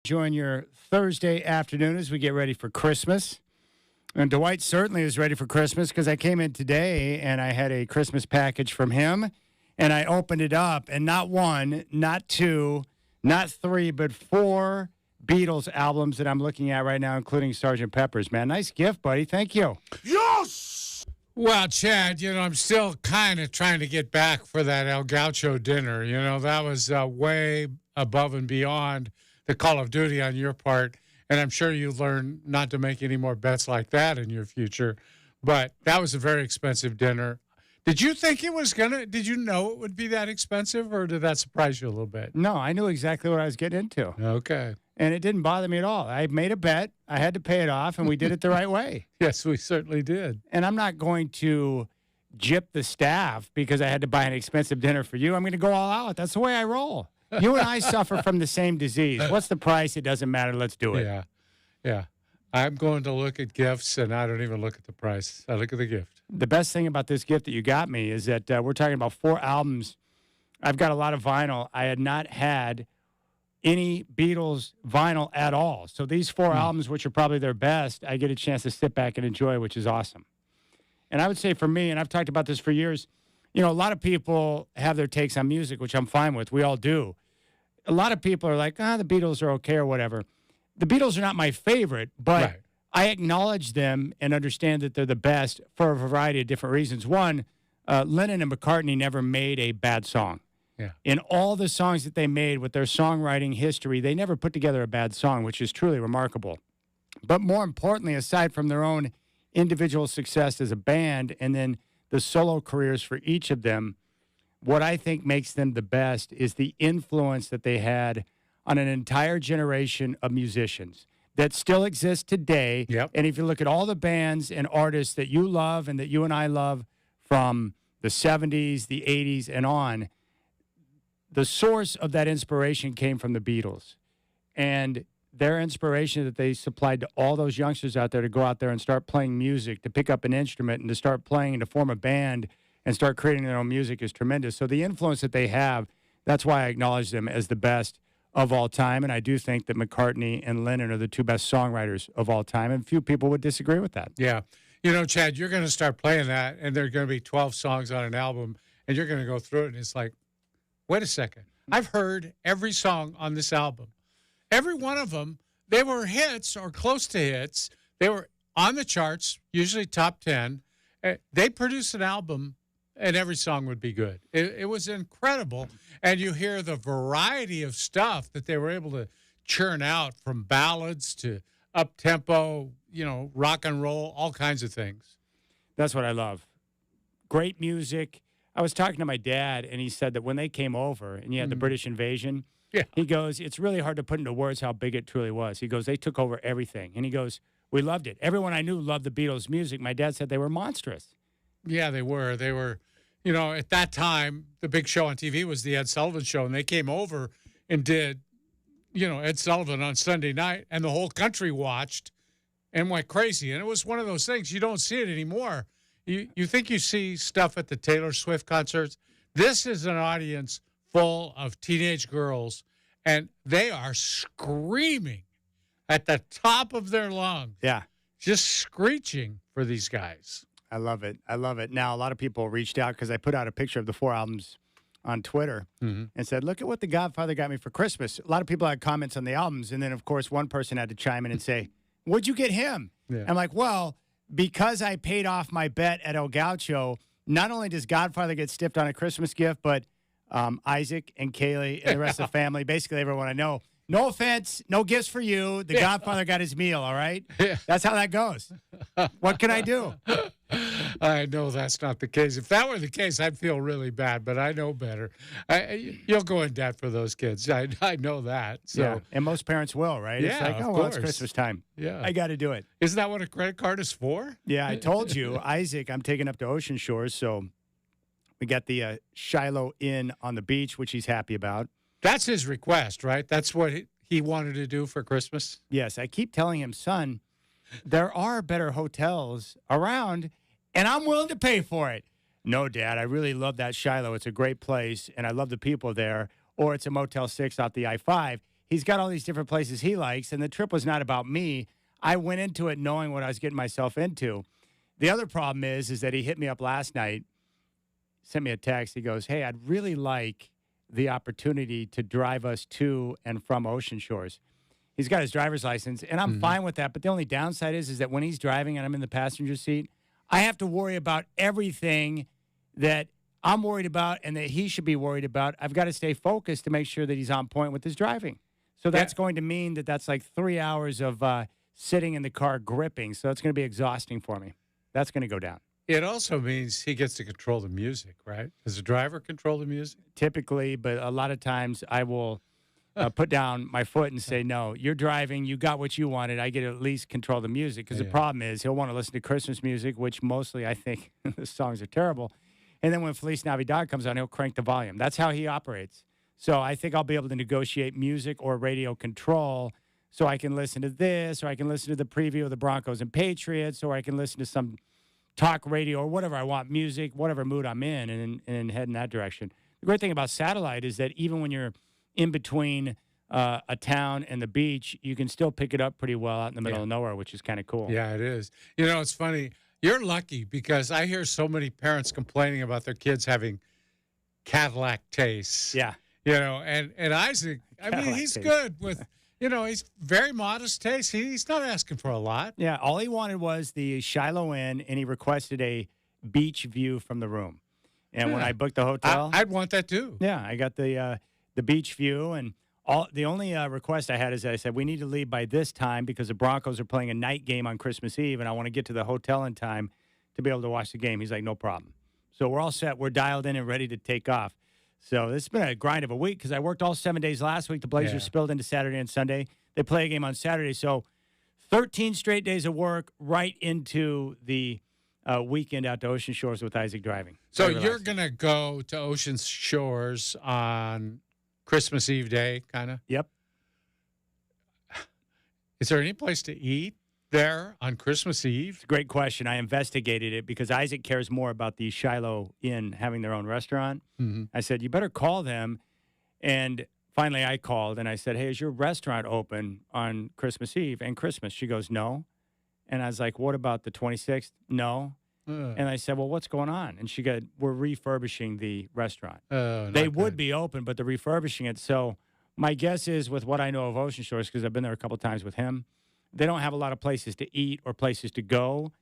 Join your Thursday afternoon as we get ready for Christmas. And Dwight certainly is ready for Christmas because I came in today and I had a Christmas package from him. And I opened it up, and not one, not two, not three, but four Beatles albums that I'm looking at right now, including Sgt. Pepper's. Man, nice gift, buddy. Thank you. Yes! Well, Chad, I'm still kind of trying to get back for that El Gaucho dinner. That was way above and beyond the Call of Duty on your part. And I'm sure you learned not to make any more bets like that in your future. But that was a very expensive dinner. Did you think did you know it would be that expensive, or did that surprise you a little bit? No, I knew exactly what I was getting into. Okay. And it didn't bother me at all. I made a bet. I had to pay it off, and we did it the right way. Yes, we certainly did. And I'm not going to gyp the staff because I had to buy an expensive dinner for you. I'm going to go all out. That's the way I roll. You and I suffer from the same disease. What's the price? It doesn't matter. Let's do it. Yeah. I'm going to look at gifts, and I don't even look at the price. I look at the gift. The best thing about this gift that you got me is that we're talking about 4 albums. I've got a lot of vinyl. I had not had any Beatles vinyl at all. So these 4 albums, which are probably their best, I get a chance to sit back and enjoy, which is awesome. And I would say for me, and I've talked about this for years, a lot of people have their takes on music, which I'm fine with. We all do. A lot of people are like, the Beatles are okay or whatever. The Beatles are not my favorite, but right. I acknowledge them and understand that they're the best for a variety of different reasons. One, Lennon and McCartney never made a bad song. Yeah. In all the songs that they made with their songwriting history, they never put together a bad song, which is truly remarkable. But more importantly, aside from their own individual success as a band and then the solo careers for each of them, what I think makes them the best is the influence that they had on an entire generation of musicians that still exist today. Yep. And if you look at all the bands and artists that you love and that you and I love from the 70s, the 80s, and on, the source of that inspiration came from the Beatles. And their inspiration that they supplied to all those youngsters out there to go out there and start playing music, to pick up an instrument and to start playing and to form a band and start creating their own music is tremendous. So the influence that they have, that's why I acknowledge them as the best of all time. And I do think that McCartney and Lennon are the 2 best songwriters of all time. And few people would disagree with that. Yeah. Chad, you're going to start playing that, and there are going to be 12 songs on an album, and you're going to go through it, and it's like, wait a second. I've heard every song on this album. Every one of them, they were hits or close to hits. They were on the charts, usually top 10. They produced an album, and every song would be good. It was incredible. And you hear the variety of stuff that they were able to churn out, from ballads to up-tempo, rock and roll, all kinds of things. That's what I love. Great music. I was talking to my dad, and he said that when they came over and you had the British invasion, he goes, it's really hard to put into words how big it truly was. He goes, they took over everything. And he goes, we loved it. Everyone I knew loved the Beatles' music. My dad said they were monstrous. Yeah, they were. They were, at that time, the big show on TV was the Ed Sullivan Show, and they came over and did, Ed Sullivan on Sunday night, and the whole country watched and went crazy. And it was one of those things, you don't see it anymore. You think you see stuff at the Taylor Swift concerts. This is an audience full of teenage girls, and they are screaming at the top of their lungs. Yeah. Just screeching for these guys. I love it. I love it. Now, a lot of people reached out because I put out a picture of the 4 albums on Twitter and said, look at what the Godfather got me for Christmas. A lot of people had comments on the albums, and then, of course, one person had to chime in and say, what'd you get him? Yeah. I'm like, well, because I paid off my bet at El Gaucho, not only does Godfather get stiffed on a Christmas gift, but Isaac and Kaylee and the rest of the family, basically everyone I know. No offense, no gifts for you. The Godfather got his meal, all right? Yeah. That's how that goes. What can I do? I know that's not the case. If that were the case, I'd feel really bad, but I know better. You'll go in debt for those kids. I know that. So. Yeah, and most parents will, right? Yeah, it's like, of well, course. it's Christmas time. Yeah. I got to do it. Isn't that what a credit card is for? Yeah, I told you, Isaac, I'm taking up to Ocean Shores, so we got the Shiloh Inn on the beach, which he's happy about. That's his request, right? That's what he wanted to do for Christmas? Yes, I keep telling him, son, there are better hotels around, and I'm willing to pay for it. No, Dad, I really love that Shiloh. It's a great place, and I love the people there. Or it's a Motel 6 off the I-5. he's got all these different places he likes, and the trip was not about me. I went into it knowing what I was getting myself into. The other problem is that he hit me up last night, sent me a text. He goes, "Hey, I'd really like the opportunity to drive us to and from Ocean Shores." He's got his driver's license, and I'm fine with that. But the only downside is that when he's driving and I'm in the passenger seat, I have to worry about everything that I'm worried about and that he should be worried about. I've got to stay focused to make sure that he's on point with his driving. So that's going to mean that that's like 3 hours of sitting in the car gripping. So it's going to be exhausting for me. That's going to go down. It also means he gets to control the music, right? Does the driver control the music? Typically, but a lot of times I will put down my foot and say, no, you're driving. You got what you wanted. I get to at least control the music because the problem is he'll want to listen to Christmas music, which mostly I think the songs are terrible. And then when Feliz Navidad comes on, he'll crank the volume. That's how he operates. So I think I'll be able to negotiate music or radio control so I can listen to this, or I can listen to the preview of the Broncos and Patriots, or I can listen to some talk radio or whatever I want, music, whatever mood I'm in, and head in that direction. The great thing about satellite is that even when you're in between a town and the beach, you can still pick it up pretty well out in the middle of nowhere, which is kind of cool. Yeah, it is. You know, it's funny. You're lucky because I hear so many parents complaining about their kids having Cadillac tastes. Yeah. You know, and Isaac, I mean, he's taste. good with, you know, he's very modest taste. He's not asking for a lot. Yeah, all he wanted was the Shiloh Inn, and he requested a beach view from the room. And when I booked the hotel, I'd want that too. Yeah, I got the beach view, and the only request I had is that I said we need to leave by this time because the Broncos are playing a night game on Christmas Eve, and I want to get to the hotel in time to be able to watch the game. He's like, no problem. So we're all set. We're dialed in and ready to take off. So this has been a grind of a week because I worked all 7 days last week. The Blazers spilled into Saturday and Sunday. They play a game on Saturday. So 13 straight days of work right into the weekend out to Ocean Shores with Isaac driving. So you're going to go to Ocean Shores on Christmas Eve day, kind of? Yep. Is there any place to eat there on Christmas Eve? It's a great question. I investigated it because Isaac cares more about the Shiloh Inn having their own restaurant. I said, you better call them. And finally I called and I said, hey, is your restaurant open on Christmas Eve and Christmas? She goes, no. And I was like, what about the 26th? No. And I said, well, what's going on? And she goes, we're refurbishing the restaurant. They would be open, but they're refurbishing it. So my guess is with what I know of Ocean Shores, because I've been there a couple of times with him, they don't have a lot of places to eat or places to go.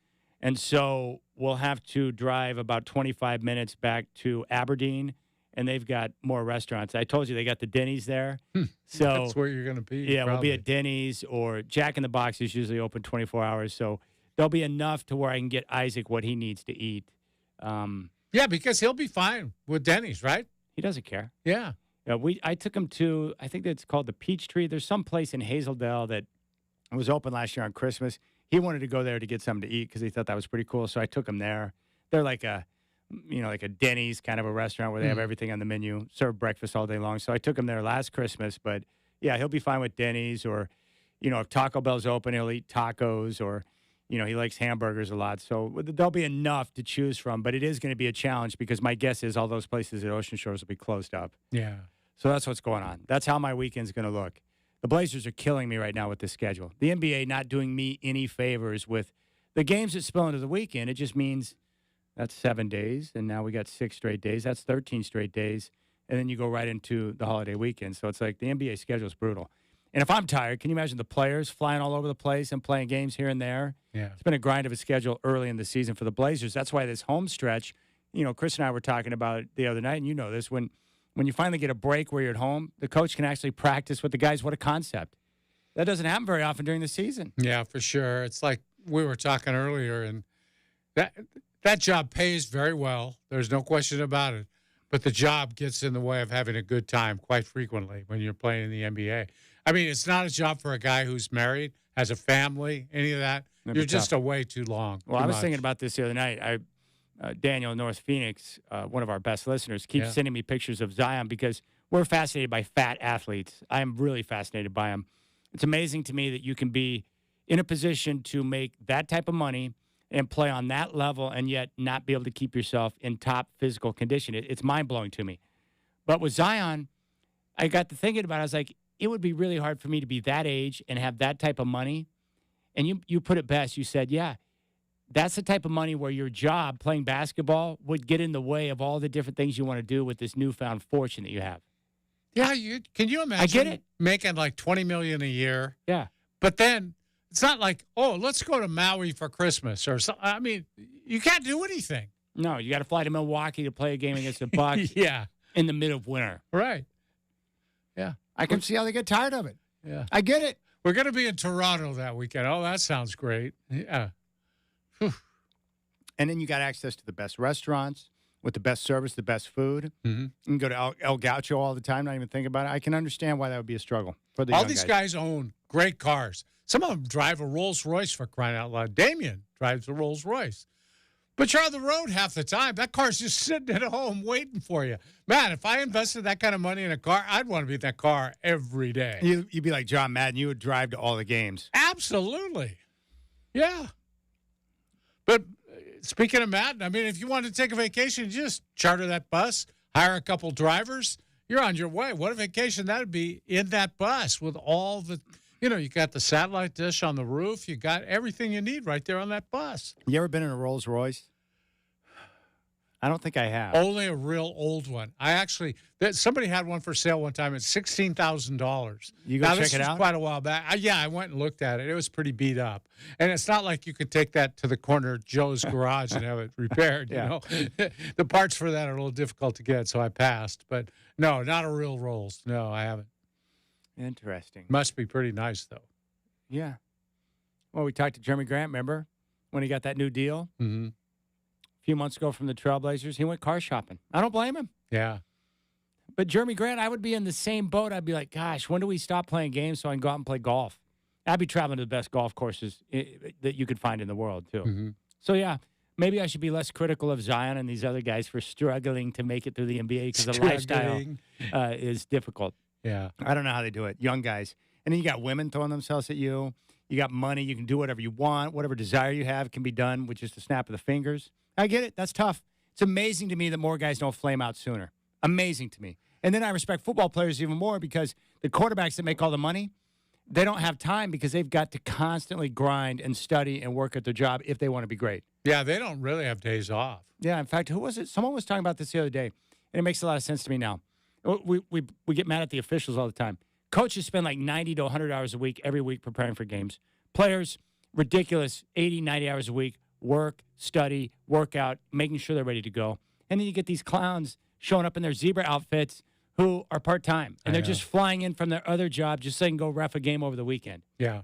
And so we'll have to drive about 25 minutes back to Aberdeen, and they've got more restaurants. I told you they got the Denny's there. So that's where you're going to be. Yeah, we'll be at Denny's, or Jack in the Box is usually open 24 hours. So there'll be enough to where I can get Isaac what he needs to eat. Yeah, because he'll be fine with Denny's, right? He doesn't care. Yeah. I took him to, I think it's called the Peachtree. There's some place in Hazeldale that was open last year on Christmas. He wanted to go there to get something to eat because he thought that was pretty cool. So I took him there. They're like a Denny's kind of a restaurant where they have everything on the menu, serve breakfast all day long. So I took him there last Christmas. But yeah, he'll be fine with Denny's, or, if Taco Bell's open, he'll eat tacos, or, he likes hamburgers a lot. So there'll be enough to choose from. But it is going to be a challenge because my guess is all those places at Ocean Shores will be closed up. Yeah. So that's what's going on. That's how my weekend's going to look. The Blazers are killing me right now with this schedule. The NBA not doing me any favors with the games that spill into the weekend. It just means that's 7 days, and now we got 6 straight days. That's 13 straight days, and then you go right into the holiday weekend. So it's like the NBA schedule is brutal. And if I'm tired, can you imagine the players flying all over the place and playing games here and there? Yeah. It's been a grind of a schedule early in the season for the Blazers. That's why this home stretch, Chris and I were talking about it the other night, and you know this, when you finally get a break where you're at home, the coach can actually practice with the guys. What a concept. That doesn't happen very often during the season. Yeah, for sure. It's like we were talking earlier, and that job pays very well. There's no question about it. But the job gets in the way of having a good time quite frequently when you're playing in the NBA. I mean, it's not a job for a guy who's married, has a family, any of that. You're just away too long. Well, I was thinking about this the other night. Daniel in North Phoenix, one of our best listeners, keeps sending me pictures of Zion because we're fascinated by fat athletes. I am really fascinated by them. It's amazing to me that you can be in a position to make that type of money and play on that level and yet not be able to keep yourself in top physical condition. It's mind-blowing to me. But with Zion, I got to thinking about it. I was like, it would be really hard for me to be that age and have that type of money. And you put it best. You said, yeah, that's the type of money where your job playing basketball would get in the way of all the different things you want to do with this newfound fortune that you have. Yeah, can you imagine I get it. making like $20 million a year? Yeah. But then it's not like, oh, let's go to Maui for Christmas or something. I mean, you can't do anything. No, you got to fly to Milwaukee to play a game against the Bucks Yeah. in the middle of winter. Right. Yeah. I can see how they get tired of it. Yeah. I get it. We're going to be in Toronto that weekend. Oh, that sounds great. Yeah. And then you got access to the best restaurants with the best service, the best food. Mm-hmm. You can go to El Gaucho all the time, not even think about it. I can understand why that would be a struggle for the All young these guys own great cars. Some of them drive a Rolls Royce, for crying out loud. Damien drives a Rolls Royce. But you're on the road half the time. That car's just sitting at home waiting for you. Man, if I invested that kind of money in a car, I'd want to be in that car every day. You'd be like John Madden. You would drive to all the games. Absolutely. Yeah. But speaking of Madden, I mean, if you want to take a vacation, you just charter that bus, hire a couple drivers, you're on your way. What a vacation that would be in that bus with all the, you got the satellite dish on the roof. You got everything you need right there on that bus. You ever been in a Rolls Royce? I don't think I have. Only a real old one. Somebody had one for sale one time at $16,000. You go now, check this it was out? quite a while back. I went and looked at it. It was pretty beat up. And it's not like you could take that to the corner of Joe's garage and have it repaired, you know. The parts for that are a little difficult to get, so I passed. But no, not a real Rolls. No, I haven't. Interesting. Must be pretty nice, though. Yeah. Well, we talked to Jeremy Grant, remember, when he got that new deal Mm-hmm. a few months ago from the Trailblazers. He went car shopping. I don't blame him. Yeah. But Jeremy Grant, I would be in the same boat. I'd be like, gosh, when do we stop playing games so I can go out and play golf? I'd be traveling to the best golf courses that you could find in the world, too. Mm-hmm. So, yeah, maybe I should be less critical of Zion and these other guys for struggling to make it through the NBA because the lifestyle is difficult. Yeah. I don't know how they do it. Young guys. And then you got women throwing themselves at you. You got money. You can do whatever you want. Whatever desire you have can be done with just a snap of the fingers. I get it. That's tough. It's amazing to me that more guys don't flame out sooner. Amazing to me. And then I respect football players even more because the quarterbacks that make all the money, they don't have time because they've got to constantly grind and study and work at their job if they want to be great. Yeah, they don't really have days off. Yeah, in fact, who was it? Someone was talking about this the other day, and it makes a lot of sense to me now. We get mad at the officials all the time. Coaches spend like 90 to 100 hours a week every week preparing for games. Players, ridiculous, 80, 90 hours a week, work, study, work out, making sure they're ready to go. And then you get these clowns showing up in their zebra outfits who are part-time, and they're just flying in from their other job just so they can go ref a game over the weekend. Yeah.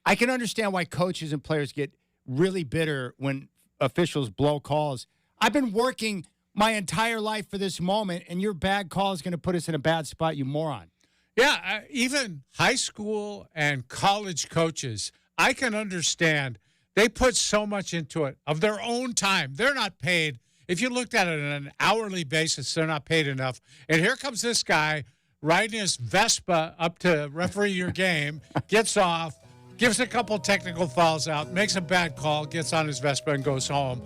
I can understand why coaches and players get really bitter when officials blow calls. I've been working my entire life for this moment, and your bad call is going to put us in a bad spot, you moron. Yeah, even high school and college coaches, I can understand. They put so much into it of their own time. They're not paid. If you looked at it on an hourly basis, they're not paid enough. And here comes this guy riding his Vespa up to referee your game, gets off, gives a couple technical fouls out, makes a bad call, gets on his Vespa and goes home.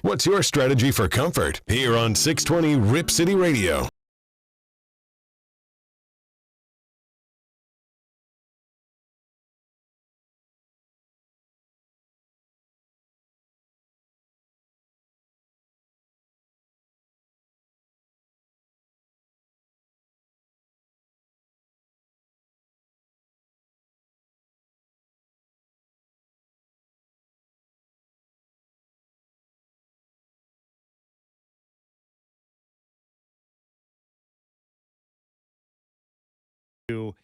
What's your strategy for comfort? Here on 620 Rip City Radio. To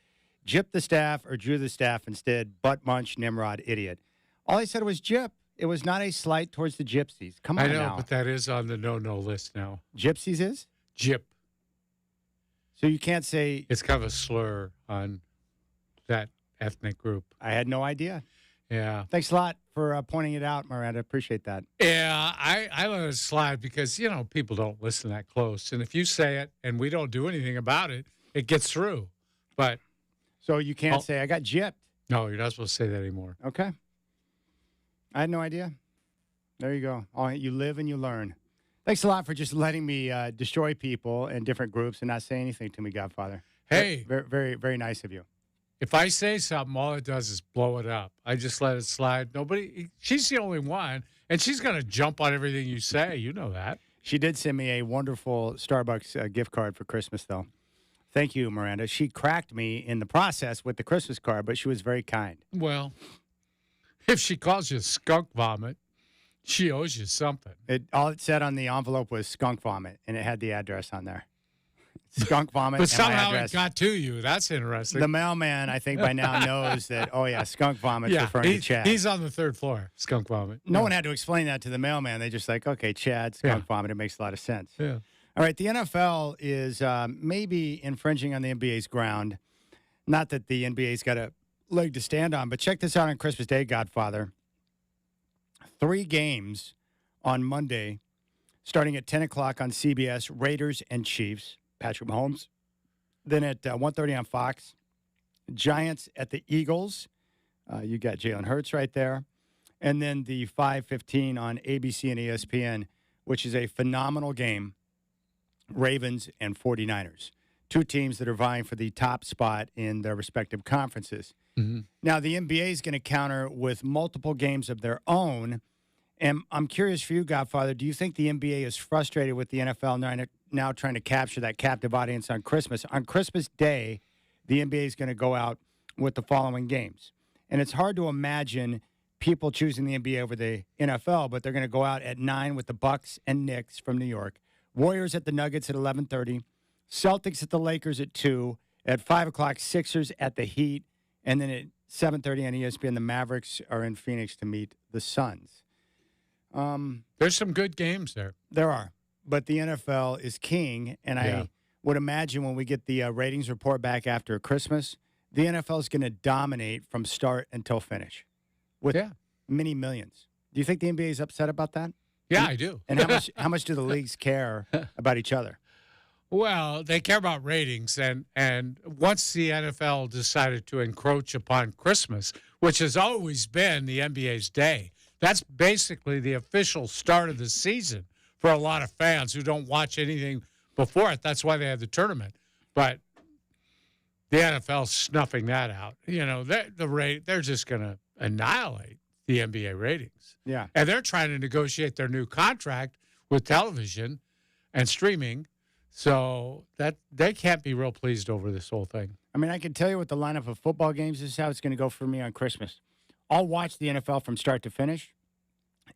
Jip the staff or Drew the staff instead, butt munch, Nimrod, idiot. All I said was Jip. It was not a slight towards the gypsies. Come on I know, now. but that is on the no-no list now. Gypsies is? Jip. So you can't say, It's kind of a slur on that ethnic group. I had no idea. Yeah. Thanks a lot for pointing it out, Miranda. Appreciate that. Yeah, I let it slide because, people don't listen that close. And if you say it and we don't do anything about it, it gets through. But So you can't say, I got gypped. no, you're not supposed to say that anymore. Okay. I had no idea. There you go. Oh, you live and you learn. Thanks a lot for just letting me destroy people in different groups and not say anything to me, Godfather. Hey. Very, very, very nice of you. If I say something, all it does is blow it up. I just let it slide. She's the only one, and she's going to jump on everything you say. You know that. She did send me a wonderful Starbucks gift card for Christmas, though. Thank you, Miranda. She cracked me in the process with the Christmas card, but she was very kind. Well, if she calls you skunk vomit, she owes you something. All it said on the envelope was skunk vomit, and it had the address on there. Skunk vomit. But and my somehow address. it got to you. That's interesting. The mailman, I think by now knows that, oh, yeah, skunk vomit's referring to Chad. He's on the third floor, skunk vomit. No one had to explain that to the mailman. They just like, okay, Chad, skunk vomit. It makes a lot of sense. Yeah. All right, the NFL is maybe infringing on the NBA's ground. Not that the NBA's got a leg to stand on, but check this out on Christmas Day, Godfather. 3 games on Monday, starting at 10 o'clock on CBS, Raiders and Chiefs, Patrick Mahomes. Then at 1:30 on Fox, Giants at the Eagles. You got Jalen Hurts right there. And then the 5:15 on ABC and ESPN, which is a phenomenal game. Ravens and 49ers, 2 teams that are vying for the top spot in their respective conferences. Mm-hmm. Now, the NBA is going to counter with multiple games of their own. And I'm curious for you, Godfather, do you think the NBA is frustrated with the NFL now trying to capture that captive audience on Christmas? On Christmas Day, the NBA is going to go out with the following games. And it's hard to imagine people choosing the NBA over the NFL, but they're going to go out at 9 with the Bucks and Knicks from New York. Warriors at the Nuggets at 11:30, Celtics at the Lakers at 2, at 5 o'clock, Sixers at the Heat, and then at 7:30 on ESPN, the Mavericks are in Phoenix to meet the Suns. There's some good games there. There are, but the NFL is king, and I would imagine when we get the ratings report back after Christmas, the NFL is going to dominate from start until finish with many millions. Do you think the NBA is upset about that? Yeah, I do. And how much do the leagues care about each other? Well, they care about ratings, and once the NFL decided to encroach upon Christmas, which has always been the NBA's day, that's basically the official start of the season for a lot of fans who don't watch anything before it. That's why they have the tournament. But the NFL's snuffing that out. They're just going to annihilate the NBA ratings. Yeah. And they're trying to negotiate their new contract with television and streaming, so that they can't be real pleased over this whole thing. I mean, I can tell you what the lineup of football games is, how it's going to go for me on Christmas. I'll watch the NFL from start to finish,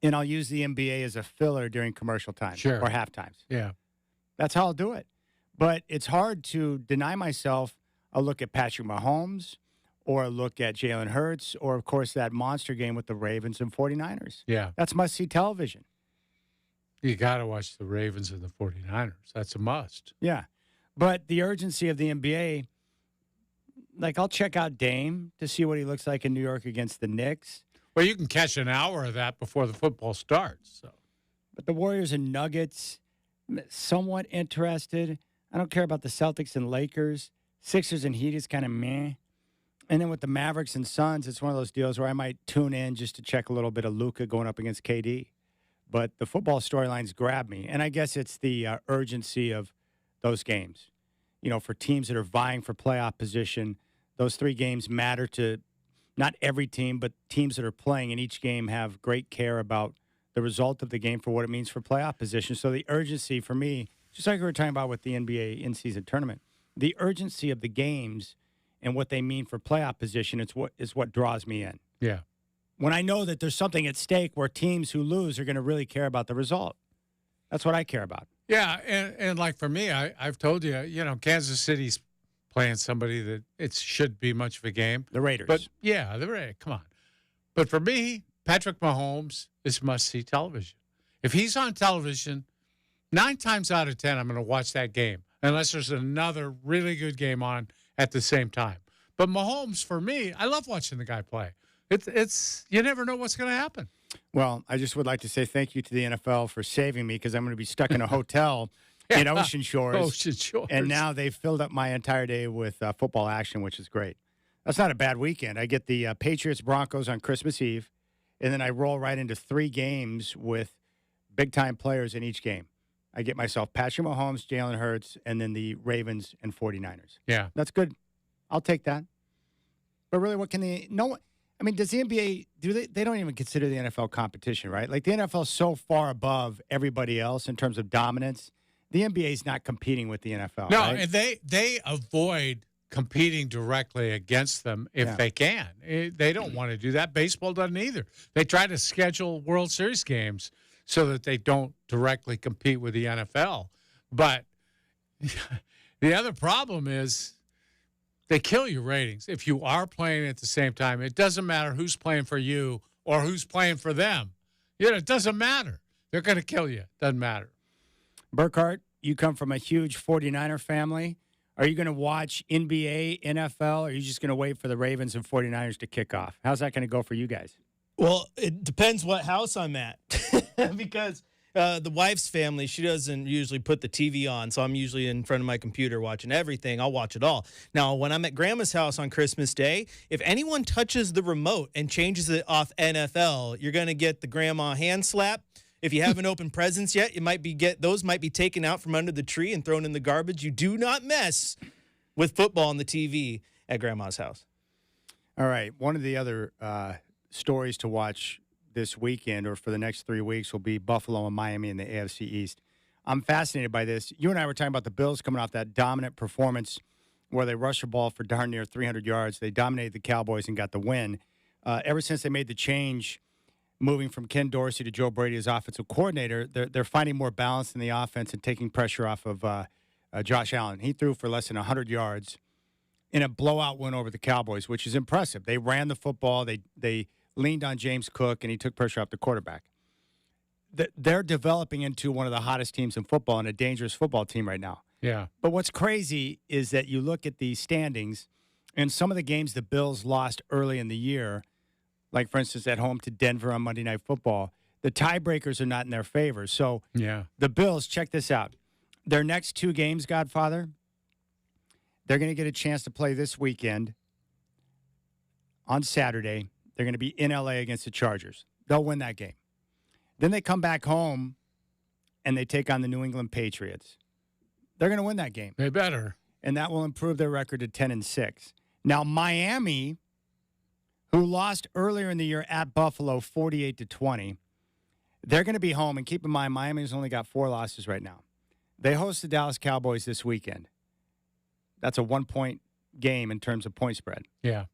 and I'll use the NBA as a filler during commercial time or half times. Yeah. That's how I'll do it. But it's hard to deny myself a look at Patrick Mahomes or a look at Jalen Hurts or, of course, that monster game with the Ravens and 49ers. Yeah. That's must-see television. You got to watch the Ravens and the 49ers. That's a must. Yeah. But the urgency of the NBA, like I'll check out Dame to see what he looks like in New York against the Knicks. Well, you can catch an hour of that before the football starts. So. But the Warriors and Nuggets, somewhat interested. I don't care about the Celtics and Lakers. Sixers and Heat is kind of meh. And then with the Mavericks and Suns, it's one of those deals where I might tune in just to check a little bit of Luka going up against KD. But the football storylines grab me, and I guess it's the urgency of those games. You know, for teams that are vying for playoff position, those 3 games matter to not every team, but teams that are playing in each game have great care about the result of the game for what it means for playoff position. So the urgency for me, just like we were talking about with the NBA in-season tournament, the urgency of the games and what they mean for playoff position is what draws me in. Yeah. When I know that there's something at stake where teams who lose are going to really care about the result. That's what I care about. Yeah, and like for me, I've told you, Kansas City's playing somebody that it should be much of a game. The Raiders. But, yeah, the Raiders, come on. But for me, Patrick Mahomes is must-see television. If he's on television, 9 times out of 10, I'm going to watch that game, unless there's another really good game on at the same time. But Mahomes, for me, I love watching the guy play. It's you never know what's going to happen. Well, I just would like to say thank you to the NFL for saving me because I'm going to be stuck in a hotel in Ocean Shores. Ocean Shores. And now they've filled up my entire day with football action, which is great. That's not a bad weekend. I get the Patriots-Broncos on Christmas Eve, and then I roll right into 3 games with big-time players in each game. I get myself Patrick Mahomes, Jalen Hurts, and then the Ravens and 49ers. Yeah. That's good. I'll take that. But really, what can does the NBA they don't even consider the NFL competition, right? Like the NFL is so far above everybody else in terms of dominance. The NBA is not competing with the NFL. No, right? and they avoid competing directly against them if they can. They don't want to do that. Baseball doesn't either. They try to schedule World Series games so that they don't directly compete with the NFL. But the other problem is they kill your ratings. If you are playing at the same time, it doesn't matter who's playing for you or who's playing for them. It doesn't matter. They're going to kill you. Doesn't matter. Burkhart, you come from a huge 49er family. Are you going to watch NBA, NFL, or are you just going to wait for the Ravens and 49ers to kick off? How's that going to go for you guys? Well, it depends what house I'm at because the wife's family, she doesn't usually put the TV on, so I'm usually in front of my computer watching everything. I'll watch it all. Now, when I'm at Grandma's house on Christmas Day, if anyone touches the remote and changes it off NFL, you're going to get the grandma hand slap. If you haven't opened presents yet, those might be taken out from under the tree and thrown in the garbage. You do not mess with football on the TV at Grandma's house. All right. One of the other stories to watch this weekend or for the next 3 weeks will be Buffalo and Miami in the AFC East. I'm fascinated by this. You and I were talking about the Bills coming off that dominant performance where they rushed the ball for darn near 300 yards. They dominated the Cowboys and got the win. Ever since they made the change, moving from Ken Dorsey to Joe Brady as offensive coordinator, they're finding more balance in the offense and taking pressure off of Josh Allen. He threw for less than 100 yards in a blowout win over the Cowboys, which is impressive. They ran the football. They leaned on James Cook, and he took pressure off the quarterback. They're developing into one of the hottest teams in football and a dangerous football team right now. Yeah. But what's crazy is that you look at the standings, and some of the games the Bills lost early in the year, like, for instance, at home to Denver on Monday Night Football, the tiebreakers are not in their favor. So the Bills, check this out. Their next 2 games, Godfather, they're going to get a chance to play this weekend on Saturday. They're going to be in L.A. against the Chargers. They'll win that game. Then they come back home, and they take on the New England Patriots. They're going to win that game. They better. And that will improve their record to 10-6. Now, Miami, who lost earlier in the year at Buffalo 48-20, they're going to be home. And keep in mind, Miami's only got 4 losses right now. They host the Dallas Cowboys this weekend. That's a 1-point game in terms of point spread. Yeah.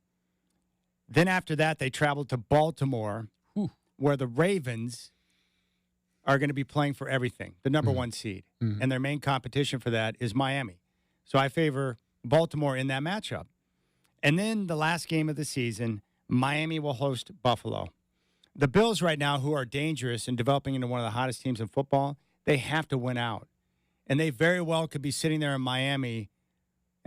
Then after that, they travel to Baltimore, where the Ravens are going to be playing for everything, the number 1 seed. And their main competition for that is Miami. So I favor Baltimore in that matchup. And then the last game of the season, Miami will host Buffalo. The Bills right now, who are dangerous and developing into one of the hottest teams in football, they have to win out. And they very well could be sitting there in Miami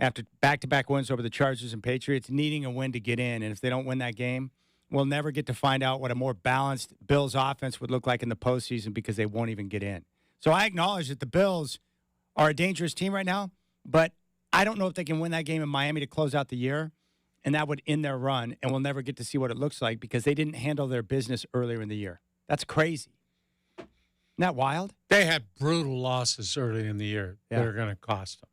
after back-to-back wins over the Chargers and Patriots, needing a win to get in. And if they don't win that game, we'll never get to find out what a more balanced Bills offense would look like in the postseason because they won't even get in. So I acknowledge that the Bills are a dangerous team right now, but I don't know if they can win that game in Miami to close out the year, and that would end their run, and we'll never get to see what it looks like because they didn't handle their business earlier in the year. That's crazy. that wild? They had brutal losses early in the year that are going to cost them.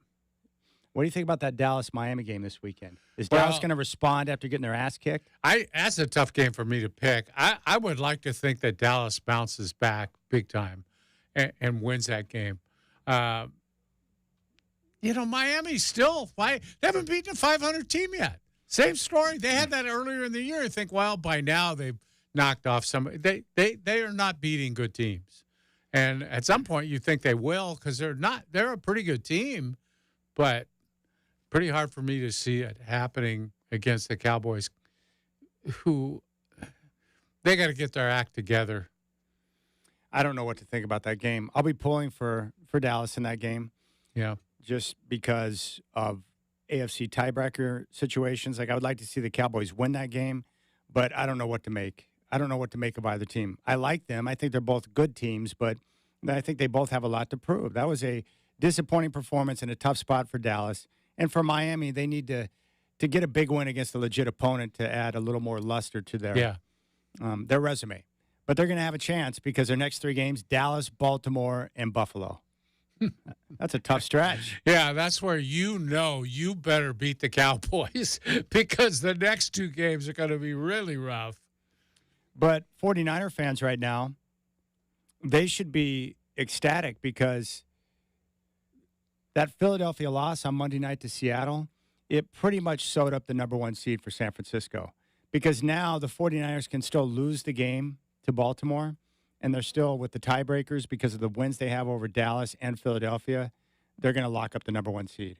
What do you think about that Dallas-Miami game this weekend? Is Well, Dallas going to respond after getting their ass kicked? That's a tough game for me to pick. I would like to think that Dallas bounces back big time and wins that game. Miami still they haven't beaten a 500 team yet. Same story. They had that earlier in the year. I think, well, by now they've knocked off some. They are not beating good teams, and at some point you think they will because they're not. They're a pretty good team, but pretty hard for me to see it happening against the Cowboys, who they got to get their act together. I don't know what to think about that game. I'll be pulling for Dallas in that game. Yeah. Just because of AFC tiebreaker situations. Like, I would like to see the Cowboys win that game, but I don't know what to make. I don't know what to make of either team. I like them. I think they're both good teams, but I think they both have a lot to prove. That was a disappointing performance and a tough spot for Dallas. And for Miami, they need to get a big win against a legit opponent to add a little more luster to their resume. But they're going to have a chance because their next 3 games, Dallas, Baltimore, and Buffalo. That's a tough stretch. Yeah, that's where you better beat the Cowboys because the next 2 games are going to be really rough. But 49er fans right now, they should be ecstatic because that Philadelphia loss on Monday night to Seattle, it pretty much sewed up the number 1 seed for San Francisco because now the 49ers can still lose the game to Baltimore, and they're still with the tiebreakers because of the wins they have over Dallas and Philadelphia. They're going to lock up the number 1 seed.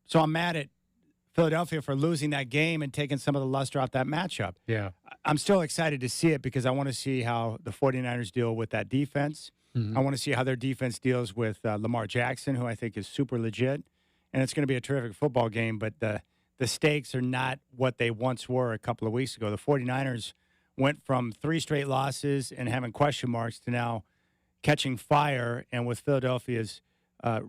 So I'm mad at Philadelphia for losing that game and taking some of the luster off that matchup. Yeah. I'm still excited to see it because I want to see how the 49ers deal with that defense. Mm-hmm. I want to see how their defense deals with Lamar Jackson, who I think is super legit. And it's going to be a terrific football game, but the stakes are not what they once were a couple of weeks ago. The 49ers went from 3 straight losses and having question marks to now catching fire. And with Philadelphia's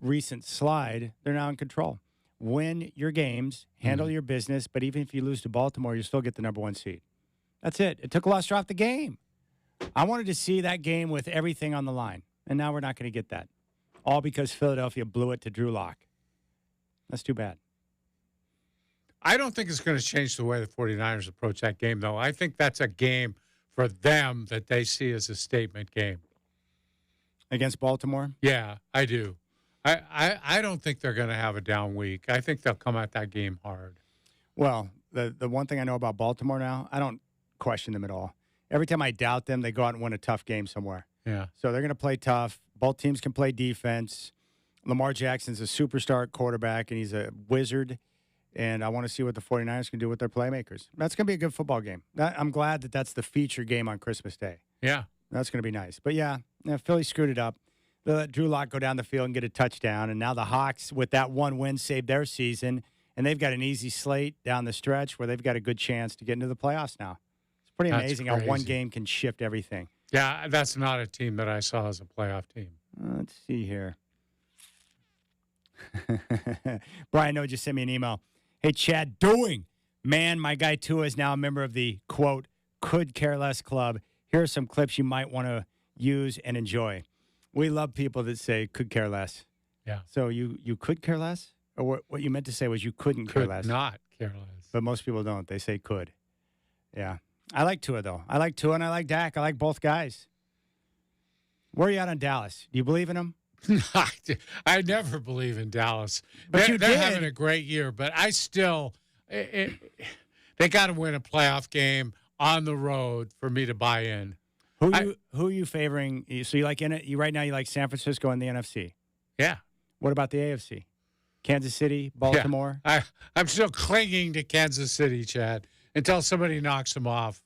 recent slide, they're now in control. Win your games, handle your business, but even if you lose to Baltimore, you still get the number 1 seed. That's it. It took luster off the game. I wanted to see that game with everything on the line, and now we're not going to get that. All because Philadelphia blew it to Drew Lock. That's too bad. I don't think it's going to change the way the 49ers approach that game, though. I think that's a game for them that they see as a statement game. Against Baltimore? Yeah, I do. I don't think they're going to have a down week. I think they'll come at that game hard. Well, the one thing I know about Baltimore now, I don't question them at all. Every time I doubt them, they go out and win a tough game somewhere. Yeah. So they're going to play tough. Both teams can play defense. Lamar Jackson's a superstar quarterback, and he's a wizard. And I want to see what the 49ers can do with their playmakers. That's going to be a good football game. I'm glad that that's the feature game on Christmas Day. Yeah. That's going to be nice. But, yeah, Philly screwed it up. They let Drew Lock go down the field and get a touchdown. And now the Hawks, with that 1 win, saved their season. And they've got an easy slate down the stretch where they've got a good chance to get into the playoffs now. It's pretty amazing how one game can shift everything. Yeah, that's not a team that I saw as a playoff team. Let's see here. Brian No just sent me an email. Hey, Chad, man, my guy Tua is now a member of the, quote, could care less club. Here are some clips you might want to use and enjoy. We love people that say could care less. Yeah. So you could care less? Or what you meant to say was you couldn't care less. Could not care less. But most people don't. They say could. Yeah. I like Tua, though. I like Tua and I like Dak. I like both guys. Where are you at on Dallas? Do you believe in them? I never believe in Dallas. But they're having a great year, but I still they got to win a playoff game on the road for me to buy in. Who are you favoring? So you like in it? Right now you like San Francisco in the NFC. Yeah. What about the AFC? Kansas City, Baltimore. Yeah. I'm still clinging to Kansas City, Chad, until somebody knocks them off.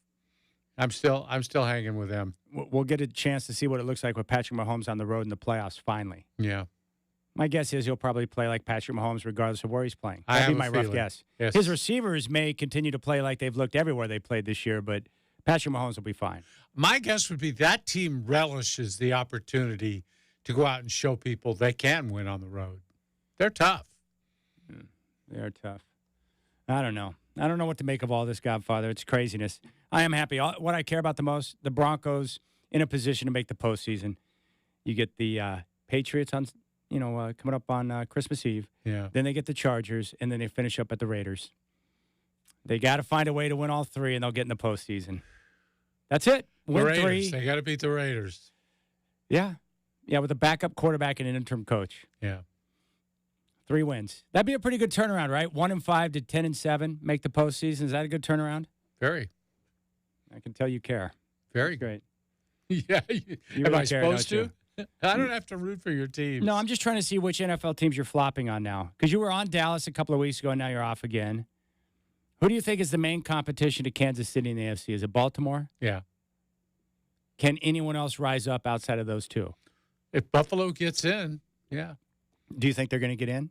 I'm still hanging with them. We'll get a chance to see what it looks like with Patrick Mahomes on the road in the playoffs finally. Yeah. My guess is he'll probably play like Patrick Mahomes regardless of where he's playing. That'd be be my rough guess. Yes. His receivers may continue to play like they've looked everywhere they played this year, but Patrick Mahomes will be fine. My guess would be that team relishes the opportunity to go out and show people they can win on the road. They're tough. They're tough. I don't know. I don't know what to make of all this, Godfather. It's craziness. I am happy. What I care about the most, the Broncos in a position to make the postseason. You get the Patriots on, coming up on Christmas Eve. Yeah. Then they get the Chargers, and then they finish up at the Raiders. They got to find a way to win all three, and they'll get in the postseason. That's it. Win Raiders. three. They got to beat the Raiders. Yeah. Yeah, with a backup quarterback and an interim coach. Yeah. 3 wins. That'd be a pretty good turnaround, right? 1-5 to 10-7, make the postseason. Is that a good turnaround? Very. I can tell you care. Very Great. Yeah. You Am really I care, supposed don't to? I don't have to root for your teams. No, I'm just trying to see which NFL teams you're flopping on now. Because you were on Dallas a couple of weeks ago, and now you're off again. Who do you think is the main competition to Kansas City in the AFC? Is it Baltimore? Yeah. Can anyone else rise up outside of those two? If Buffalo gets in, yeah. Do you think they're going to get in?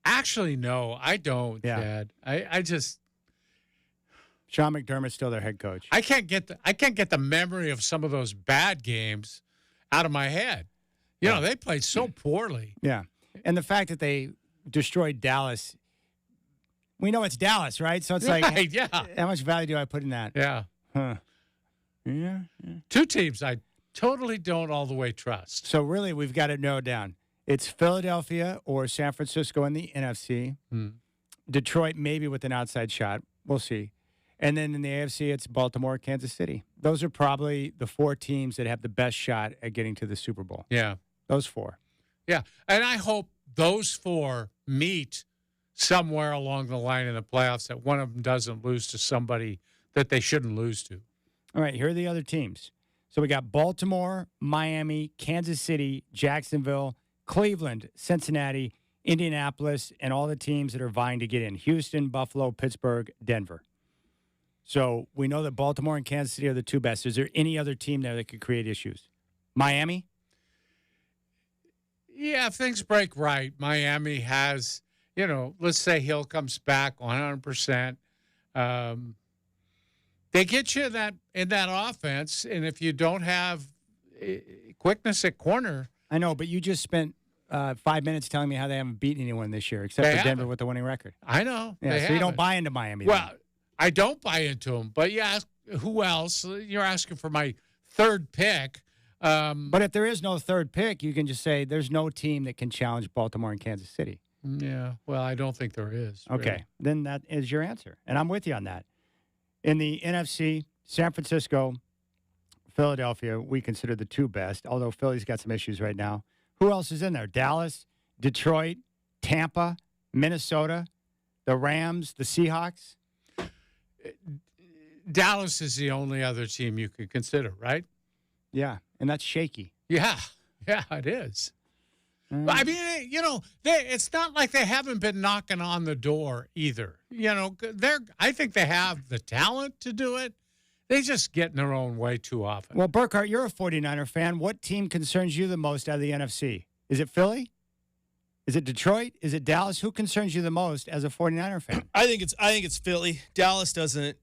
Actually, no, I don't, Yeah. Dad. I just Sean McDermott's still their head coach. I can't get the memory of some of those bad games out of my head. You know, they played so poorly. Yeah. And the fact that they destroyed Dallas, we know it's Dallas, right? So it's like, Right, yeah. how much value do I put in that? Yeah. Huh. Yeah. 2 teams I totally don't all the way trust. So really, we've got it narrowed down. It's Philadelphia or San Francisco in the NFC. Detroit maybe with an outside shot. We'll see. And then in the AFC, it's Baltimore, Kansas City. Those are probably the 4 teams that have the best shot at getting to the Super Bowl. Yeah. Those 4. Yeah. And I hope those 4 meet somewhere along the line in the playoffs, that one of them doesn't lose to somebody that they shouldn't lose to. All right, here are the other teams. So we got Baltimore, Miami, Kansas City, Jacksonville, Cleveland, Cincinnati, Indianapolis, and all the teams that are vying to get in. Houston, Buffalo, Pittsburgh, Denver. So we know that Baltimore and Kansas City are the 2 best. Is there any other team there that could create issues? Miami? Yeah, if things break right, Miami has, let's say Hill comes back 100%. They get you in that offense, and if you don't have quickness at corner. I know, but you just spent 5 minutes telling me how they haven't beaten anyone this year, except They for Denver haven't. with the winning record. I know. Yeah, they so you don't haven't. buy into Miami. Well, then. I don't buy into them, but you ask who else? You're asking for my 3rd pick. But if there is no 3rd pick, you can just say there's no team that can challenge Baltimore and Kansas City. Yeah, well, I don't think there is. Okay, really. then that is your answer. And I'm with you on that. In the NFC, San Francisco, Philadelphia, we consider the 2 best, although Philly's got some issues right now. Who else is in there? Dallas, Detroit, Tampa, Minnesota, the Rams, the Seahawks? Dallas is the only other team you could consider, right? Yeah, and that's shaky. Yeah, it is. But I mean, it's not like they haven't been knocking on the door either. I think they have the talent to do it. They just get in their own way too often. Well, Burkhart, you're a 49er fan. What team concerns you the most out of the NFC? Is it Philly? Is it Detroit? Is it Dallas? Who concerns you the most as a 49er fan? I think it's Philly. Dallas doesn't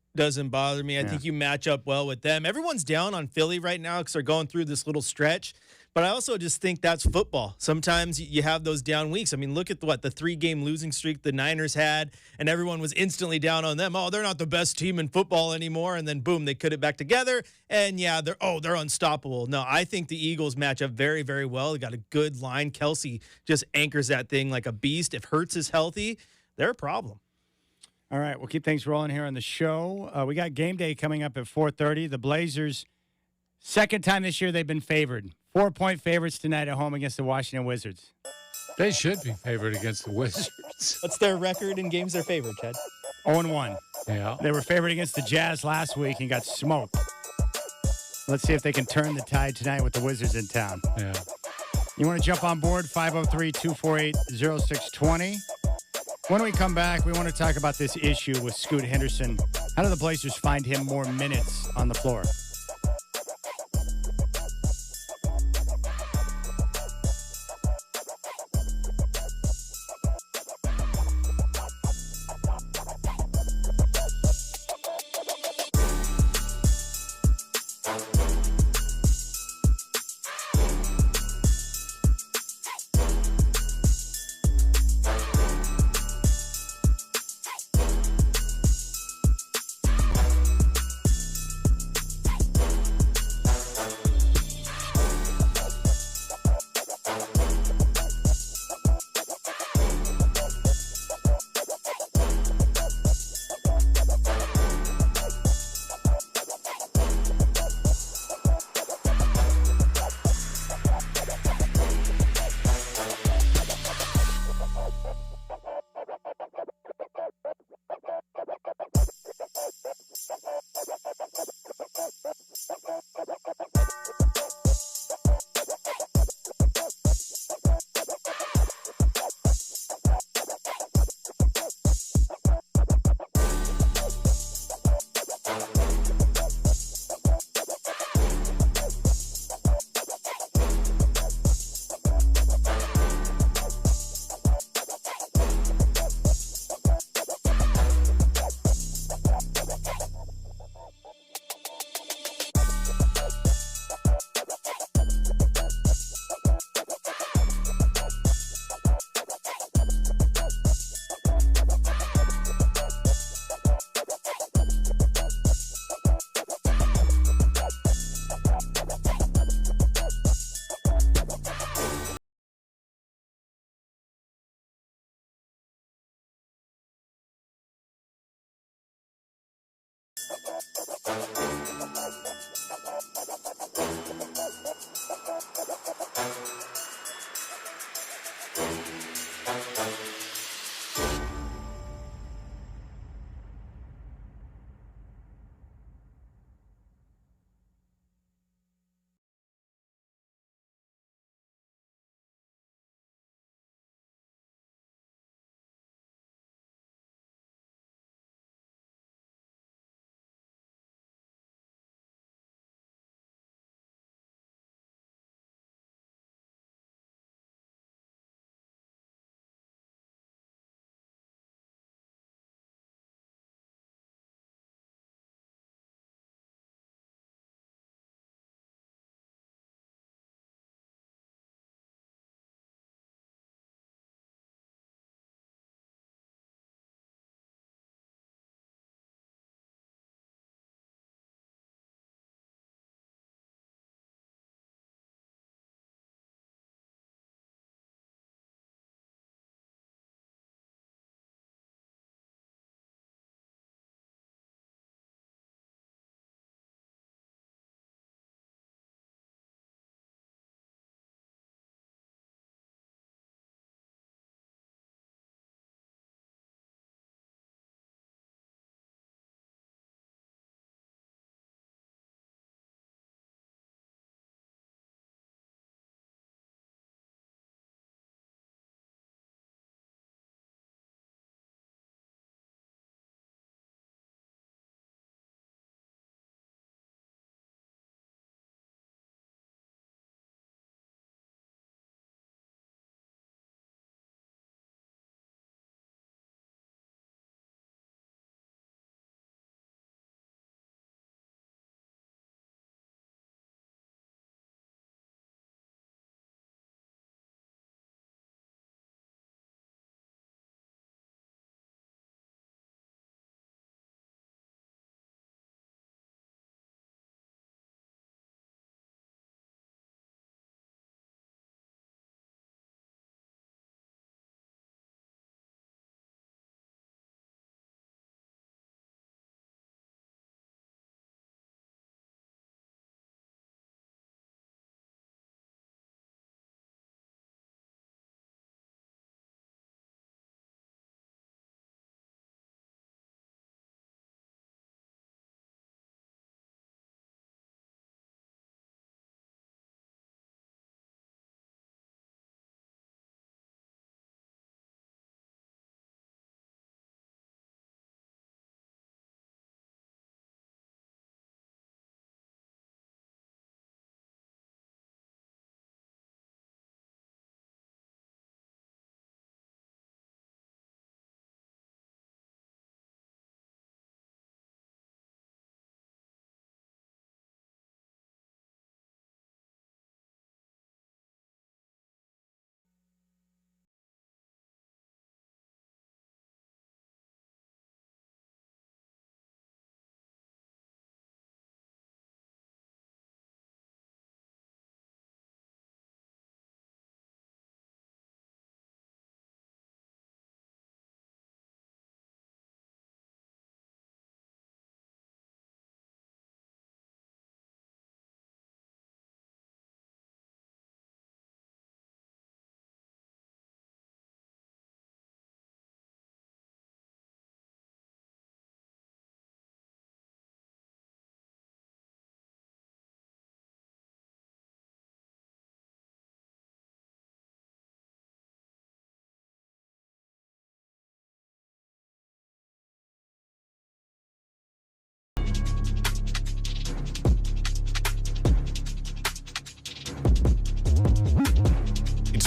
bother me. I think you match up well with them. Everyone's down on Philly right now because they're going through this little stretch. But I also just think that's football. Sometimes you have those down weeks. I mean, look at the 3-game losing streak the Niners had, and everyone was instantly down on them. Oh, they're not the best team in football anymore. And then, boom, they cut it back together. And, yeah, they're unstoppable. No, I think the Eagles match up very, very well. They got a good line. Kelsey just anchors that thing like a beast. If Hurts is healthy, they're a problem. All right, we'll keep things rolling here on the show. We got game day coming up at 4:30. The Blazers, second time this year they've been favored. 4-point favorites tonight at home against the Washington Wizards. They should be favored against the Wizards. What's their record in games they're favored, Chad? 0-1. Yeah. They were favored against the Jazz last week and got smoked. Let's see if they can turn the tide tonight with the Wizards in town. Yeah. You want to jump on board? 503-248-0620. When we come back, we want to talk about this issue with Scoot Henderson. How do the Blazers find him more minutes on the floor?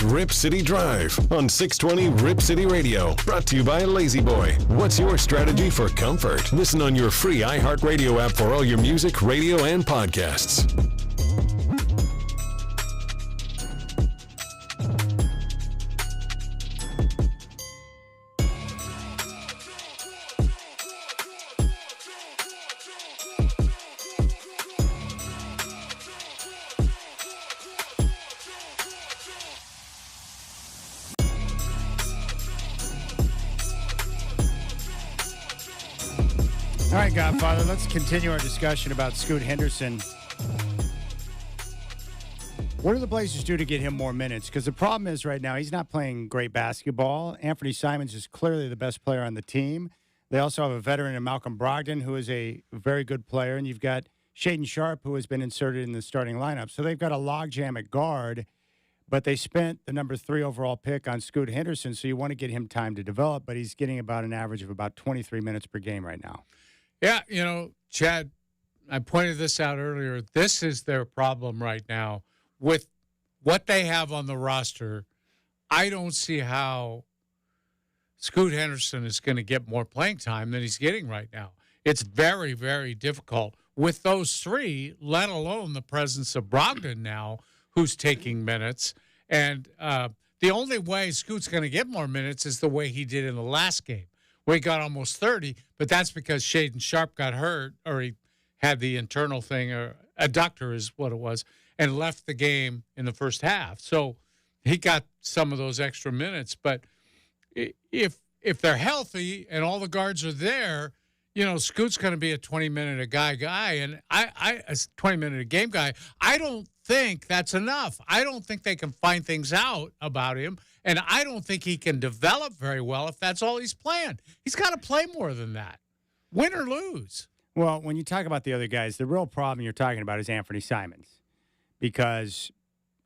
It's Rip City Drive on 620 Rip City Radio. Brought to you by Lazy Boy. What's your strategy for comfort? Listen on your free iHeartRadio app for all your music, radio, and podcasts. All right, Godfather, let's continue our discussion about Scoot Henderson. What do the Blazers do to get him more minutes? Because the problem is right now he's not playing great basketball. Anthony Simons is clearly the best player on the team. They also have a veteran in Malcolm Brogdon, who is a very good player. And you've got Shaedon Sharpe, who has been inserted in the starting lineup. So they've got a logjam at guard, but they spent the number 3 overall pick on Scoot Henderson. So you want to get him time to develop, but he's getting about an average of about 23 minutes per game right now. Yeah, you know, Chad, I pointed this out earlier. This is their problem right now. With what they have on the roster, I don't see how Scoot Henderson is going to get more playing time than he's getting right now. It's very, very difficult with those 3, let alone the presence of Brogdon now, who's taking minutes. And the only way Scoot's going to get more minutes is the way he did in the last game, where he got almost 30, but that's because Shaedon Sharpe got hurt, or he had the internal thing, or adductor is what it was, and left the game in the first half. So he got some of those extra minutes. But if they're healthy and all the guards are there, you know, Scoot's going to be a 20-minute-a-guy, and I a 20-minute-a-game guy. I don't think that's enough. I don't think they can find things out about him, and I don't think he can develop very well if that's all he's playing. He's got to play more than that, win or lose. Well, when you talk about the other guys, the real problem you're talking about is Anthony Simons, because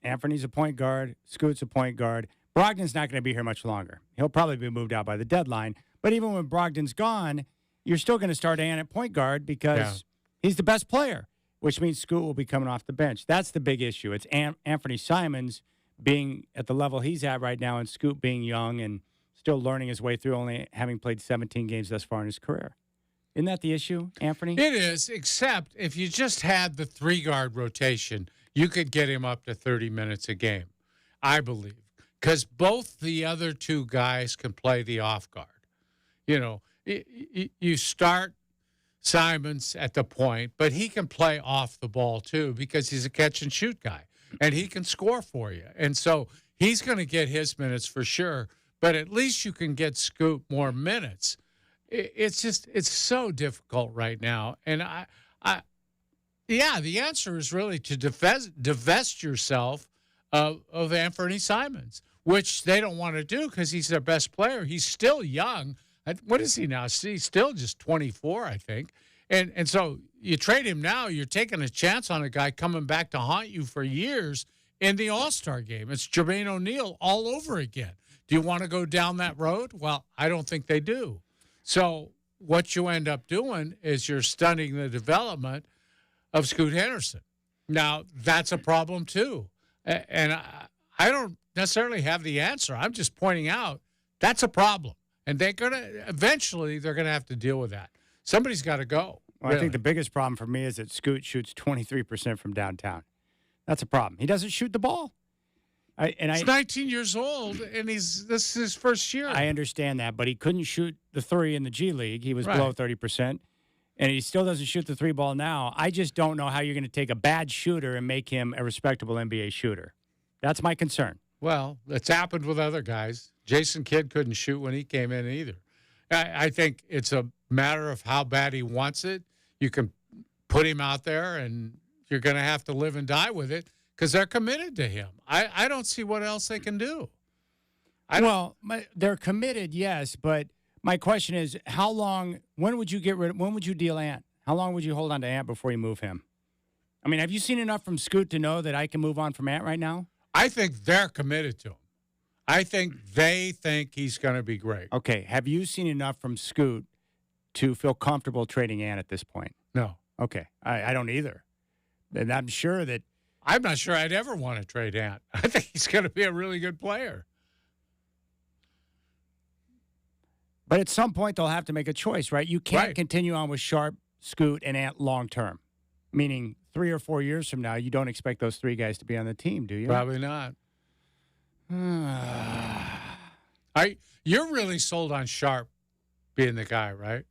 Anthony's a point guard, Scoot's a point guard. Brogdon's not going to be here much longer. He'll probably be moved out by the deadline. But even when Brogdon's gone, you're still going to start Ant at point guard because he's the best player, which means Scoot will be coming off the bench. That's the big issue. It's Anthony Simons being at the level he's at right now and Scoot being young and still learning his way through, only having played 17 games thus far in his career. Isn't that the issue, Anthony? It is, except if you just had the 3-guard rotation, you could get him up to 30 minutes a game, I believe, because both the other 2 guys can play the off guard. You know, you start Simons at the point, but he can play off the ball too because he's a catch-and-shoot guy, and he can score for you. And so he's going to get his minutes for sure, but at least you can get Scoot more minutes. It's so difficult right now. And the answer is really to divest yourself of Anthony Simons, which they don't want to do because he's their best player. He's still young. What is he now? He's still just 24, I think. And so you trade him now, you're taking a chance on a guy coming back to haunt you for years in the All-Star game. It's Jermaine O'Neal all over again. Do you want to go down that road? Well, I don't think they do. So what you end up doing is you're stunning the development of Scoot Henderson. Now, that's a problem too. And I don't necessarily have the answer. I'm just pointing out that's a problem. And they're going to eventually have to deal with that. Somebody's got to go. Well, really. I think the biggest problem for me is that Scoot shoots 23% from downtown. That's a problem. He doesn't shoot the ball. He's 19 years old, and this is his first year. I understand that, but he couldn't shoot the 3 in the G League. He was below 30%, and he still doesn't shoot the 3 ball now. I just don't know how you're going to take a bad shooter and make him a respectable NBA shooter. That's my concern. Well, it's happened with other guys. Jason Kidd couldn't shoot when he came in either. I think it's a matter of how bad he wants it. You can put him out there, and you're going to have to live and die with it because they're committed to him. I don't see what else they can do. They're committed, yes, but my question is, how long? When would you deal Ant? How long would you hold on to Ant before you move him? I mean, have you seen enough from Scoot to know that I can move on from Ant right now? I think they're committed to him. I think they think he's going to be great. Okay. Have you seen enough from Scoot to feel comfortable trading Ant at this point? No. Okay. I don't either. And I'm sure that I'm not sure I'd ever want to trade Ant. I think he's going to be a really good player. But at some point, they'll have to make a choice, right? You can't Right. continue on with Sharp, Scoot, and Ant long term. Meaning 3 or 4 years from now, you don't expect those three guys to be on the team, do you? Probably not. You're really sold on Sharp being the guy, right?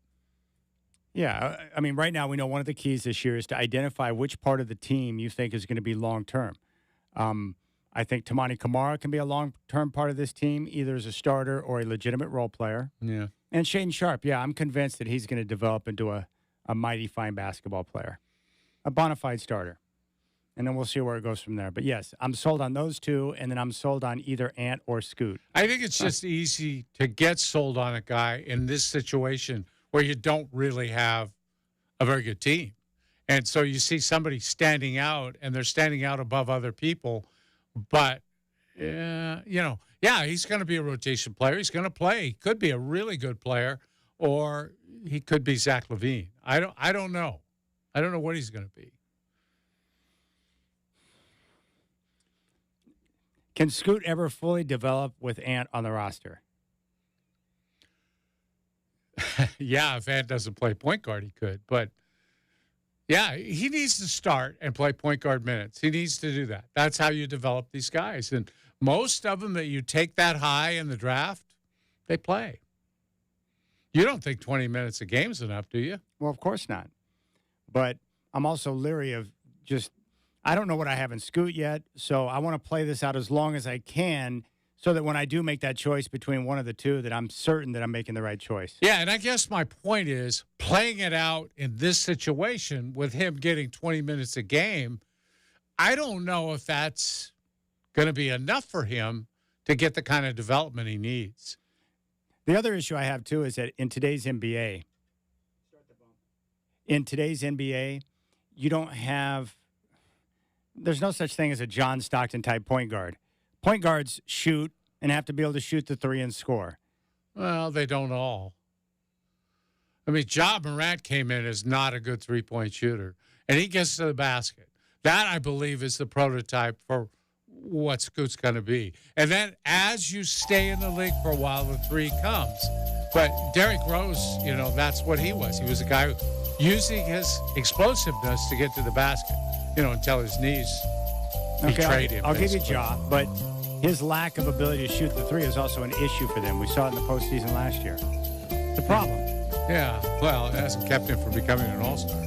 Yeah. I mean, right now, we know one of the keys this year is to identify which part of the team you think is going to be long term. I think Tamani Kamara can be a long-term part of this team, either as a starter or a legitimate role player. Yeah. And Shaden Sharp, yeah, I'm convinced that he's going to develop into a mighty fine basketball player, a bona fide starter. And then we'll see where it goes from there. But, yes, I'm sold on those two, and then I'm sold on either Ant or Scoot. I think it's just easy to get sold on a guy in this situation where you don't really have a very good team. And so you see somebody standing out, and they're standing out above other people. But, he's going to be a rotation player. He's going to play. He could be a really good player, or he could be Zach LaVine. I don't know. I don't know what he's going to be. Can Scoot ever fully develop with Ant on the roster? Yeah, if Ant doesn't play point guard, he could. But, yeah, he needs to start and play point guard minutes. He needs to do that. That's how you develop these guys. And most of them that you take that high in the draft, they play. You don't think 20 minutes a game is enough, do you? Well, of course not. But I'm also leery of I don't know what I have in Scoot yet, so I want to play this out as long as I can so that when I do make that choice between one of the two, that I'm certain that I'm making the right choice. Yeah, and I guess my point is playing it out in this situation with him getting 20 minutes a game, I don't know if that's going to be enough for him to get the kind of development he needs. The other issue I have, too, is that in today's NBA, you don't have – there's no such thing as a John Stockton-type point guard. Point guards shoot and have to be able to shoot the three and score. Well, they don't all. I mean, Ja Morant came in as not a good three-point shooter, and he gets to the basket. That, I believe, is the prototype for what Scoot's going to be. And then as you stay in the league for a while, the three comes. But Derrick Rose, that's what he was. He was a guy using his explosiveness to get to the basket, until his knees betrayed him. I'll give you Ja, but his lack of ability to shoot the three is also an issue for them. We saw it in the postseason last year. It's a problem. Yeah, well, it hasn't kept him from becoming an all-star.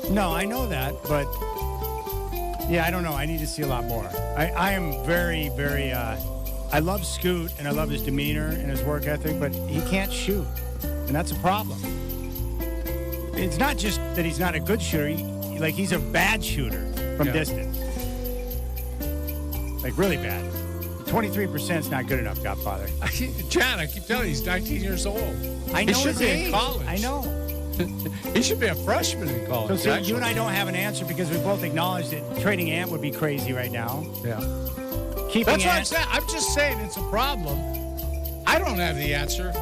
No, I know that, but yeah, I don't know. I need to see a lot more. I am very, very, I love Scoot and I love his demeanor and his work ethic, but he can't shoot, and that's a problem. It's not just that he's not a good shooter. He's a bad shooter from distance. Like, really bad. 23% is not good enough, Godfather. Chad, I keep telling you, he's 19 years old. I know he should his be age. in college. I know. He should be a freshman in college. So, see, you and I don't have an answer because we both acknowledge that trading Ant would be crazy right now. Yeah. Keeping That's what I'm saying. I'm just saying it's a problem. I don't have the answer.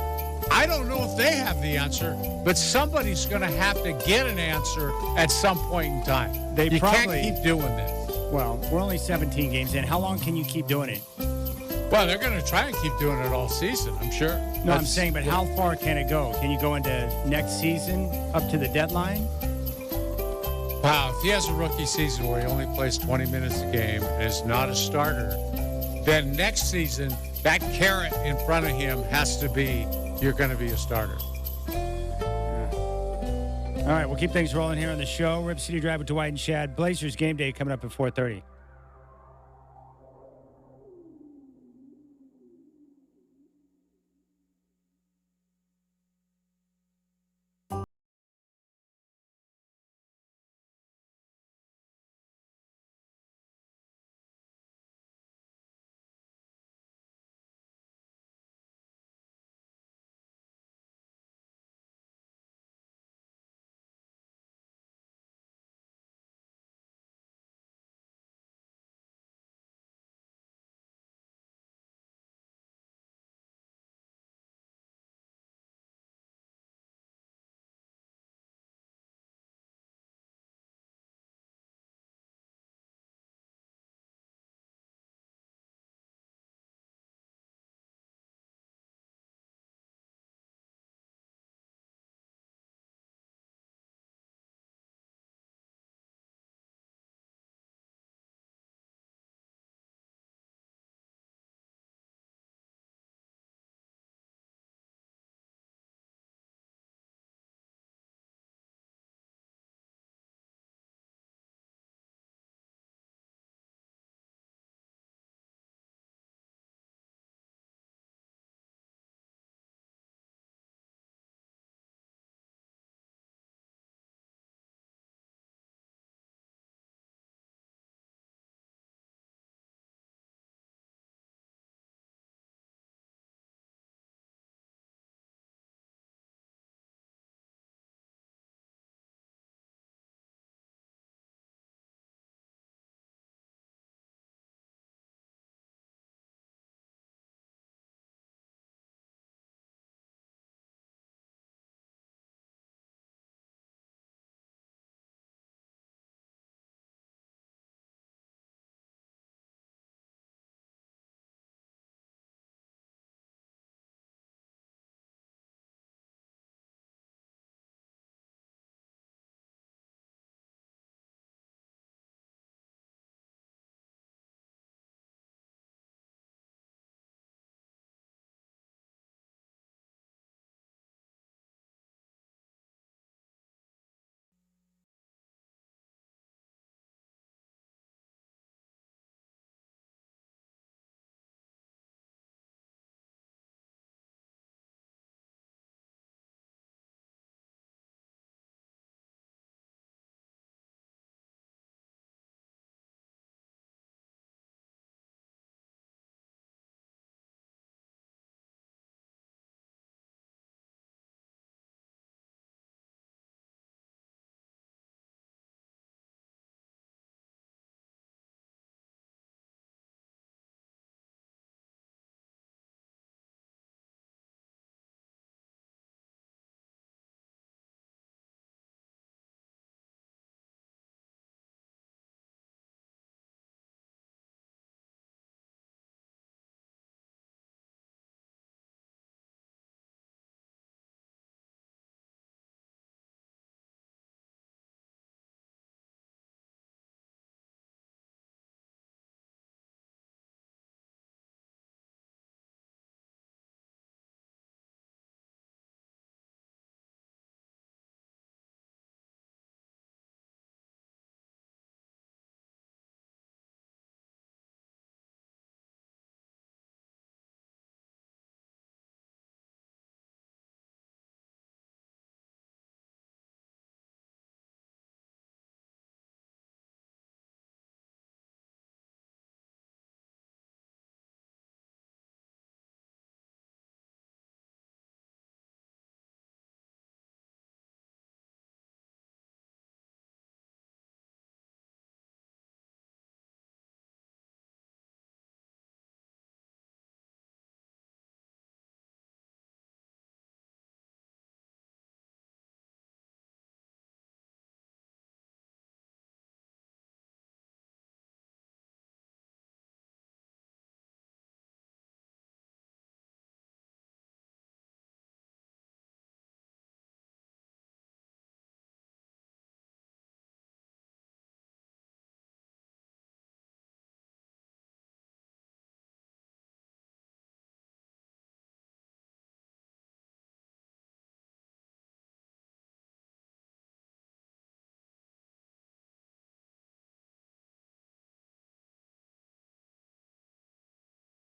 I don't know if they have the answer, but somebody's going to have to get an answer at some point in time. You can't keep doing this. Well, we're only 17 games in. How long can you keep doing it? Well, they're going to try and keep doing it all season, I'm sure. No, I'm saying, but how far can it go? Can you go into next season up to the deadline? Wow, if he has a rookie season where he only plays 20 minutes a game and is not a starter, then next season, that carrot in front of him has to be, you're going to be a starter. All right, we'll keep things rolling here on the show. Rip City Drive with Dwight and Chad. Blazers game day coming up at 4:30.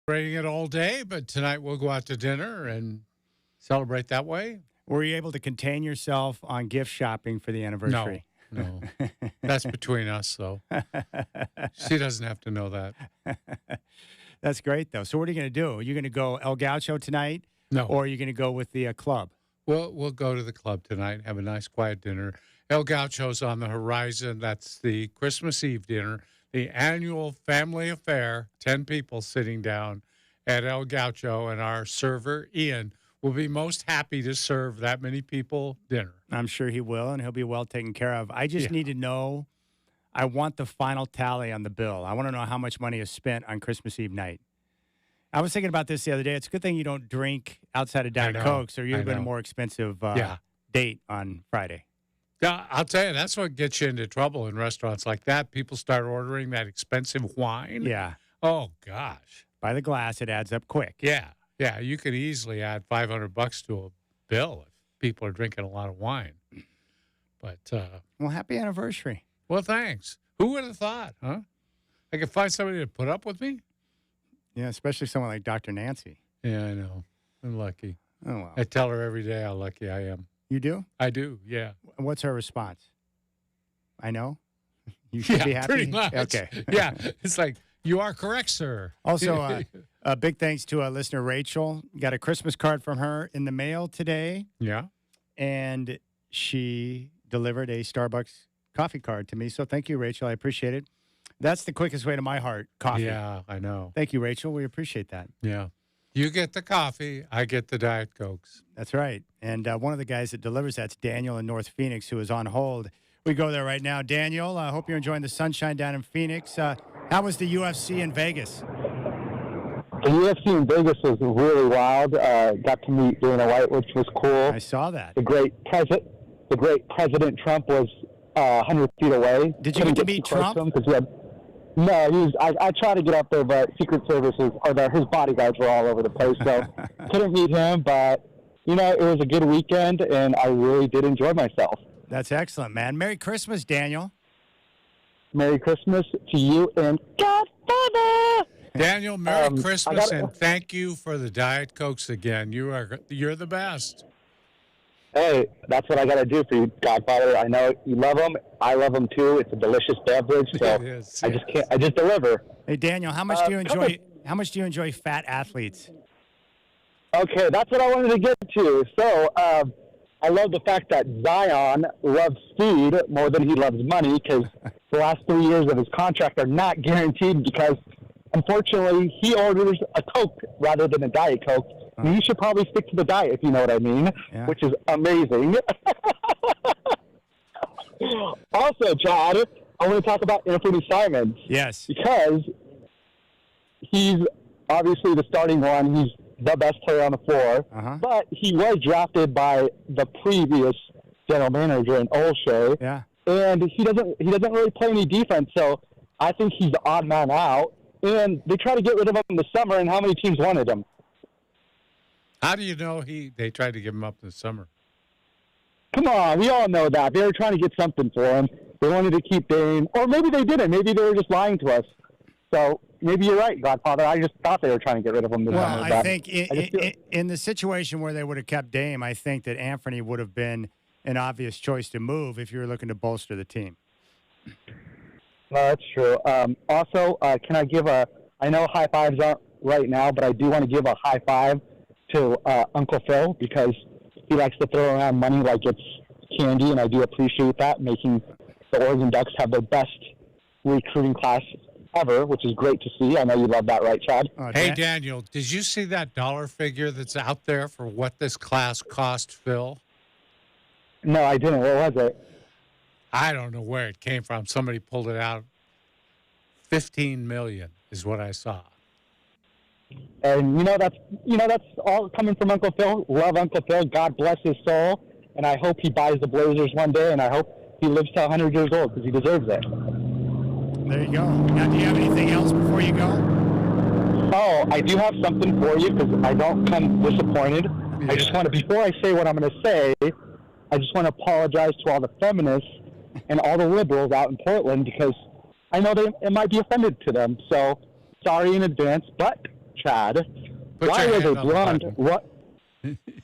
celebrating it all day, but tonight we'll go out to dinner and celebrate that way. Were you able to contain yourself on gift shopping for the anniversary? No. That's between us, though. She doesn't have to know that. That's great, though. So what are you going to do? Are you going to go El Gaucho tonight? No. Or are you going to go with the club? We'll go to the club tonight, have a nice quiet dinner. El Gaucho's on the horizon. That's the Christmas Eve dinner, the annual family affair, 10 people sitting down at El Gaucho, and our server, Ian, will be most happy to serve that many people dinner. I'm sure he will, and he'll be well taken care of. I just need to know, I want the final tally on the bill. I want to know how much money is spent on Christmas Eve night. I was thinking about this the other day. It's a good thing you don't drink outside of Diet Coke, so you're going to a more expensive date on Friday. Yeah, I'll tell you, that's what gets you into trouble in restaurants like that. People start ordering that expensive wine. Yeah. Oh, gosh. By the glass, it adds up quick. Yeah. Yeah, you could easily add $500 to a bill if people are drinking a lot of wine. But well, happy anniversary. Well, thanks. Who would have thought, huh? I could find somebody to put up with me? Yeah, especially someone like Dr. Nancy. Yeah, I know. I'm lucky. Oh, wow. I tell her every day how lucky I am. You do? I do, yeah. What's her response? I know. You should be happy. Pretty much. Okay. Yeah, it's like, you are correct, sir. Also, a big thanks to listener Rachel. Got a Christmas card from her in the mail today. Yeah. And she delivered a Starbucks coffee card to me. So thank you, Rachel. I appreciate it. That's the quickest way to my heart, coffee. Yeah, I know. Thank you, Rachel. We appreciate that. Yeah. You get the coffee, I get the Diet Cokes. That's right. And one of the guys that delivers that's Daniel in North Phoenix, who is on hold. We go there right now. Daniel, I hope you're enjoying the sunshine down in Phoenix. How was the UFC in Vegas? The UFC in Vegas was really wild. Got to meet Dana White, which was cool. I saw that. The great President Trump was 100 feet away. Did you get to meet Trump? I tried to get up there, but Secret Services or his bodyguards were all over the place, so couldn't meet him. But it was a good weekend, and I really did enjoy myself. That's excellent, man. Merry Christmas, Daniel. Merry Christmas to you and Godfather. Daniel, Merry Christmas, and thank you for the Diet Cokes again. You're the best. Hey, that's what I got to do for you, Godfather. I know you love them. I love them too. It's a delicious beverage, so It is, I just can't. I just deliver. Hey, Daniel, how much do you enjoy? How much do you enjoy fat athletes? Okay, that's what I wanted to get to. So, I love the fact that Zion loves food more than he loves money because the last 3 years of his contract are not guaranteed because, unfortunately, he orders a Coke rather than a Diet Coke. You should probably stick to the diet, if you know what I mean, which is amazing. Also, Chad, I want to talk about Anthony Simons. Yes. Because he's obviously the starting one. He's the best player on the floor. But he was drafted by the previous general manager in Olshey. Yeah. And he doesn't really play any defense, so I think he's the odd man out. And they try to get rid of him in the summer, and how many teams wanted him? How do you know they tried to give him up in the summer? Come on, we all know that. They were trying to get something for him. They wanted to keep Dame. Or maybe they didn't. Maybe they were just lying to us. So maybe you're right, Godfather. I just thought they were trying to get rid of him this summer. Well, I think in the situation where they would have kept Dame, I think that Anthony would have been an obvious choice to move if you were looking to bolster the team. No, that's true. Also, can I give I know high fives aren't right now, but I do want to give a high five to Uncle Phil because he likes to throw around money like it's candy, and I do appreciate that, making the Oregon Ducks have their best recruiting class ever, which is great to see. I know you love that, right, Chad? Hey, Daniel, did you see that dollar figure that's out there for what this class cost Phil? No, I didn't. What was it? I don't know where it came from. Somebody pulled it out. $15 million is what I saw. And that's all coming from Uncle Phil. Love Uncle Phil. God bless his soul. And I hope he buys the Blazers one day, and I hope he lives to 100 years old because he deserves it. There you go. Now, do you have anything else before you go? Oh, I do have something for you because I don't come disappointed. I just want to, before I say what I'm going to say, I just want to apologize to all the feminists and all the liberals out in Portland because I know it might be offended to them. So sorry in advance, but Chad. Put Why your was hand a on the blonde? button. What?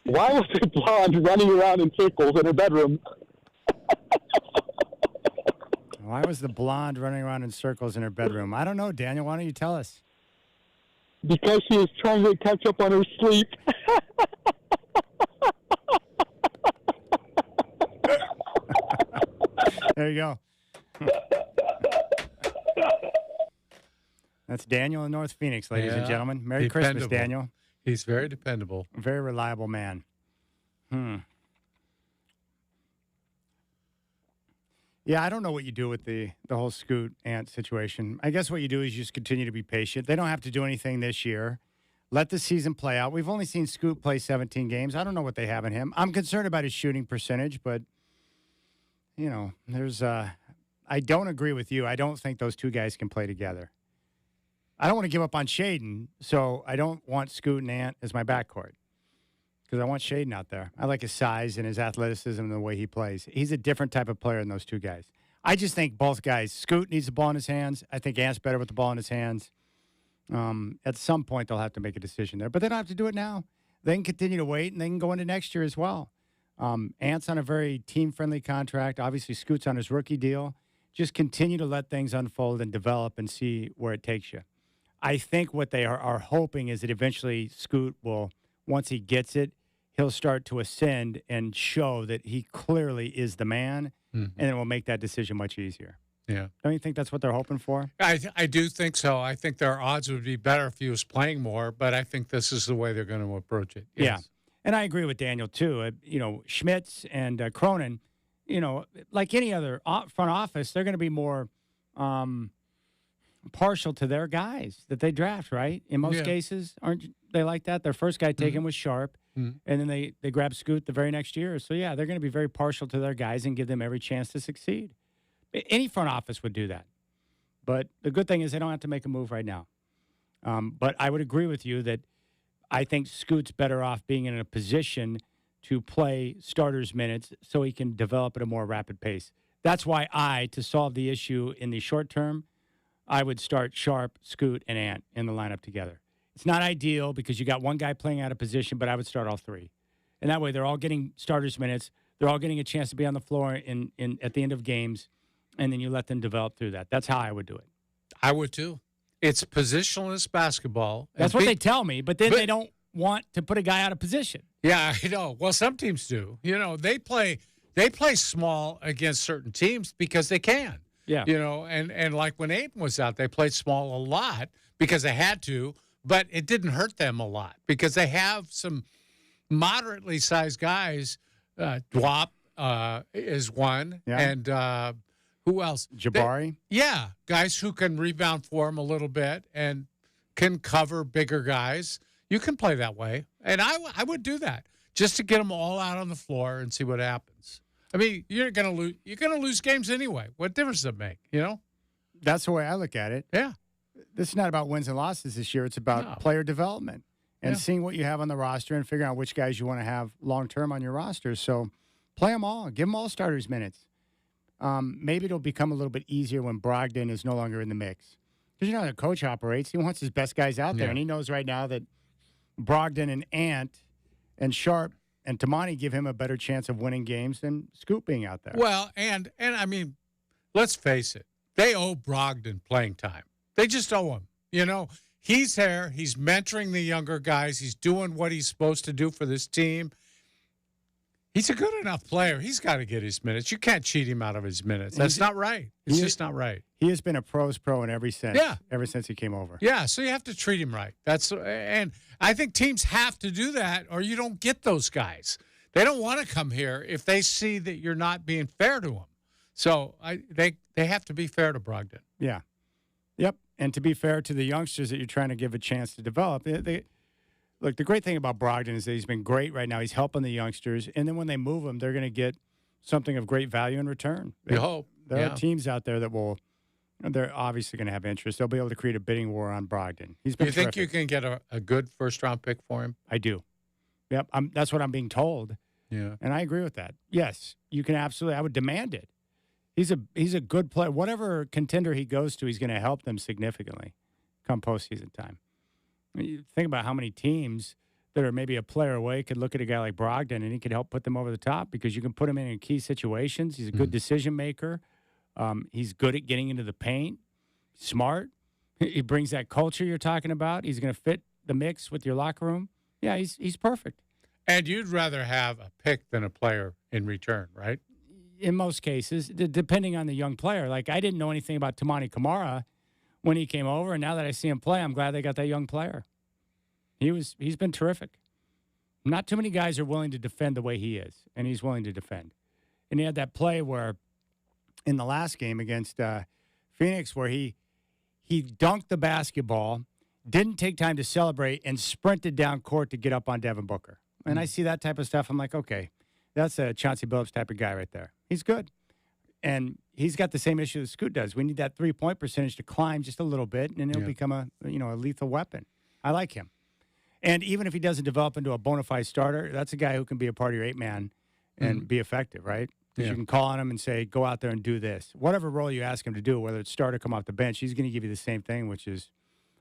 Why was a blonde running around in circles in her bedroom? Why was the blonde running around in circles in her bedroom? I don't know, Daniel. Why don't you tell us? Because she was trying to catch up on her sleep. There you go. That's Daniel in North Phoenix, ladies and Yeah, gentlemen. Merry Christmas, dependable. Daniel. He's very dependable. A very reliable man. Yeah, I don't know what you do with the whole Scoot Ant situation. I guess what you do is you just continue to be patient. They don't have to do anything this year. Let the season play out. We've only seen Scoot play 17 games. I don't know what they have in him. I'm concerned about his shooting percentage, but, you know, I don't agree with you. I don't think those two guys can play together. I don't want to give up on Shaden, so I don't want Scoot and Ant as my backcourt because I want Shaden out there. I like his size and his athleticism and the way he plays. He's a different type of player than those two guys. I just think both guys, Scoot needs the ball in his hands. I think Ant's better with the ball in his hands. At some point, they'll have to make a decision there, but they don't have to do it now. They can continue to wait, and they can go into next year as well. Ant's on a very team-friendly contract. Obviously, Scoot's on his rookie deal. Just continue to let things unfold and develop and see where it takes you. I think what they are hoping is that eventually Scoot will, once he gets it, he'll start to ascend and show that he clearly is the man, and it will make that decision much easier. Yeah. Don't you think that's what they're hoping for? I do think so. I think their odds would be better if he was playing more, but I think this is the way they're going to approach it. Yes. Yeah. And I agree with Daniel, too. Schmitz and Cronin, like any other front office, they're going to be more partial to their guys that they draft, right? In most cases, aren't they like that? Their first guy taken was Sharp, and then they grab Scoot the very next year. So, yeah, they're going to be very partial to their guys and give them every chance to succeed. Any front office would do that. But the good thing is they don't have to make a move right now. But I would agree with you that I think Scoot's better off being in a position to play starters minutes so he can develop at a more rapid pace. That's why to solve the issue in the short term, I would start Sharp, Scoot, and Ant in the lineup together. It's not ideal because you got one guy playing out of position, but I would start all three. And that way they're all getting starters minutes. They're all getting a chance to be on the floor at the end of games, and then you let them develop through that. That's how I would do it. I would too. It's positionless basketball. That's what they tell me, but then they don't want to put a guy out of position. Yeah, I know. Well, some teams do. They play small against certain teams because they can. Yeah. And like when Aiden was out, they played small a lot because they had to, but it didn't hurt them a lot because they have some moderately sized guys. Dwop is one. Yeah. And who else? Jabari? Guys who can rebound for him a little bit and can cover bigger guys. You can play that way. And I would do that just to get them all out on the floor and see what happens. I mean, you're going to lose games anyway. What difference does it make, That's the way I look at it. Yeah. This is not about wins and losses this year. It's about player development and seeing what you have on the roster and figuring out which guys you want to have long-term on your roster. So play them all. Give them all starters minutes. Maybe it'll become a little bit easier when Brogdon is no longer in the mix. Because how the coach operates. He wants his best guys out there, and he knows right now that Brogdon and Ant and Sharp and Tamani give him a better chance of winning games than Scoot being out there. Well, and I mean, let's face it. They owe Brogdon playing time. They just owe him. He's there. He's mentoring the younger guys. He's doing what he's supposed to do for this team. He's a good enough player. He's got to get his minutes. You can't cheat him out of his minutes. That's not right. It's just not right. He has been a pro's pro in every sense. Yeah. Ever since he came over. Yeah, so you have to treat him right. And I think teams have to do that or you don't get those guys. They don't want to come here if they see that you're not being fair to them. So they have to be fair to Brogdon. Yeah. Yep. And to be fair to the youngsters that you're trying to give a chance to develop, look, the great thing about Brogdon is that he's been great right now. He's helping the youngsters. And then when they move him, they're going to get something of great value in return. You hope. There are teams out there that they're obviously going to have interest. They'll be able to create a bidding war on Brogdon. He's been You think terrific. you can get a good first-round pick for him? I do. Yep. That's what I'm being told. Yeah. And I agree with that. Yes, you can absolutely. I would demand it. He's a good player. Whatever contender he goes to, he's going to help them significantly come postseason time. You think about how many teams that are maybe a player away could look at a guy like Brogdon and he could help put them over the top because you can put him in key situations. He's a good decision maker. He's good at getting into the paint. Smart. He brings that culture you're talking about. He's going to fit the mix with your locker room. Yeah, he's perfect. And you'd rather have a pick than a player in return, right? In most cases, depending on the young player. Like, I didn't know anything about Tamani Kamara when he came over, and now that I see him play, I'm glad they got that young player. He's been terrific. Not too many guys are willing to defend the way he is, and he's willing to defend. And he had that play where, in the last game against Phoenix, where he dunked the basketball, didn't take time to celebrate, and sprinted down court to get up on Devin Booker. And I see that type of stuff. I'm like, okay, that's a Chauncey Billups type of guy right there. He's good. And he's got the same issue that Scoot does. We need that three-point percentage to climb just a little bit, and it'll become a lethal weapon. I like him. And even if he doesn't develop into a bona fide starter, that's a guy who can be a part of your 8-man and be effective, right? Because you can call on him and say, go out there and do this. Whatever role you ask him to do, whether it's start or come off the bench, he's going to give you the same thing, which is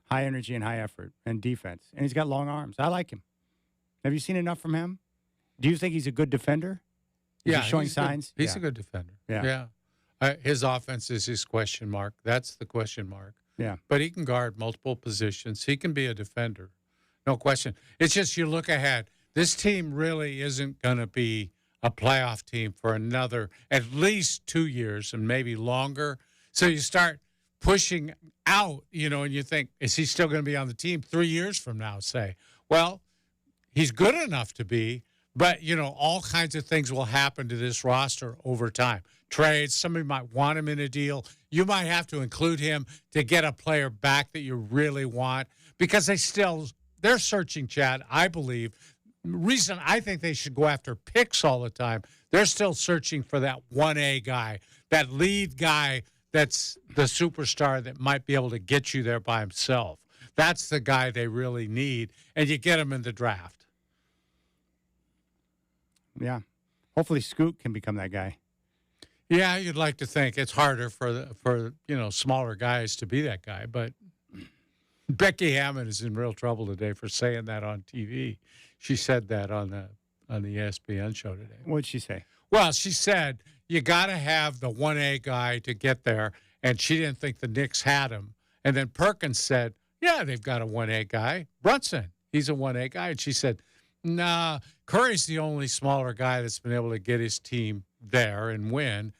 high energy and high effort and defense. And he's got long arms. I like him. Have you seen enough from him? Do you think he's a good defender? Is he showing signs? He's a good defender. Yeah. His offense is his question mark. That's the question mark. Yeah. But he can guard multiple positions. He can be a defender. No question. It's just you look ahead. This team really isn't going to be a playoff team for another at least 2 years and maybe longer. So you start pushing out, and you think, is he still going to be on the team 3 years from now, say? Well, he's good enough to be, but, all kinds of things will happen to this roster over time. Trades, somebody might want him in a deal. You might have to include him to get a player back that you really want because they're searching, Chad, I believe. Reason I think they should go after picks all the time, they're still searching for that 1A guy, that lead guy that's the superstar that might be able to get you there by himself. That's the guy they really need, and you get him in the draft. Yeah. Hopefully Scoot can become that guy. Yeah, you'd like to think. It's harder for smaller guys to be that guy, but Becky Hammond is in real trouble today for saying that on TV. She said that on the ESPN show today. What'd she say? Well, she said you got to have the 1A guy to get there, and she didn't think the Knicks had him. And then Perkins said, yeah, they've got a 1A guy. Brunson, he's a 1A guy. And she said, nah, Curry's the only smaller guy that's been able to get his team there and win.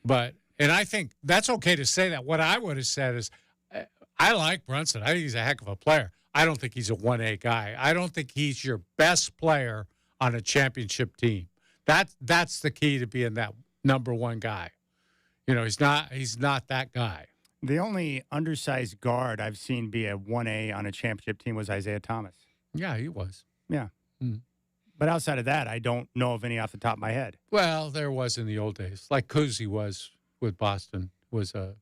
And I think that's okay to say that. What I would have said is, I like Brunson. I think he's a heck of a player. I don't think he's a 1A guy. I don't think he's your best player on a championship team. That's the key to being that number one guy. He's not that guy. The only undersized guard I've seen be a 1A on a championship team was Isaiah Thomas. Yeah, he was. Yeah. But outside of that, I don't know of any off the top of my head. Well, there was in the old days. Like Cousy was with Boston, was a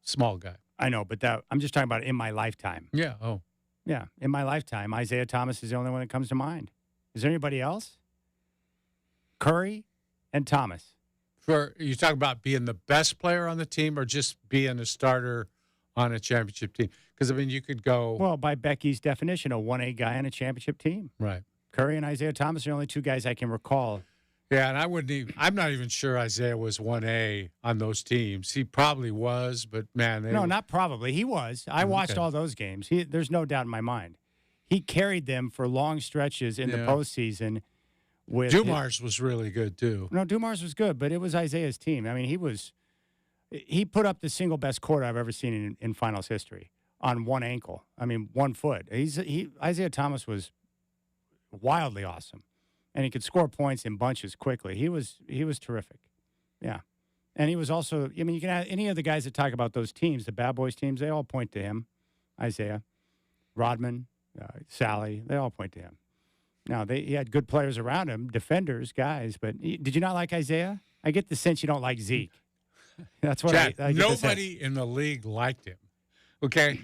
small guy. I know, but I'm just talking about in my lifetime. Yeah. Oh. Yeah. In my lifetime, Isaiah Thomas is the only one that comes to mind. Is there anybody else? Curry and Thomas. You talk about being the best player on the team or just being a starter on a championship team? Because, you could go. Well, by Becky's definition, a 1A guy on a championship team. Right. Curry and Isaiah Thomas are the only two guys I can recall. Yeah, and I'm not even sure Isaiah was 1A on those teams. He probably was, but, man. No, not probably. He was. I watched all those games. There's no doubt in my mind. He carried them for long stretches in the postseason. Dumars was really good, too. No, Dumars was good, but it was Isaiah's team. He put up the single best court I've ever seen in finals history on one ankle. 1 foot. Isaiah Thomas was wildly awesome, and he could score points in bunches quickly. He was terrific. Yeah. And he was also, you can have any of the guys that talk about those teams, the bad boys teams, they all point to him. Isaiah, Rodman, Sally, they all point to him. Now, he had good players around him, defenders, guys, but did you not like Isaiah? I get the sense you don't like Zeke. That's what Chad, I get nobody in the league liked him. Okay?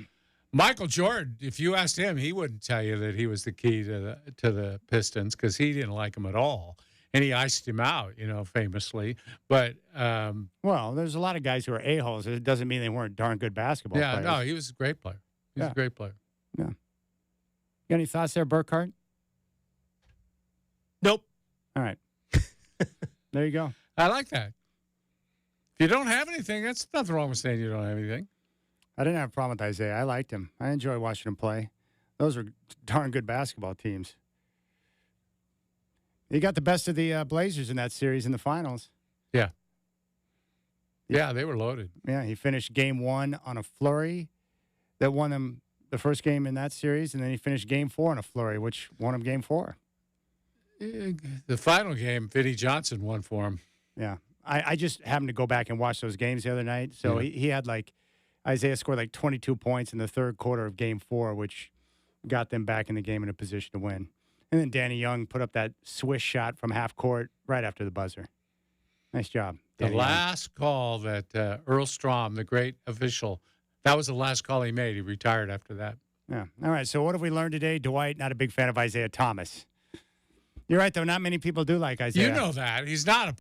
Michael Jordan, if you asked him, he wouldn't tell you that he was the key to the Pistons because he didn't like him at all. And he iced him out, famously. But well, there's a lot of guys who are a-holes. It doesn't mean they weren't darn good basketball players. No, he was a great player. He was a great player. Yeah. got any thoughts there, Burkhart? Nope. All right. There you go. I like that. If you don't have anything, that's nothing wrong with saying you don't have anything. I didn't have a problem with Isaiah. I liked him. I enjoy watching him play. Those are darn good basketball teams. He got the best of the Blazers in that series in the finals. Yeah. Yeah, they were loaded. Yeah, he finished game 1 on a flurry that won him the first game in that series, and then he finished game 4 on a flurry, which won him game 4. The final game, Vinnie Johnson won for him. Yeah. I just happened to go back and watch those games the other night. So Yeah. he had Isaiah scored 22 points in the third quarter of game 4, which got them back in the game in a position to win. And then Danny Young put up that swish shot from half court right after the buzzer. Nice job. The Danny Young. last call that Earl Strom, the great official, that was the last call he made. He retired after that. Yeah. All right. So what have we learned today? Dwight, not a big fan of Isaiah Thomas. You're right, though. Not many people do like Isaiah. You know that. He's not a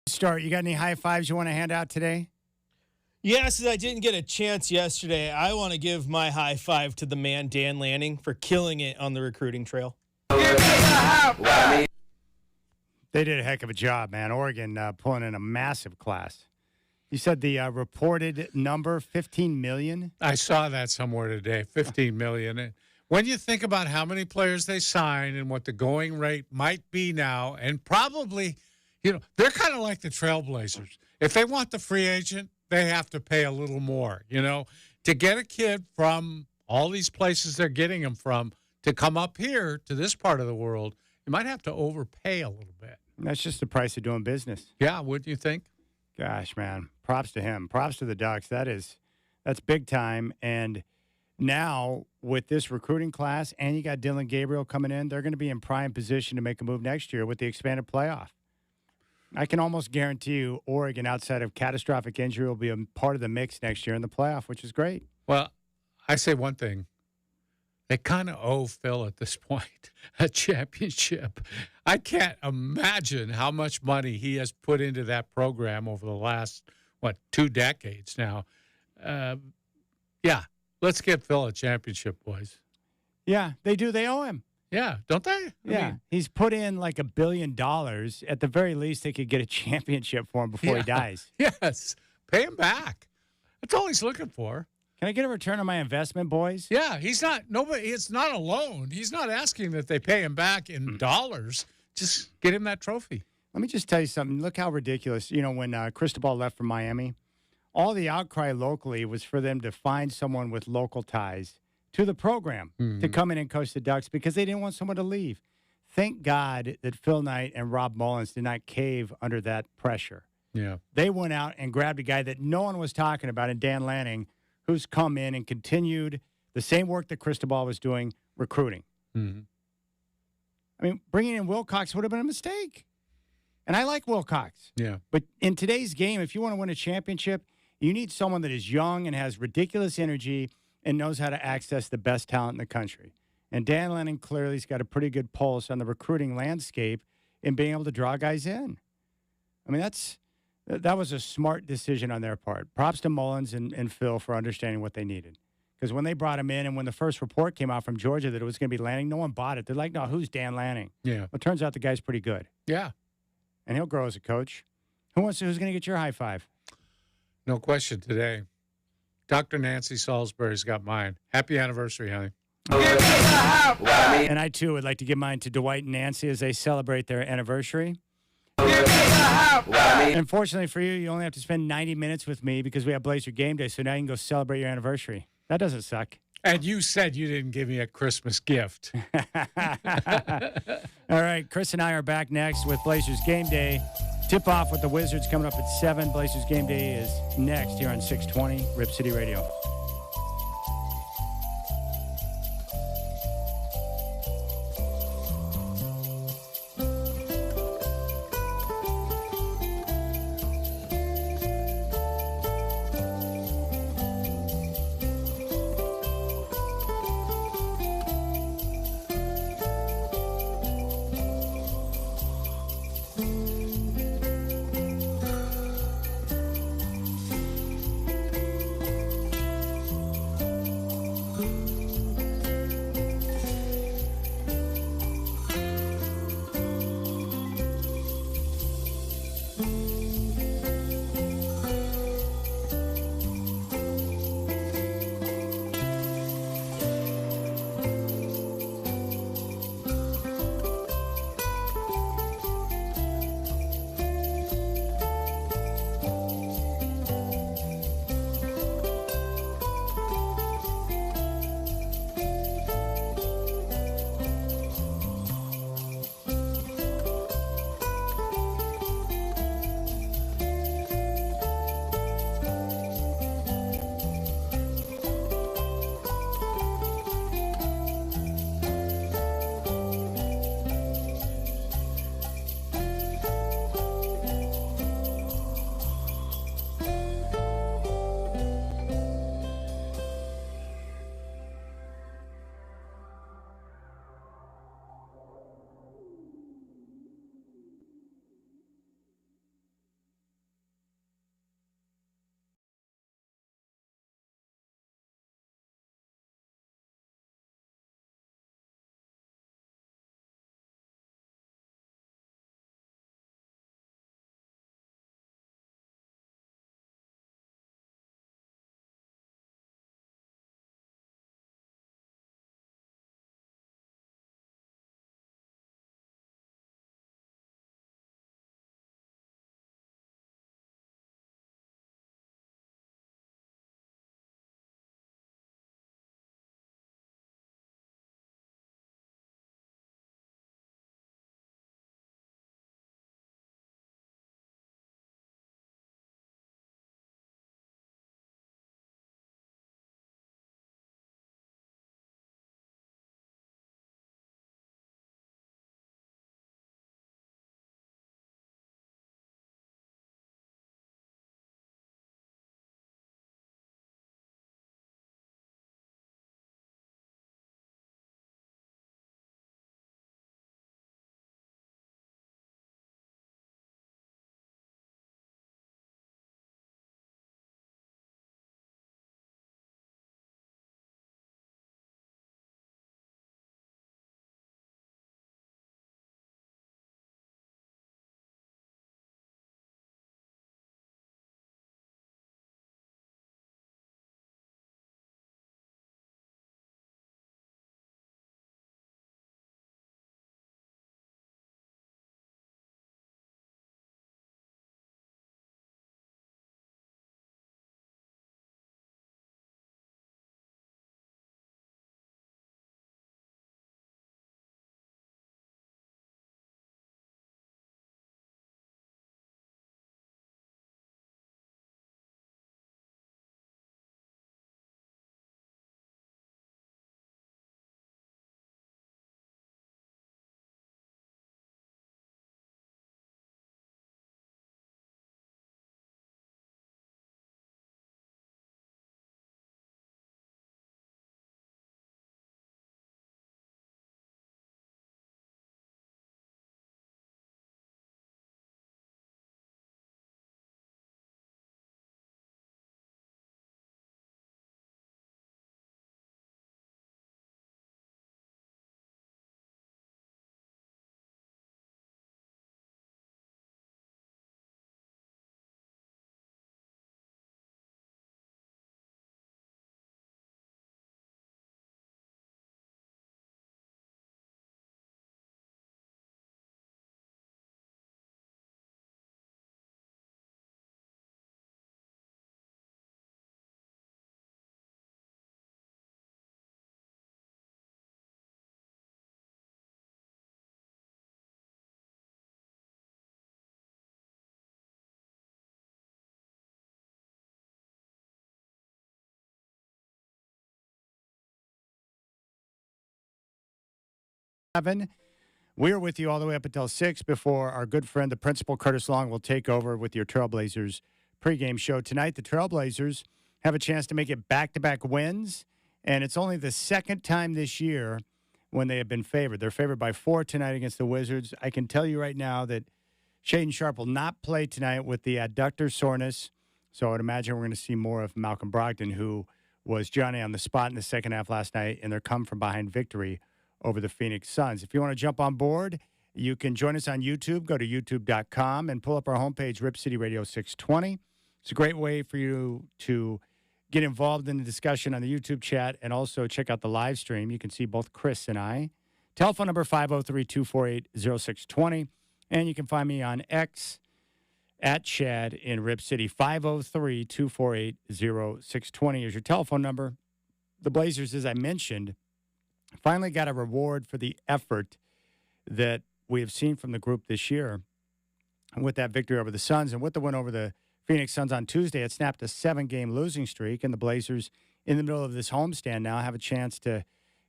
Start. You got any high fives you want to hand out today? Yes, I didn't get a chance yesterday. I want to give my high five to the man, Dan Lanning, for killing it on the recruiting trail. They did a heck of a job, man. Oregon pulling in a massive class. You said the reported number, 15 million? I saw that somewhere today, 15 million. And when you think about how many players they signed and what the going rate might be now, and probably, they're kind of like the Trailblazers. If they want the free agent, they have to pay a little more, to get a kid from all these places they're getting him from to come up here to this part of the world. You might have to overpay a little bit. That's just the price of doing business. Yeah, wouldn't you think? Gosh, man. Props to him. Props to the Ducks. That's big time. And now with this recruiting class and you got Dylan Gabriel coming in, they're going to be in prime position to make a move next year with the expanded playoff. I can almost guarantee you Oregon, outside of catastrophic injury, will be a part of the mix next year in the playoff, which is great. Well, I say one thing. They kind of owe Phil at this point a championship. I can't imagine how much money he has put into that program over the last, 2 decades now. Yeah, let's get Phil a championship, boys. Yeah, they do. They owe him. Yeah, don't they? I mean, he's put in like $1 billion. At the very least, they could get a championship for him before he dies. Yes, pay him back. That's all he's looking for. Can I get a return on my investment, boys? Yeah, it's not a loan. He's not asking that they pay him back in dollars. Just get him that trophy. Let me just tell you something. Look how ridiculous. When Cristobal left for Miami, all the outcry locally was for them to find someone with local ties to the program to come in and coach the Ducks because they didn't want someone to leave. Thank God that Phil Knight and Rob Mullins did not cave under that pressure. Yeah. They went out and grabbed a guy that no one was talking about in Dan Lanning, who's come in and continued the same work that Cristobal was doing, recruiting. Mm-hmm. I mean, bringing in Wilcox would have been a mistake. And I like Wilcox. Yeah. But in today's game, if you want to win a championship, you need someone that is young and has ridiculous energy and knows how to access the best talent in the country. And Dan Lanning clearly has got a pretty good pulse on the recruiting landscape in being able to draw guys in. I mean, that was a smart decision on their part. Props to Mullins and Phil for understanding what they needed. Because when they brought him in and when the first report came out from Georgia that it was going to be Lanning, no one bought it. They're like, no, who's Dan Lanning? Yeah. Well, it turns out the guy's pretty good. Yeah. And he'll grow as a coach. Who's going to get your high five? No question today. Dr. Nancy Salisbury's got mine. Happy anniversary, honey. And I, too, would like to give mine to Dwight and Nancy as they celebrate their anniversary. Unfortunately for you, you only have to spend 90 minutes with me because we have Blazer Game Day, so now you can go celebrate your anniversary. That doesn't suck. And you said you didn't give me a Christmas gift. All right, Chris and I are back next with Blazers Game Day. Tip-off with the Wizards coming up at 7. Blazers Game Day is next here on 620 Rip City Radio. 7. We're with you all the way up until 6 before our good friend, the principal, Curtis Long, will take over with your Trailblazers pregame show. Tonight, the Trailblazers have a chance to make it back-to-back wins, and it's only the second time this year when they have been favored. They're favored by 4 tonight against the Wizards. I can tell you right now that Shaedon Sharpe will not play tonight with the adductor soreness, so I would imagine we're going to see more of Malcolm Brogdon, who was Johnny on the spot in the second half last night in their come-from-behind victory over the Phoenix Suns. If you want to jump on board, you can join us on YouTube. Go to youtube.com and pull up our homepage, Rip City Radio 620. It's a great way for you to get involved in the discussion on the YouTube chat and also check out the live stream. You can see both Chris and I. Telephone number 503-248-0620. And you can find me on X at Chad in Rip City. 503-248-0620 is your telephone number. The Blazers, as I mentioned, finally got a reward for the effort that we have seen from the group this year with that victory over the Suns. And with the win over the Phoenix Suns on Tuesday, it snapped a 7-game losing streak. And the Blazers, in the middle of this homestand now, have a chance to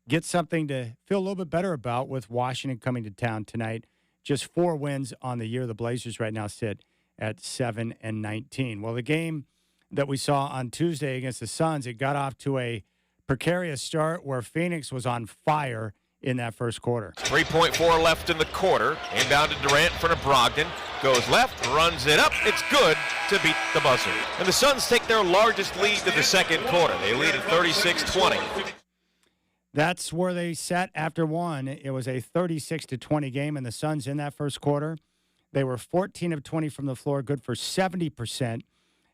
get something to feel a little bit better about with Washington coming to town tonight. Just 4 wins on the year. The Blazers right now sit at 7-19. Well, the game that we saw on Tuesday against the Suns, it got off to a precarious start where Phoenix was on fire in that first quarter. 3.4 left in the quarter. Inbound to Durant in front of Brogdon. Goes left, runs it up. It's good to beat the buzzer. And the Suns take their largest lead to the second quarter. They lead at 36-20. That's where they sat after one. It was a 36-20 game, and the Suns in that first quarter, they were 14 of 20 from the floor, good for 70%,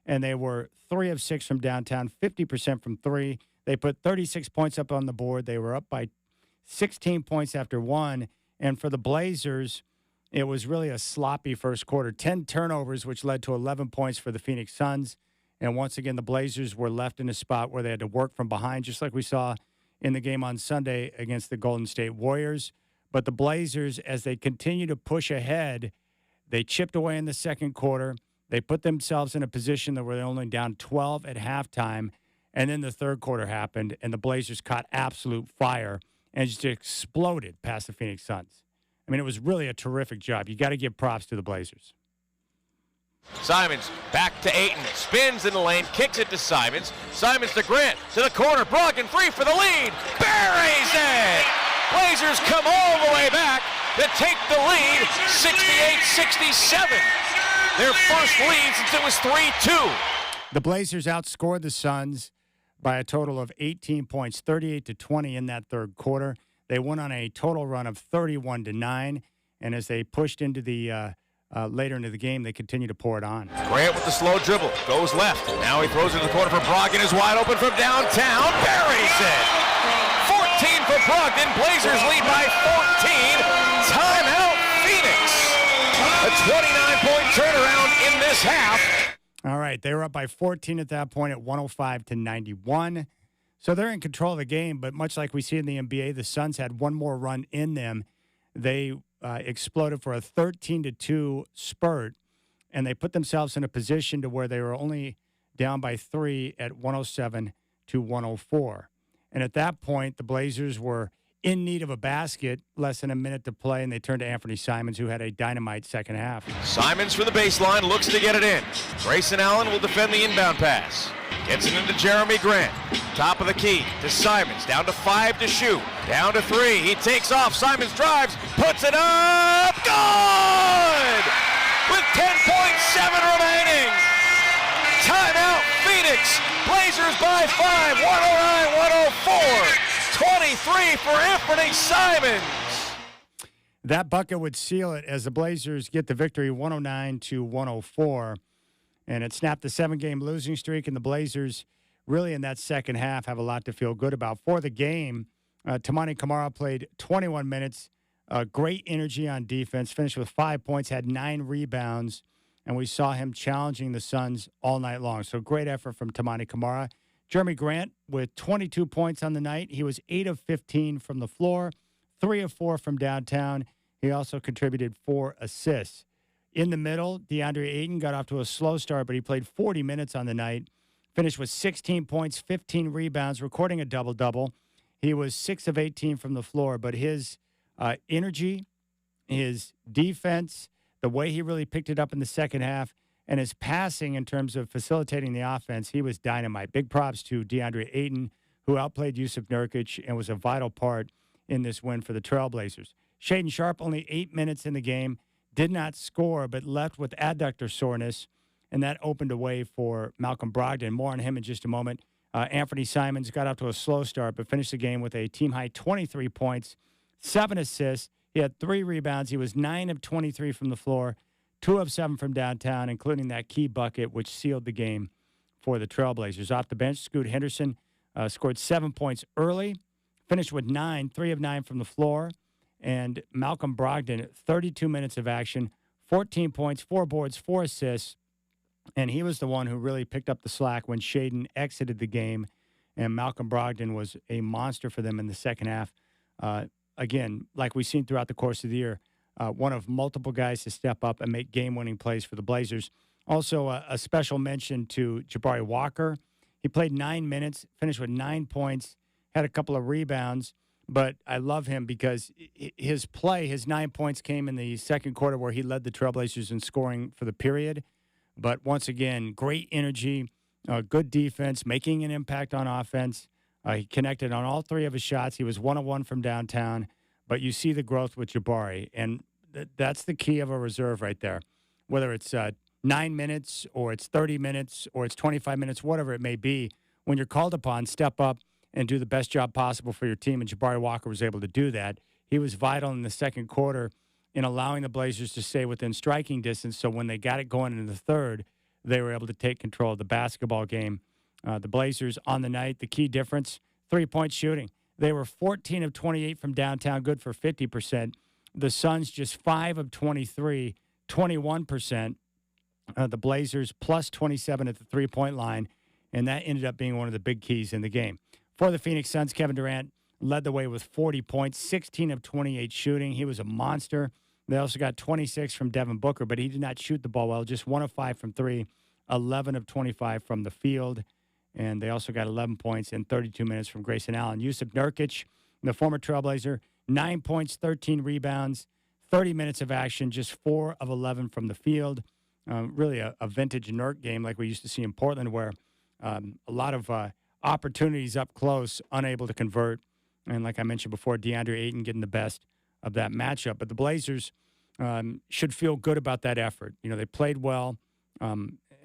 and they were 3 of 6 from downtown, 50% from 3. They put 36 points up on the board. They were up by 16 points after one. And for the Blazers, it was really a sloppy first quarter. 10 turnovers, which led to 11 points for the Phoenix Suns. And once again, the Blazers were left in a spot where they had to work from behind, just like we saw in the game on Sunday against the Golden State Warriors. But the Blazers, as they continue to push ahead, they chipped away in the second quarter. They put themselves in a position that were only down 12 at halftime. And then the third quarter happened, and the Blazers caught absolute fire and just exploded past the Phoenix Suns. I mean, it was really a terrific job. You got to give props to the Blazers. Simons back to Ayton, spins in the lane, kicks it to Simons. Simons to Grant, to the corner, Brogdon free for the lead, buries it! Blazers come all the way back to take the lead, 68-67. Their first lead since it was 3-2. The Blazers outscored the Suns by a total of 18 points, 38-20 in that third quarter. They went on a total run of 31-9, and as they pushed into the later into the game, they continued to pour it on. Grant with the slow dribble, goes left. Now he throws it to the corner for Brogdon, is wide open from downtown, buries it. 14 for Brogdon, Blazers lead by 14. Timeout, Phoenix. A 29-point turnaround in this half. All right, they were up by 14 at that point at 105-91. So they're in control of the game, but much like we see in the NBA, the Suns had one more run in them. They exploded for a 13-2 spurt, and they put themselves in a position to where they were only down by 3 at 107-104. And at that point, the Blazers were in need of a basket, less than a minute to play, and they turned to Anthony Simons, who had a dynamite second half. Simons for the baseline, looks to get it in. Grayson Allen will defend the inbound pass. Gets it into Jeremy Grant. Top of the key to Simons. Down to 5 to shoot. Down to 3. He takes off. Simons drives. Puts it up. Good! With 10.7 remaining. Timeout, Phoenix. Blazers by 5. 109-104. 23 for Anthony Simons. That bucket would seal it as the Blazers get the victory 109-104. And it snapped the 7-game losing streak, and the Blazers really in that second half have a lot to feel good about. For the game, Tamani Kamara played 21 minutes, great energy on defense, finished with 5 points, had 9 rebounds, and we saw him challenging the Suns all night long. So great effort from Tamani Kamara. Jeremy Grant with 22 points on the night. He was 8 of 15 from the floor, 3 of 4 from downtown. He also contributed 4 assists. In the middle, DeAndre Ayton got off to a slow start, but he played 40 minutes on the night, finished with 16 points, 15 rebounds, recording a double-double. He was 6 of 18 from the floor, but his energy, his defense, the way he really picked it up in the second half, and his passing in terms of facilitating the offense, he was dynamite. Big props to DeAndre Ayton, who outplayed Yusuf Nurkic and was a vital part in this win for the Trailblazers. Shaedon Sharpe, only 8 minutes in the game, did not score, but left with adductor soreness, and that opened a way for Malcolm Brogdon. More on him in just a moment. Anthony Simons got off to a slow start, but finished the game with a team-high 23 points, 7 assists. He had 3 rebounds. He was 9 of 23 from the floor, 2 of 7 from downtown, including that key bucket, which sealed the game for the Trailblazers. Off the bench, Scoot Henderson scored 7 points early, finished with 9, 3 of 9 from the floor. And Malcolm Brogdon, 32 minutes of action, 14 points, 4 boards, 4 assists. And he was the one who really picked up the slack when Shaedon exited the game. And Malcolm Brogdon was a monster for them in the second half. Again, like we've seen throughout the course of the year, one of multiple guys to step up and make game-winning plays for the Blazers. Also, a special mention to Jabari Walker. He played 9 minutes, finished with 9 points, had a couple of rebounds. But I love him because his play, his 9 points came in the second quarter where he led the Trailblazers in scoring for the period. But once again, great energy, good defense, making an impact on offense. He connected on all 3 of his shots. He was 1 of 1 from downtown. But you see the growth with Jabari, and that's the key of a reserve right there. Whether it's 9 minutes or it's 30 minutes or it's 25 minutes, whatever it may be, when you're called upon, step up and do the best job possible for your team, and Jabari Walker was able to do that. He was vital in the second quarter in allowing the Blazers to stay within striking distance, so when they got it going in the third, they were able to take control of the basketball game. The Blazers on the night, the key difference, 3-point shooting. They were 14 of 28 from downtown, good for 50%. The Suns just 5 of 23, 21%. The Blazers plus 27 at the three-point line, and that ended up being one of the big keys in the game. For the Phoenix Suns, Kevin Durant led the way with 40 points, 16 of 28 shooting. He was a monster. They also got 26 from Devin Booker, but he did not shoot the ball well, just 1 of 5 from 3, 11 of 25 from the field. And they also got 11 points in 32 minutes from Grayson Allen. Yusuf Nurkic, the former Trailblazer, 9 points, 13 rebounds, 30 minutes of action, just 4 of 11 from the field. Really a vintage Nurk game like we used to see in Portland, where a lot of opportunities up close, unable to convert. And like I mentioned before, DeAndre Ayton getting the best of that matchup. But the Blazers should feel good about that effort. You know, they played well,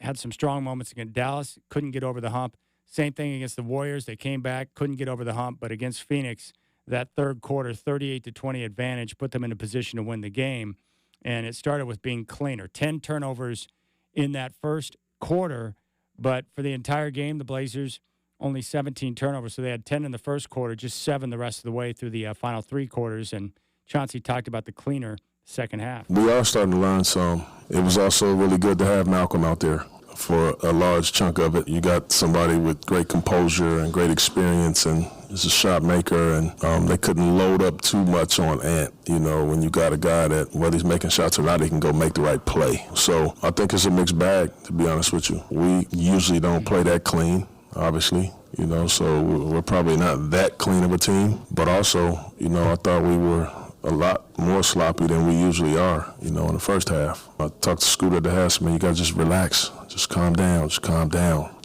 had some strong moments against Dallas, couldn't get over the hump. Same thing against the Warriors. They came back, couldn't get over the hump. But against Phoenix, that third quarter, 38-20 advantage, put them in a position to win the game. And it started with being cleaner. 10 turnovers in that first quarter. But for the entire game, the Blazers only 17 turnovers. So they had 10 in the first quarter, just 7 the rest of the way through the final 3 quarters. And Chauncey talked about the cleaner second half. We are starting to learn some. It was also really good to have Malcolm out there for a large chunk of it. You got somebody with great composure and great experience, and is a shot maker, and they couldn't load up too much on Ant. You know, when you got a guy that, whether he's making shots or not, he can go make the right play. So I think it's a mixed bag, to be honest with you. We usually don't play that clean, obviously, you know, so we're probably not that clean of a team. But also, you know, I thought we were a lot more sloppy than we usually are, you know, in the first half. I talked to Scooter at the house, man, you got to just relax, just calm down,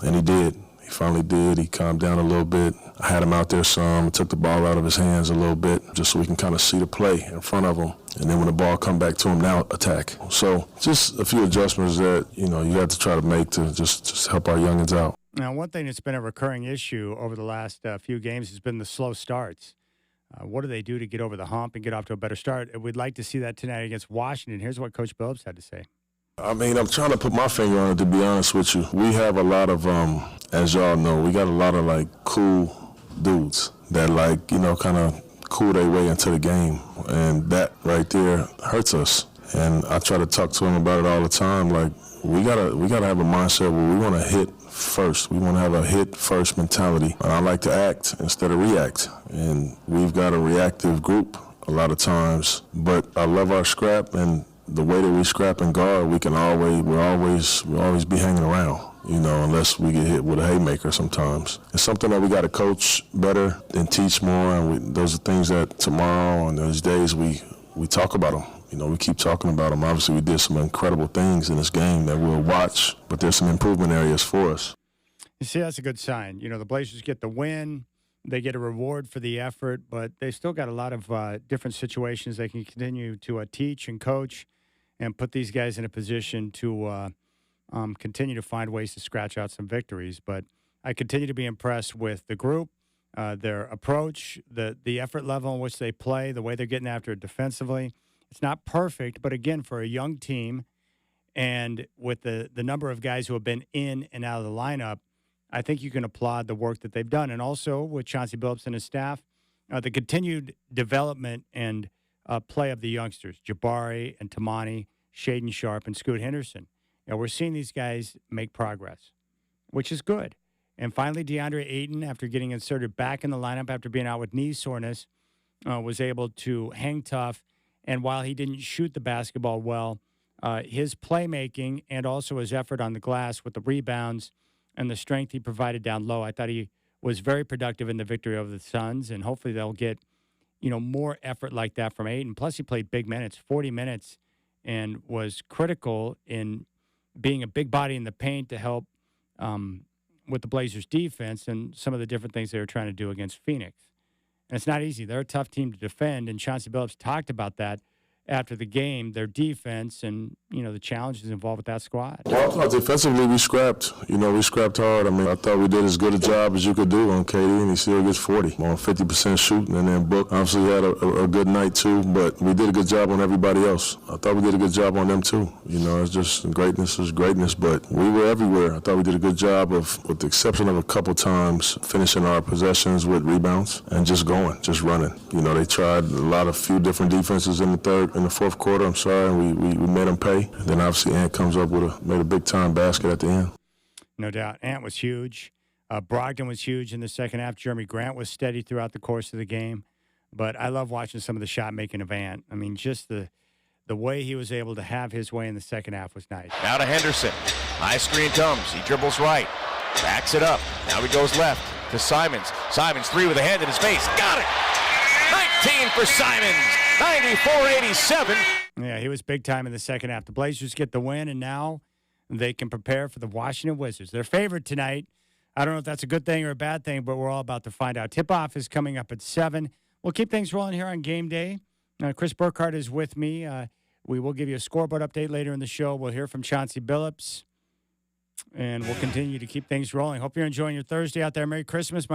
And he did. He finally did. He calmed down a little bit. I had him out there some, took the ball out of his hands a little bit, just so we can kind of see the play in front of him. And then when the ball come back to him, now attack. So just a few adjustments that, you know, you got to try to make to just help our youngins out. Now, one thing that's been a recurring issue over the last few games has been the slow starts. What do they do to get over the hump and get off to a better start? We'd like to see that tonight against Washington. Here's what Coach Billups had to say. I mean, I'm trying to put my finger on it, to be honest with you. We have a lot of, as y'all know, we got a lot of, like, cool dudes that, like, you know, kind of cool their way into the game. And that right there hurts us. And I try to talk to them about it all the time. Like, we gotta have a mindset where we want to hit first. We want to have a hit-first mentality. And I like to act instead of react. And we've got a reactive group a lot of times. But I love our scrap, and the way that we scrap and guard, we'll always be hanging around. unless we get hit with a haymaker sometimes. It's something that we got to coach better and teach more, and those are things that tomorrow and those days we talk about them. We keep talking about them. Obviously, we did some incredible things in this game that we'll watch, but there's some improvement areas for us. You see, that's a good sign. The Blazers get the win. They get a reward for the effort, but they still got a lot of different situations they can continue to teach and coach and put these guys in a position to continue to find ways to scratch out some victories. But I continue to be impressed with the group, their approach, the effort level in which they play, the way they're getting after it defensively. It's not perfect, but again, for a young team and with the number of guys who have been in and out of the lineup, I think you can applaud the work that they've done. And also with Chauncey Billups and his staff, the continued development and play of the youngsters, Jabari and Tamani, Shaden Sharp, and Scoot Henderson. We're seeing these guys make progress, which is good. And finally, DeAndre Ayton, after getting inserted back in the lineup after being out with knee soreness, was able to hang tough. And while he didn't shoot the basketball well, his playmaking and also his effort on the glass with the rebounds and the strength he provided down low, I thought he was very productive in the victory over the Suns. And hopefully they'll get, more effort like that from Ayton. Plus, he played big minutes, 40 minutes, and was critical in being a big body in the paint to help with the Blazers' defense and some of the different things they were trying to do against Phoenix. And it's not easy. They're a tough team to defend, and Chauncey Billups talked about that after the game, their defense and, the challenges involved with that squad. Well, defensively, we scrapped. We scrapped hard. I thought we did as good a job as you could do on KD, and he still gets 40 on 50% shooting. And then Book obviously had a good night too, but we did a good job on everybody else. I thought we did a good job on them too. It's just greatness is greatness, but we were everywhere. I thought we did a good job of, with the exception of a couple times, finishing our possessions with rebounds and just running. They tried a few different defenses in the fourth quarter. I'm sorry, and we made them pay. And then obviously Ant comes up made a big time basket at the end. No doubt. Ant was huge. Brogdon was huge in the second half. Jeremy Grant was steady throughout the course of the game. But I love watching some of the shot making of Ant. Just the way he was able to have his way in the second half was nice. Now to Henderson. High screen comes. He dribbles right. Backs it up. Now he goes left to Simons. Simons, three with a hand in his face. Got it! 19 for Simons. 94-87. Yeah, he was big time in the second half. The Blazers get the win, and now they can prepare for the Washington Wizards. They're favored tonight. I don't know if that's a good thing or a bad thing, but we're all about to find out. Tip-off is coming up at 7. We'll keep things rolling here on Game Day. Chris Burkhardt is with me. We will give you a scoreboard update later in the show. We'll hear from Chauncey Billups, and we'll continue to keep things rolling. Hope you're enjoying your Thursday out there. Merry Christmas.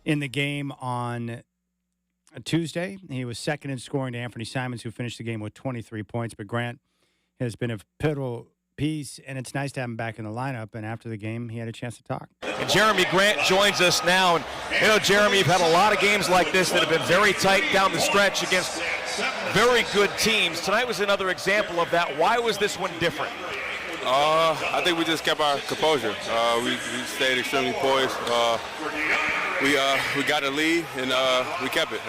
in the game on Tuesday. He was second in scoring to Anthony Simons, who finished the game with 23 points. But Grant has been a pivotal piece, and it's nice to have him back in the lineup. And after the game, he had a chance to talk. And Jeremy Grant joins us now. And, Jeremy, you've had a lot of games like this that have been very tight down the stretch against very good teams. Tonight was another example of that. Why was this one different? I think we just kept our composure. We stayed extremely poised. We got a lead, and we kept it.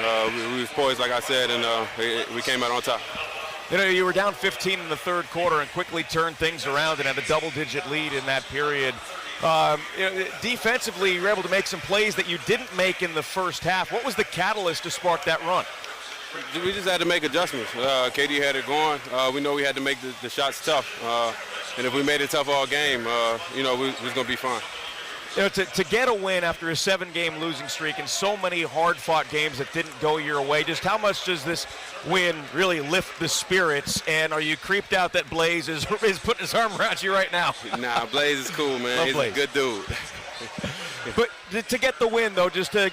We was poised, like I said, and we came out on top. You were down 15 in the third quarter and quickly turned things around and had a double-digit lead in that period. Defensively, you were able to make some plays that you didn't make in the first half. What was the catalyst to spark that run? We just had to make adjustments. KD had it going. We know we had to make the shots tough. And if we made it tough all game, we was going to be fine. To get a win after a 7-game losing streak and so many hard-fought games that didn't go your way, just how much does this win really lift the spirits? And are you creeped out that Blaze is putting his arm around you right now? Nah, Blaze is cool, man. He's a good dude. But to get the win, though, just to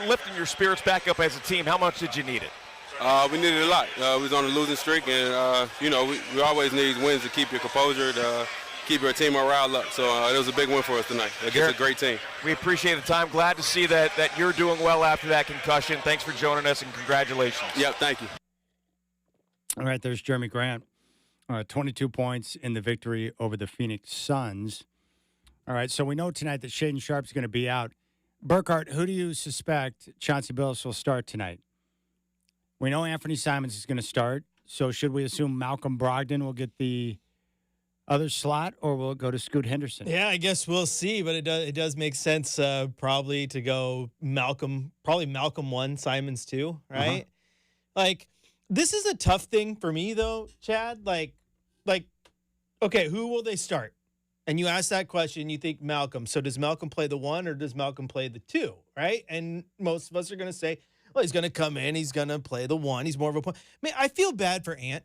lifting your spirits back up as a team, how much did you need it? We needed a lot. We was on a losing streak, and we always need wins to keep your composure, to keep your team morale up. So it was a big win for us tonight against a great team. We appreciate the time. Glad to see that you're doing well after that concussion. Thanks for joining us, and congratulations. Yep, thank you. All right, there's Jeremy Grant. 22 points in the victory over the Phoenix Suns. All right, so we know tonight that Shaden Sharp's going to be out. Burkhart, who do you suspect Chauncey Billups will start tonight? We know Anthony Simons is going to start, so should we assume Malcolm Brogdon will get the other slot, or will it go to Scoot Henderson? Yeah, I guess we'll see, but it does make sense probably to go Malcolm 1, Simons 2, right? Like, this is a tough thing for me, though, Chad. Like, okay, who will they start? And you ask that question, you think Malcolm. So does Malcolm play the 1 or does Malcolm play the 2, right? And most of us are going to say, well, he's going to come in, he's going to play the 1. He's more of a point. I mean, I feel bad for Ant.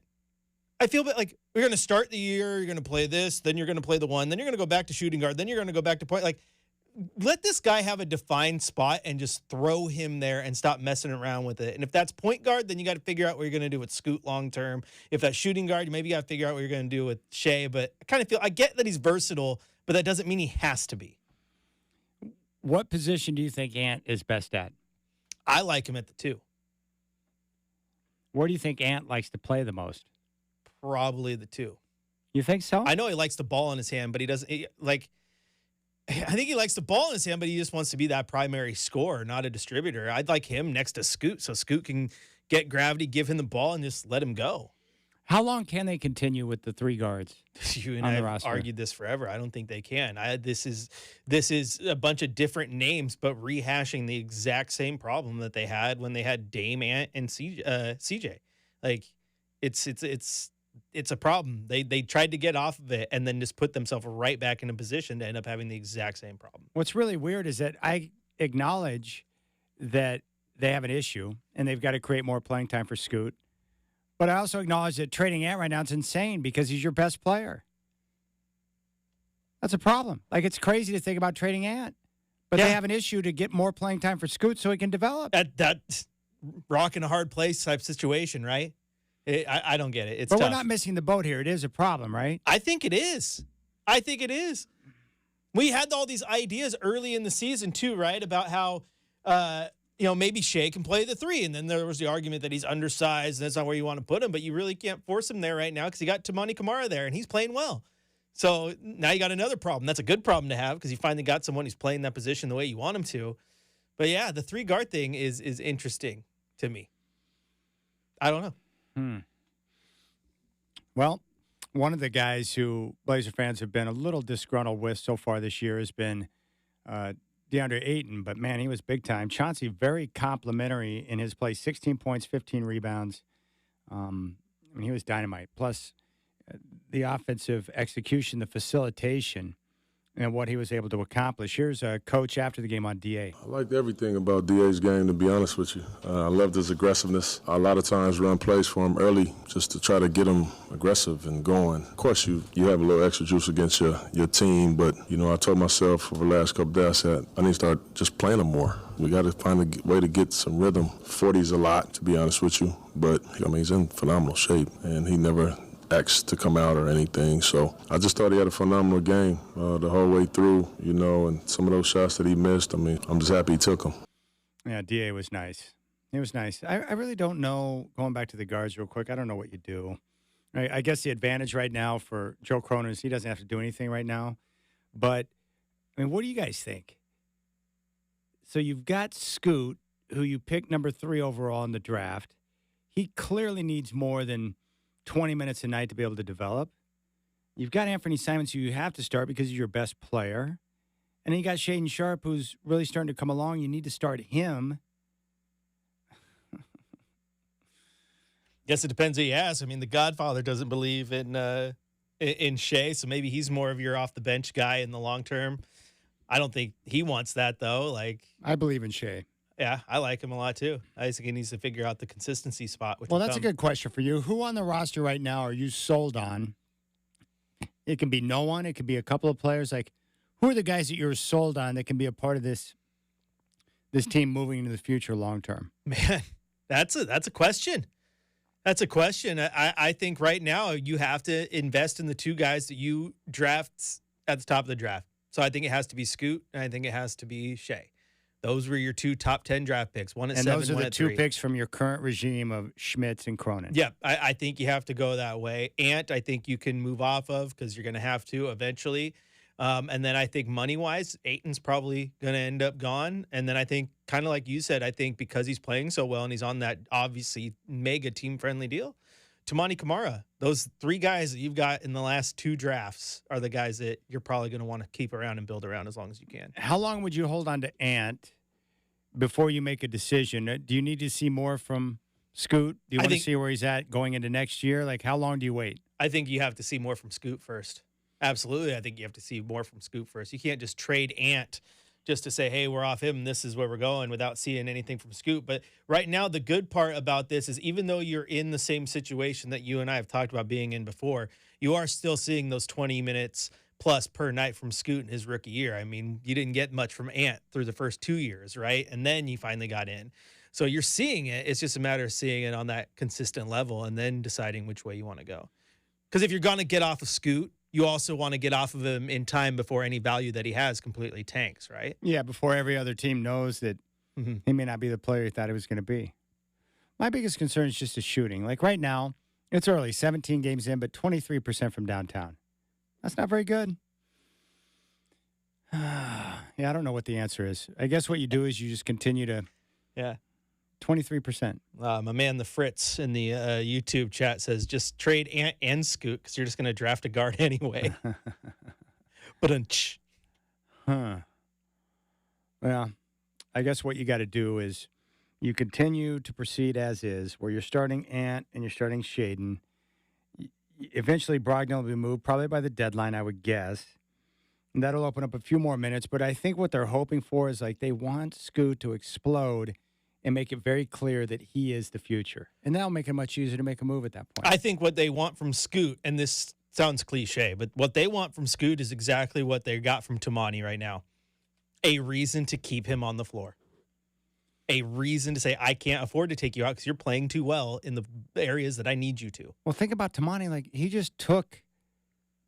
I feel bad, like, we're going to start the year, you're going to play this, then you're going to play the 1, then you're going to go back to shooting guard, then you're going to go back to point. Like, let this guy have a defined spot and just throw him there and stop messing around with it. And if that's point guard, then you got to figure out what you're going to do with Scoot long term. If that's shooting guard, you maybe got to figure out what you're going to do with Shea. But I kind of feel, I get that he's versatile, but that doesn't mean he has to be. What position do you think Ant is best at? I like him at the 2. Where do you think Ant likes to play the most? Probably the 2. You think so? I know he likes the ball in his hand, but he doesn't I think he likes the ball in his hand, but he just wants to be that primary scorer, not a distributor. I'd like him next to Scoot so Scoot can get gravity, give him the ball, and just let him go. How long can they continue with the 3 guards? You and I have argued this forever. I don't think they can. This is a bunch of different names, but rehashing the exact same problem that they had when they had Dame, Ant, and CJ. Like, it's a problem. They tried to get off of it and then just put themselves right back in a position to end up having the exact same problem. What's really weird is that I acknowledge that they have an issue and they've got to create more playing time for Scoot. But I also acknowledge that trading Ant right now is insane because he's your best player. That's a problem. Like, it's crazy to think about trading Ant. But they have an issue to get more playing time for Scoot so he can develop. That's rock in a hard place type situation, right? I don't get it. It's but tough. We're not missing the boat here. It is a problem, right? I think it is. We had all these ideas early in the season too, right? About how, maybe Shea can play the 3. And then there was the argument that he's undersized and that's not where you want to put him. But you really can't force him there right now because you got Tamani Kamara there and he's playing well. So now you got another problem. That's a good problem to have because you finally got someone who's playing that position the way you want him to. But yeah, the 3 guard thing is interesting to me. I don't know. Well, one of the guys who Blazer fans have been a little disgruntled with so far this year has been DeAndre Ayton, but man, he was big time. Chauncey, very complimentary in his play, 16 points, 15 rebounds. He was dynamite. Plus, the offensive execution, the facilitation and what he was able to accomplish. Here's a coach after the game on DA. I liked everything about DA's game, to be honest with you. I loved his aggressiveness. A lot of times run plays for him early just to try to get him aggressive and going. Of course, you have a little extra juice against your team, but, I told myself over the last couple of days, I said, I need to start just playing him more. We got to find a way to get some rhythm. 40's a lot, to be honest with you, but, he's in phenomenal shape, and he never asked to come out or anything. So I just thought he had a phenomenal game the whole way through, and some of those shots that he missed, I'm just happy he took them. Yeah, DA was nice. It was nice. I really don't know, going back to the guards real quick, I don't know what you do. I guess the advantage right now for Joe Cronin is he doesn't have to do anything right now. But, what do you guys think? So you've got Scoot, who you picked number 3 overall in the draft. He clearly needs more than 20 minutes a night to be able to develop. You've got Anthony Simons, who you have to start because he's your best player. And then you got Shaden Sharp, who's really starting to come along. You need to start him. Guess it depends who you ask. The Godfather doesn't believe in Shea, so maybe he's more of your off-the-bench guy in the long term. I don't think he wants that, though. I believe in Shea. Yeah, I like him a lot, too. I just think he needs to figure out the consistency spot. Well, that's a good question for you. Who on the roster right now are you sold on? It can be no one. It could be a couple of players. Who are the guys that you're sold on that can be a part of this team moving into the future long term? Man, that's a question. That's a question. I think right now you have to invest in the 2 guys that you draft at the top of the draft. So I think it has to be Scoot, and I think it has to be Shea. Those were your 2 top 10 draft picks, one at 7, one at 3. And those are the 2 picks from your current regime of Schmitz and Cronin. Yeah, I think you have to go that way. Ant, I think you can move off of because you're going to have to eventually. And then I think money-wise, Ayton's probably going to end up gone. And then I think, kind of like you said, I think because he's playing so well and he's on that obviously mega team-friendly deal, Tamani Kamara, those 3 guys that you've got in the last 2 drafts are the guys that you're probably going to want to keep around and build around as long as you can. How long would you hold on to Ant before you make a decision? Do you need to see more from Scoot? Do you want to see where he's at going into next year? How long do you wait? I think you have to see more from Scoot first. Absolutely. I think you have to see more from Scoot first. You can't just trade Ant just to say, hey, we're off him, this is where we're going, without seeing anything from Scoot. But right now, the good part about this is even though you're in the same situation that you and I have talked about being in before, you are still seeing those 20 minutes plus per night from Scoot in his rookie year. You didn't get much from Ant through the first 2 years, right? And then you finally got in. So you're seeing it. It's just a matter of seeing it on that consistent level and then deciding which way you want to go. Because if you're going to get off of Scoot, you also want to get off of him in time before any value that he has completely tanks, right? Yeah, before every other team knows that he may not be the player he thought he was going to be. My biggest concern is just the shooting. Right now, it's early, 17 games in, but 23% from downtown. That's not very good. Yeah, I don't know what the answer is. I guess what you do is you just continue to... Yeah. 23%. My man, the Fritz in the YouTube chat says, just trade Ant and Scoot because you're just going to draft a guard anyway. But Well, I guess what you got to do is you continue to proceed as is, where you're starting Ant and you're starting Shaden. Eventually, Brogdon will be moved, probably by the deadline, I would guess. And that'll open up a few more minutes. But I think what they're hoping for is they want Scoot to explode and make it very clear that he is the future. And that'll make it much easier to make a move at that point. I think what they want from Scoot, and this sounds cliche, but what they want from Scoot is exactly what they got from Tamani right now. A reason to keep him on the floor. A reason to say, I can't afford to take you out because you're playing too well in the areas that I need you to. Well, think about Tamani. He just took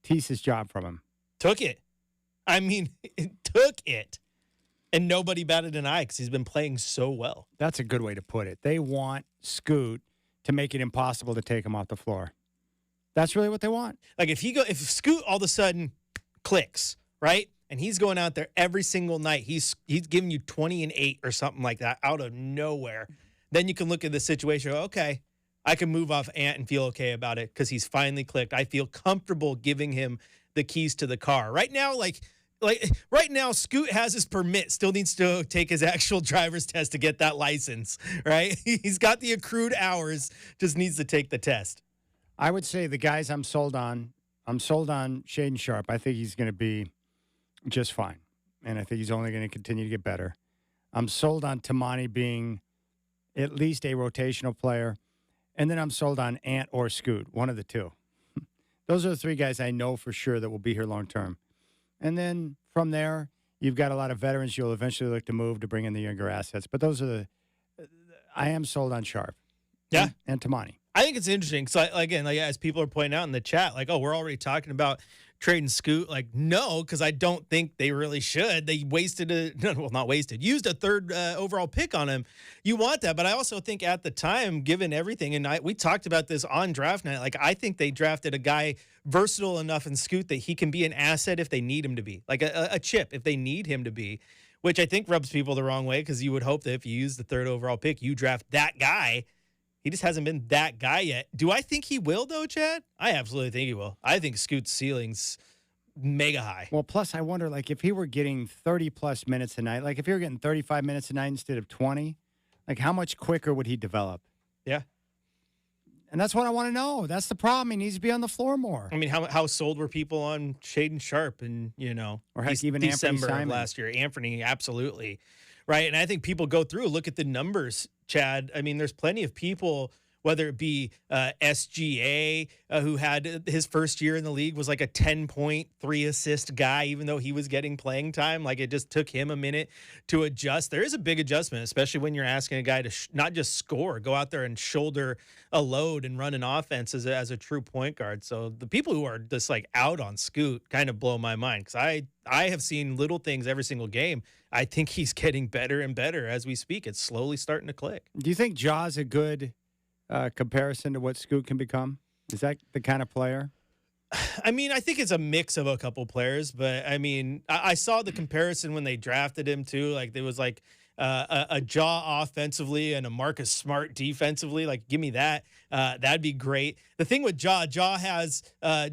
Tease's job from him. Took it. Took it. And nobody batted an eye because he's been playing so well. That's a good way to put it. They want Scoot to make it impossible to take him off the floor. That's really what they want. If Scoot all of a sudden clicks, right? And he's going out there every single night. He's giving you 20 and 8 or something like that out of nowhere. Then you can look at the situation. Okay, I can move off Ant and feel okay about it because he's finally clicked. I feel comfortable giving him the keys to the car. Right now, right now, Scoot has his permit, still needs to take his actual driver's test to get that license, right? He's got the accrued hours, just needs to take the test. I would say the guys I'm sold on Shaden Sharp. I think he's going to be just fine. And I think he's only going to continue to get better. I'm sold on Tamani being at least a rotational player. And then I'm sold on Ant or Scoot, one of the two. Those are the three guys I know for sure that will be here long term. And then from there, you've got a lot of veterans you'll eventually look to move to bring in the younger assets. But those are I am sold on Sharp. Yeah. And Tamani. I think it's interesting. So again, like as people are pointing out in the chat, like, oh, we're already talking about trading Scoot. Like, no, because I don't think they really should. They used a third overall pick on him. You want that, but I also think at the time, given everything, and we talked about this on draft night, like I think they drafted a guy versatile enough in Scoot that he can be an asset if they need him to be, like a chip if they need him to be, which I think rubs people the wrong way because you would hope that if you use the third overall pick, you draft that guy. He just hasn't been that guy yet. Do I think he will, though, Chad? I absolutely think he will. I think Scoot's ceiling's mega high. Well, plus I wonder, like, if he were getting 30-plus minutes a night, like if he were getting 35 minutes a night instead of 20, like how much quicker would he develop? Yeah. And that's what I want to know. That's the problem. He needs to be on the floor more. I mean, how sold were people on Shaden Sharp and, or heck, even December Anthony of last year? Anthony, absolutely. Right. And I think people go through, look at the numbers, Chad. I mean, there's plenty of people, whether it be SGA, who had his first year in the league was like a 10.3 assist guy, even though he was getting playing time. Like it just took him a minute to adjust. There is a big adjustment, especially when you're asking a guy to not just score, go out there and shoulder a load and run an offense as a true point guard. So the people who are just like out on Scoot kind of blow my mind because I have seen little things every single game. I think he's getting better and better as we speak. It's slowly starting to click. Do you think Ja's a good comparison to what Scoot can become? Is that the kind of player? I mean, I think it's a mix of a couple players, but I mean, I saw the comparison when they drafted him too. Like there was like a Ja offensively and a Marcus Smart defensively. Like, give me that. That'd be great. The thing with Ja has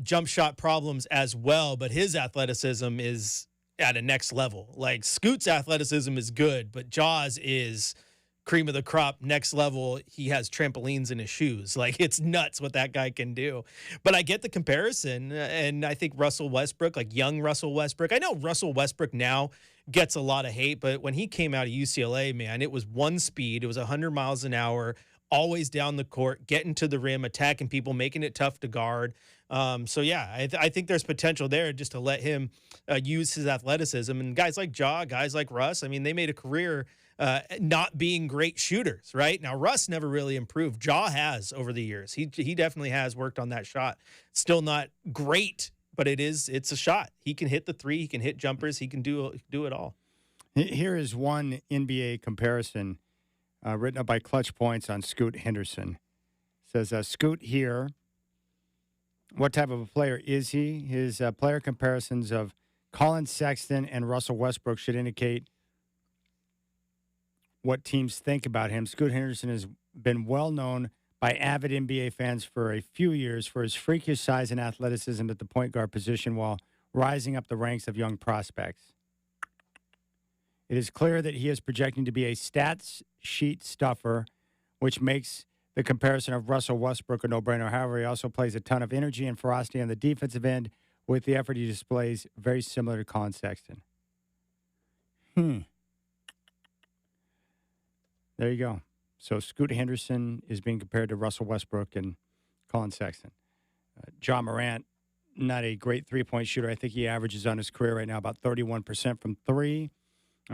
jump shot problems as well, but his athleticism is at a next level. Like Scoot's athleticism is good, but Ja's is cream of the crop, next level. He has trampolines in his shoes. Like it's nuts what that guy can do. But I get the comparison, and I think Russell Westbrook, like young Russell Westbrook. I know Russell Westbrook now gets a lot of hate, but when he came out of UCLA, man, it was one speed. It was 100 miles an hour, always down the court, getting to the rim, attacking people, making it tough to guard. So yeah, I think there's potential there just to let him use his athleticism. And guys like Ja, guys like Russ, I mean, they made a career not being great shooters, right? Now, Russ never really improved. Ja has over the years. He definitely has worked on that shot. Still not great, but it's a shot. He can hit the three. He can hit jumpers. He can do it all. Here is one NBA comparison written up by Clutch Points on Scoot Henderson. It says, Scoot here, what type of a player is he? His player comparisons of Colin Sexton and Russell Westbrook should indicate what teams think about him. Scoot Henderson has been well known by avid NBA fans for a few years for his freakish size and athleticism at the point guard position while rising up the ranks of young prospects. It is clear that he is projecting to be a stats sheet stuffer, which makes the comparison of Russell Westbrook a no-brainer. However, he also plays a ton of energy and ferocity on the defensive end with the effort he displays very similar to Colin Sexton. There you go. So Scoot Henderson is being compared to Russell Westbrook and Colin Sexton. Ja Morant, not a great three-point shooter. I think he averages on his career right now about 31% from three.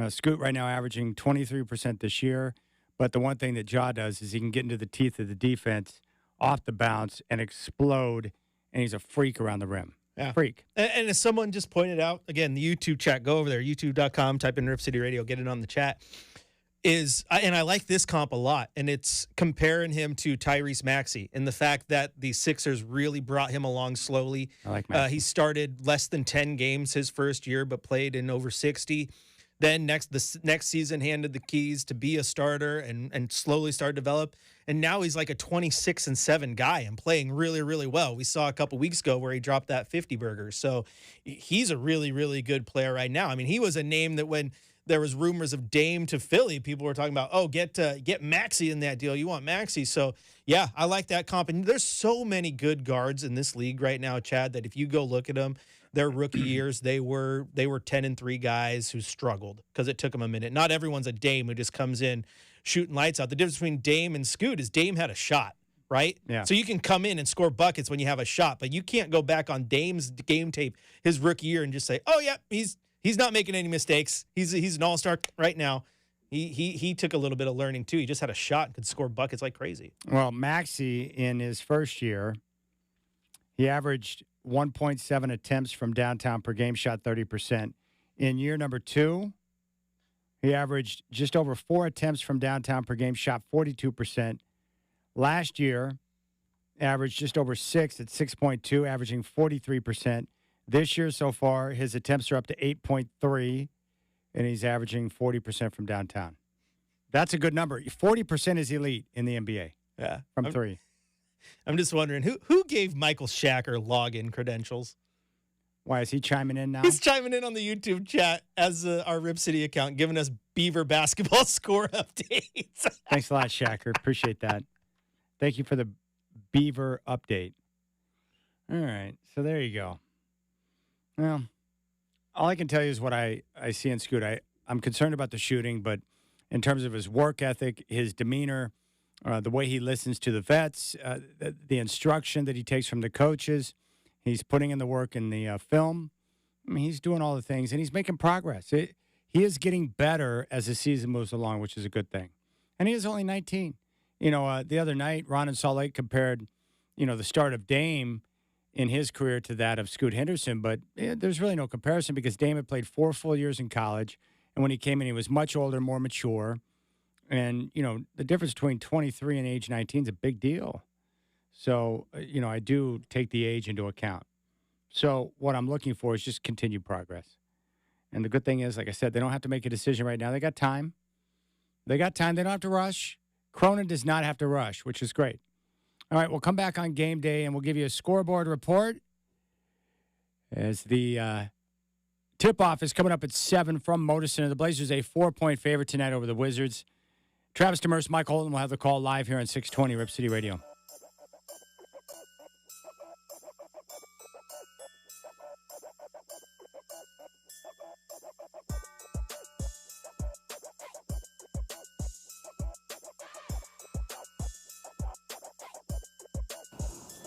Scoot right now averaging 23% this year. But the one thing that Ja does is he can get into the teeth of the defense off the bounce and explode, and he's a freak around the rim. Yeah. Freak. And as someone just pointed out, again, the YouTube chat, go over there, youtube.com, type in Rip City Radio, get it on the chat. And I like this comp a lot, and it's comparing him to Tyrese Maxey and the fact that the Sixers really brought him along slowly. I like Maxey. He started less than 10 games his first year, but played in over 60. Then the next season handed the keys to be a starter and slowly started to develop. And now he's like a 26-7 guy and playing really, really well. We saw a couple weeks ago where he dropped that 50 burger. So he's a really, really good player right now. I mean, he was a name that when there was rumors of Dame to Philly, people were talking about, get Maxey in that deal. You want Maxey. So, yeah, I like that comp. And there's so many good guards in this league right now, Chad, that if you go look at them, their rookie years, they were 10-3 guys who struggled because it took them a minute. Not everyone's a Dame who just comes in shooting lights out. The difference between Dame and Scoot is Dame had a shot, right? Yeah. So you can come in and score buckets when you have a shot, but you can't go back on Dame's game tape his rookie year and just say, "Oh yeah, he's not making any mistakes. He's an all-star right now." He took a little bit of learning too. He just had a shot and could score buckets like crazy. Well, Maxey in his first year, he averaged 1.7 attempts from downtown per game, shot 30%. In year number 2, he averaged just over 4 attempts from downtown per game, shot 42%. Last year, averaged just over 6 at 6.2, averaging 43%. This year so far, his attempts are up to 8.3, and he's averaging 40% from downtown. That's a good number. 40% is elite in the NBA. Yeah, from 3. I'm just wondering who gave Michael Shacker login credentials? Why is he chiming in now? He's chiming in on the YouTube chat as our Rip City account, giving us Beaver basketball score updates. Thanks a lot, Shacker. Appreciate that. Thank you for the Beaver update. All right, so there you go. Well, all I can tell you is what I see in Scoot. I'm concerned about the shooting, but in terms of his work ethic, his demeanor, the way he listens to the vets, the instruction that he takes from the coaches, he's putting in the work in the film. I mean, he's doing all the things, and he's making progress. He is getting better as the season moves along, which is a good thing. And he is only 19. The other night, Ron in Salt Lake compared, the start of Dame in his career to that of Scoot Henderson, but there's really no comparison because Dame had played 4 full years in college, and when he came in, he was much older, more mature. And, the difference between 23 and age 19 is a big deal. So, I do take the age into account. So what I'm looking for is just continued progress. And the good thing is, like I said, they don't have to make a decision right now. They got time. They don't have to rush. Cronin does not have to rush, which is great. All right, we'll come back on game day, and we'll give you a scoreboard report as the tip-off is coming up at 7 from Motor Center. The Blazers a 4-point favorite tonight over the Wizards. Travis Demers, Mike Holton will have the call live here on 620 Rip City Radio.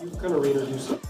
You kind of reintroduce it.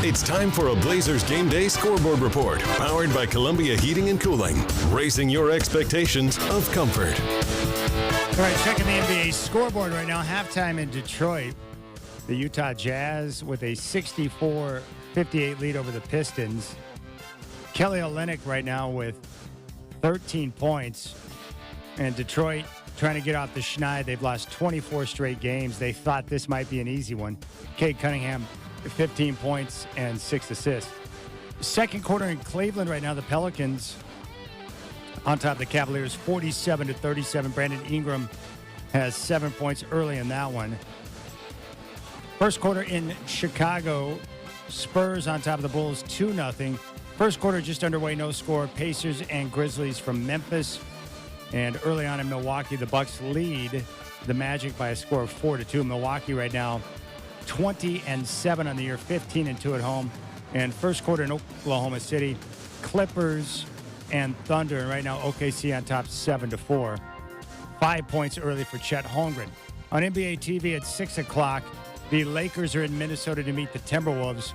It's time for a Blazers Game Day scoreboard report, powered by Columbia Heating and Cooling, raising your expectations of comfort. All right, checking the NBA scoreboard right now. Halftime in Detroit. The Utah Jazz with a 64-58 lead over the Pistons. Kelly Olynyk right now with 13 points. And Detroit trying to get off the schneid. They've lost 24 straight games. They thought this might be an easy one. Cade Cunningham, 15 points and 6 assists. Second quarter in Cleveland right now, the Pelicans on top of the Cavaliers, 47-37. Brandon Ingram has 7 points early in that one. First quarter in Chicago, Spurs on top of the Bulls, 2-0. First quarter just underway, no score. Pacers and Grizzlies from Memphis. And early on in Milwaukee, the Bucks lead the Magic by a score of 4-2. Milwaukee right now 20-7 on the year, 15-2 at home. And first quarter in Oklahoma City, Clippers and Thunder. And right now, OKC on top 7-4. 5 points early for Chet Holmgren. On NBA TV at 6 o'clock, the Lakers are in Minnesota to meet the Timberwolves,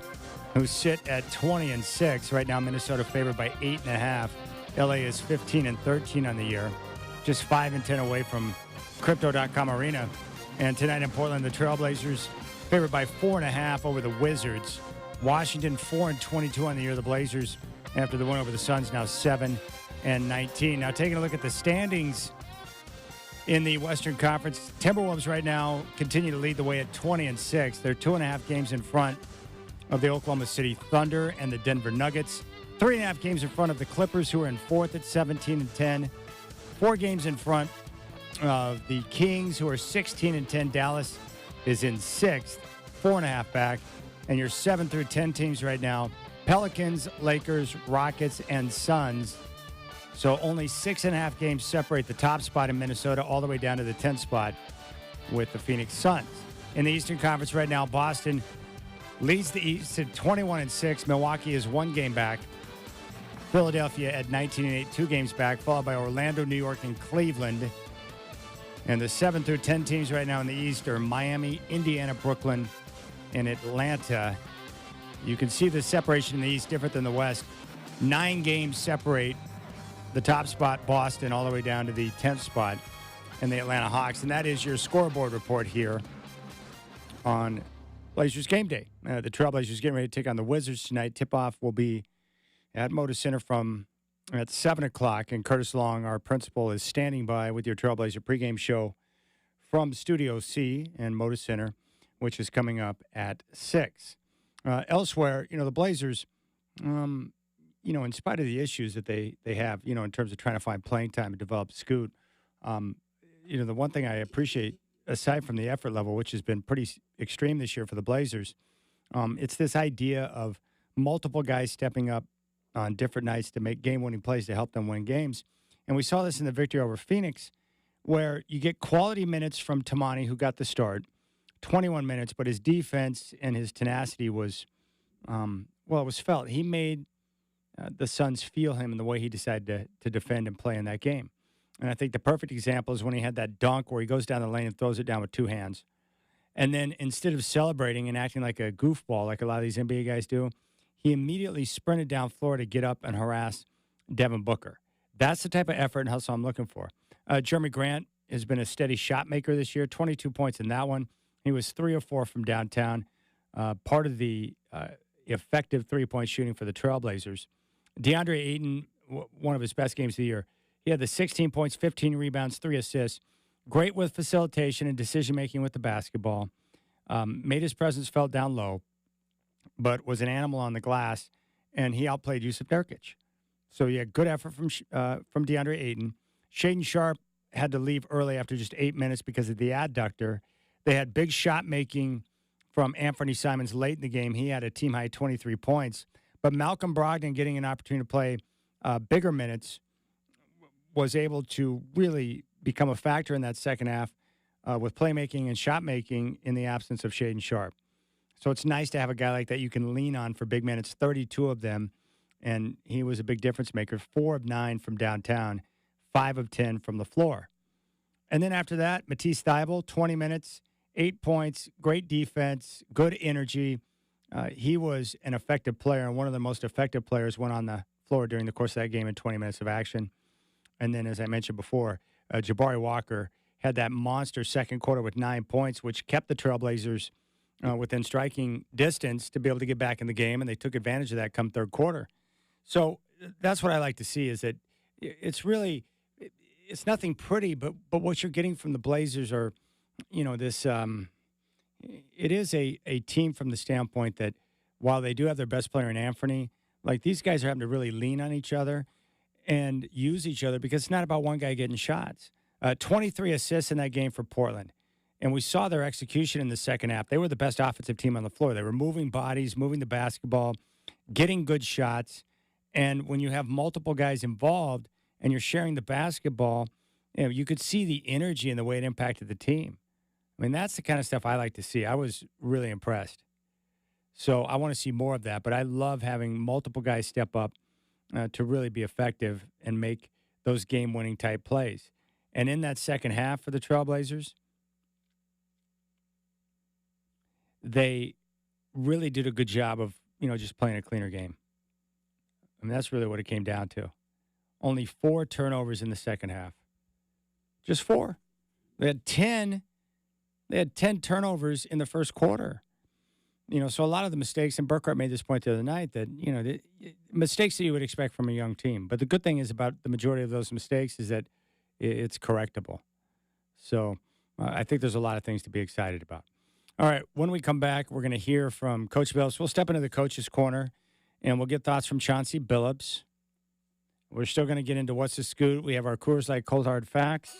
who sit at 20-6. Right now, Minnesota favored by 8.5. LA is 15-13 on the year, just 5-10 away from Crypto.com Arena. And tonight in Portland, the Trailblazers favored by 4.5 over the Wizards. Washington 4-22 on the year. The Blazers, after the win over the Suns, now 7-19. Now taking a look at the standings in the Western Conference, Timberwolves right now continue to lead the way at 20-6. They're 2.5 games in front of the Oklahoma City Thunder and the Denver Nuggets. 3.5 games in front of the Clippers, who are in fourth at 17-10. 4 games in front of the Kings, who are 16-10. Dallas is in sixth, 4.5 back. And your 7 through 10 teams right now, Pelicans, Lakers, Rockets, and Suns. So only 6.5 games separate the top spot in Minnesota all the way down to the 10th spot with the Phoenix Suns. In the Eastern Conference right now, Boston leads the East at 21-6. Milwaukee is 1 game back. Philadelphia at 19-8, 2 games back, followed by Orlando, New York, and Cleveland. And the 7 through 10 teams right now in the East are Miami, Indiana, Brooklyn, and Atlanta. You can see the separation in the East different than the West. 9 games separate the top spot, Boston, all the way down to the 10th spot and the Atlanta Hawks. And that is your scoreboard report here on Blazers Game Day. The Trailblazers getting ready to take on the Wizards tonight. Tip-off will be at Moda Center from at 7 o'clock. And Curtis Long, our principal, is standing by with your Trailblazer pregame show from Studio C and Moda Center, which is coming up at 6. Elsewhere, the Blazers, in spite of the issues that they have, in terms of trying to find playing time and develop Scoot, the one thing I appreciate, aside from the effort level, which has been pretty extreme this year for the Blazers, it's this idea of multiple guys stepping up on different nights to make game-winning plays to help them win games. And we saw this in the victory over Phoenix, where you get quality minutes from Tamani, who got the start, 21 minutes, but his defense and his tenacity was, it was felt. He made the Suns feel him in the way he decided to defend and play in that game. And I think the perfect example is when he had that dunk where he goes down the lane and throws it down with 2 hands. And then instead of celebrating and acting like a goofball like a lot of these NBA guys do, he immediately sprinted down floor to get up and harass Devin Booker. That's the type of effort and hustle I'm looking for. Jeremy Grant has been a steady shot maker this year, 22 points in that one. He was 3 of 4 from downtown, part of the effective three-point shooting for the Trailblazers. DeAndre Ayton, one of his best games of the year. He had the 16 points, 15 rebounds, 3 assists. Great with facilitation and decision-making with the basketball. Made his presence felt down low, but was an animal on the glass, and he outplayed Yusuf Nurkic. So, good effort from DeAndre Ayton. Shaedon Sharpe had to leave early after just 8 minutes because of the adductor. They had big shot making from Anthony Simons late in the game. He had a team-high 23 points. But Malcolm Brogdon getting an opportunity to play bigger minutes was able to really become a factor in that second half with playmaking and shot making in the absence of Shaedon Sharpe. So it's nice to have a guy like that you can lean on for big minutes, 32 of them, and he was a big difference maker, 4 of 9 from downtown, 5 of 10 from the floor. And then after that, Matisse Thybulle, 20 minutes, 8 points, great defense, good energy, He was an effective player, and one of the most effective players went on the floor during the course of that game in 20 minutes of action. And then, as I mentioned before, Jabari Walker had that monster second quarter with 9 points, which kept the Trailblazers within striking distance to be able to get back in the game, and they took advantage of that come third quarter. So that's what I like to see is that it's really it's nothing pretty, but what you're getting from the Blazers are, this it is a team from the standpoint that while they do have their best player in Anthony, like these guys are having to really lean on each other and use each other because it's not about one guy getting shots. 23 assists in that game for Portland. And we saw their execution in the second half. They were the best offensive team on the floor. They were moving bodies, moving the basketball, getting good shots. And when you have multiple guys involved and you're sharing the basketball, you could see the energy and the way it impacted the team. I mean, that's the kind of stuff I like to see. I was really impressed. So I want to see more of that. But I love having multiple guys step up to really be effective and make those game-winning type plays. And in that second half for the Trailblazers, they really did a good job of, just playing a cleaner game. I mean, that's really what it came down to. Only 4 turnovers in the second half. Just 4. They had 10 turnovers in the first quarter. So a lot of the mistakes, and Burkhart made this point the other night, that, the mistakes that you would expect from a young team. But the good thing is about the majority of those mistakes is that it's correctable. So I think there's a lot of things to be excited about. All right, when we come back, we're going to hear from Coach Billups. We'll step into the coach's corner, and we'll get thoughts from Chauncey Billups. We're still going to get into What's the Scoot. We have our Coors Light Cold Hard Facts.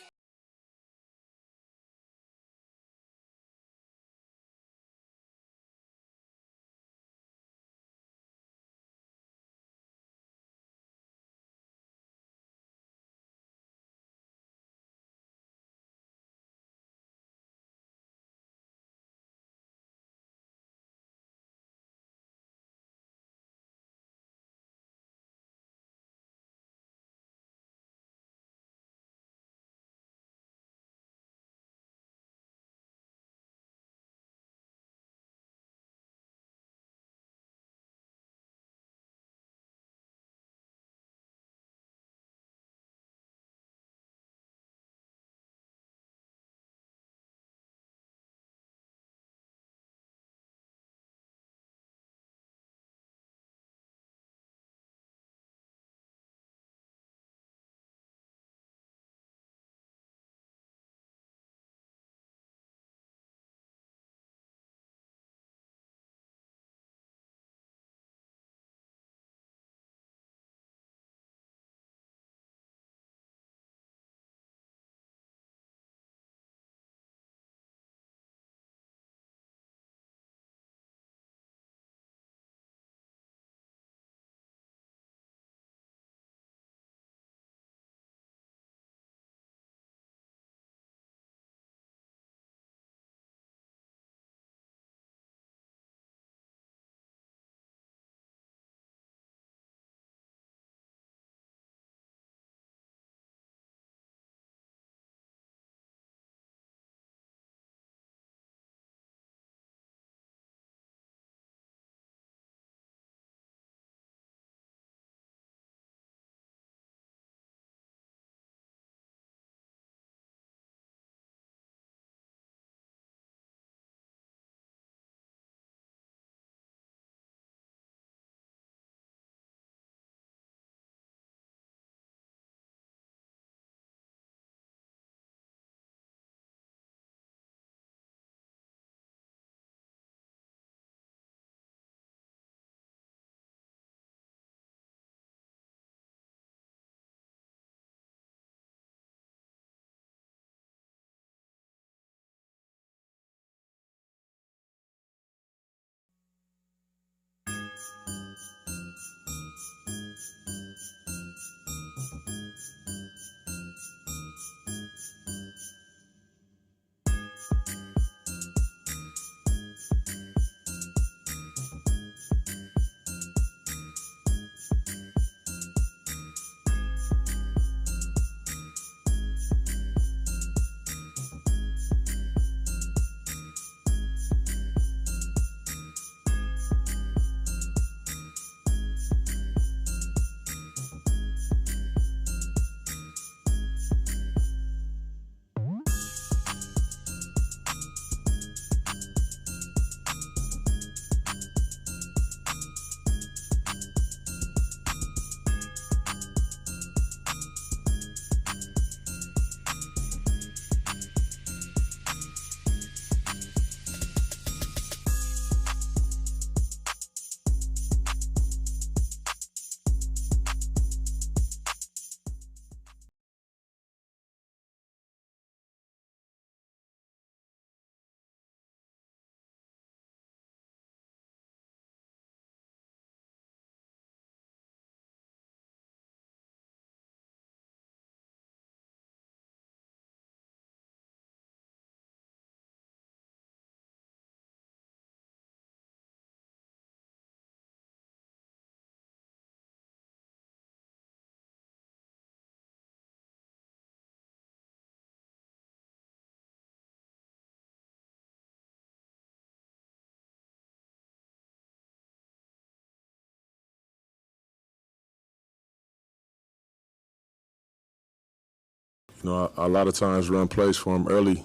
a lot of times run plays for them early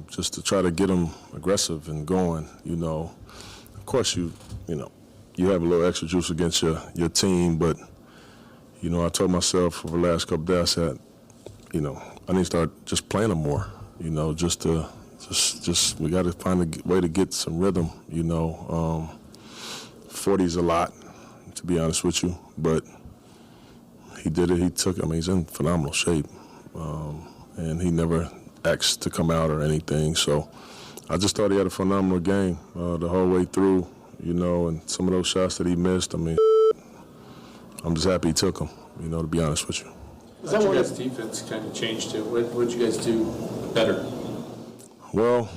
just to try to get them aggressive and going, Of course, you have a little extra juice against your team, but, I told myself over the last couple of days, I said, I need to start just playing them more, just we got to find a way to get some rhythm, 40 is a lot, to be honest with you, but he did it. He took it. I mean, he's in phenomenal shape, and he never asked to come out or anything. So I just thought he had a phenomenal game the whole way through, and some of those shots that he missed, I mean, I'm just happy he took them, to be honest with you. Is that what his defense kind of changed to? What did you guys do better? Well,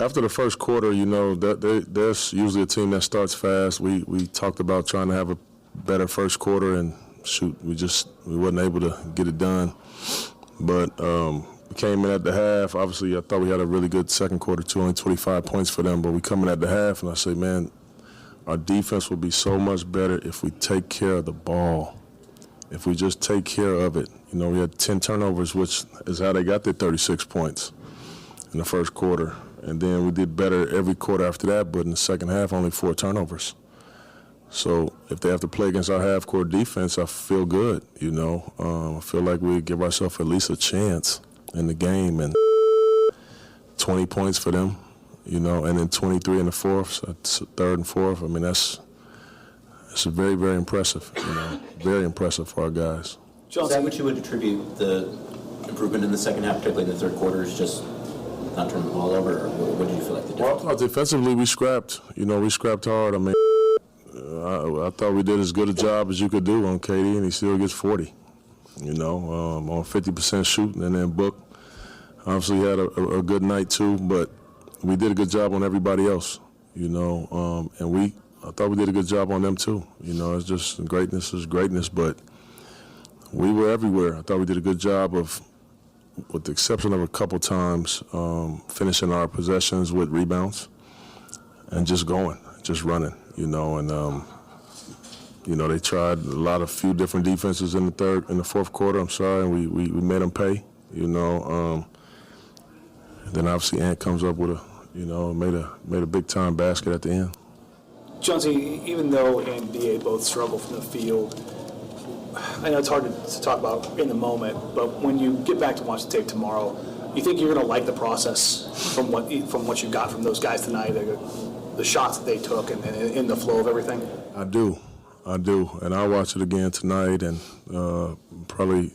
after the first quarter, there's usually a team that starts fast. We talked about trying to have a better first quarter, and shoot, we wasn't able to get it done. But we came in at the half. Obviously, I thought we had a really good second quarter, too, only 25 points for them. But we come in at the half, and I say, man, our defense will be so much better if we take care of the ball. If we just take care of it. We had 10 turnovers, which is how they got their 36 points in the first quarter. And then we did better every quarter after that, but in the second half, only 4 turnovers. So if they have to play against our half-court defense, I feel good, I feel like we give ourselves at least a chance in the game. And 20 points for them, and then 23 in the fourth, so that's third and fourth. I mean, it's very, very impressive, very impressive for our guys. Is that what you would attribute the improvement in the second half, particularly in the third quarter, is just not turning the ball over, or what did you feel like the difference? Well, defensively, we scrapped. We scrapped hard. I mean, I thought we did as good a job as you could do on KD, and he still gets 40. On 50% shooting, and then Book obviously had a good night too. But we did a good job on everybody else. And I thought we did a good job on them too. It's just greatness is greatness, but we were everywhere. I thought we did a good job of, with the exception of a couple times, finishing our possessions with rebounds and just going, just running, and they tried a few different defenses in the fourth quarter. I'm sorry, and we made them pay, Then obviously Ant comes up with made a big time basket at the end. Jonesy, even though Ant and DA both struggle from the field, I know it's hard to talk about in the moment, but when you get back to watch the tape tomorrow, you think you're going to like the process from what you got from those guys tonight, the shots that they took, and in the flow of everything? I do, and I'll watch it again tonight, and probably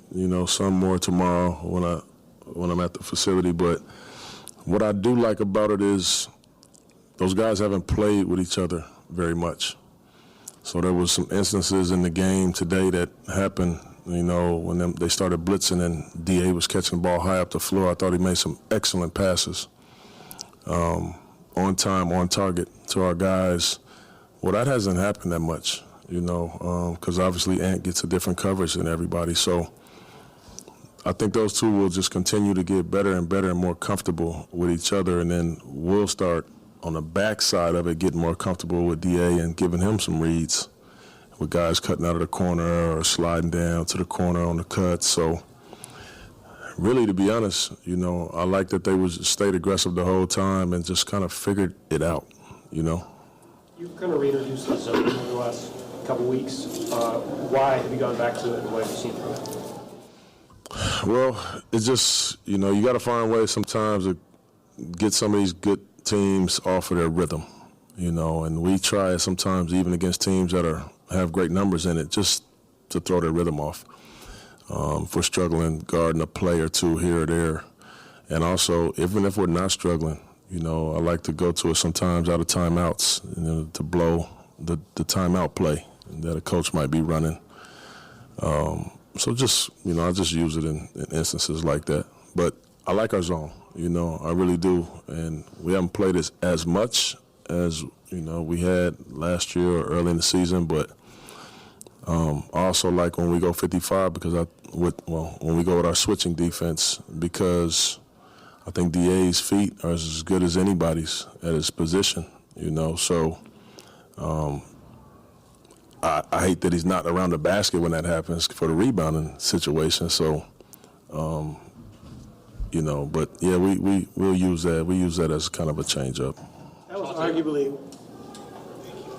some more tomorrow when I'm at the facility. But what I do like about it is those guys haven't played with each other very much. So there was some instances in the game today that happened, when they started blitzing and DA was catching the ball high up the floor. I thought he made some excellent passes, on time, on target to our guys. Well, that hasn't happened that much, because obviously Ant gets a different coverage than everybody. So I think those two will just continue to get better and better and more comfortable with each other, and then we'll start on the backside of it, getting more comfortable with DA and giving him some reads with guys cutting out of the corner or sliding down to the corner on the cut. So really, to be honest, I like that they stayed aggressive the whole time and just kind of figured it out, You've kind of reintroduced the zone in the last couple weeks. Why have you gone back to it, and what have you seen from it? Well, it's just, you got to find ways sometimes to get some of these good teams off of their rhythm, and we try sometimes even against teams that have great numbers in it, just to throw their rhythm off. If we're struggling guarding a play or two here or there, and also even if we're not struggling, I like to go to it sometimes out of timeouts, to blow the timeout play that a coach might be running. So just, I just use it in instances like that. But I like our zone. I really do, and we haven't played it as much as we had last year or early in the season. But I also like when we go 55 because when we go with our switching defense, because I think DA's feet are as good as anybody's at his position. So I hate that he's not around the basket when that happens for the rebounding situation. So But yeah, we'll use that. We use that as kind of a change up. That was arguably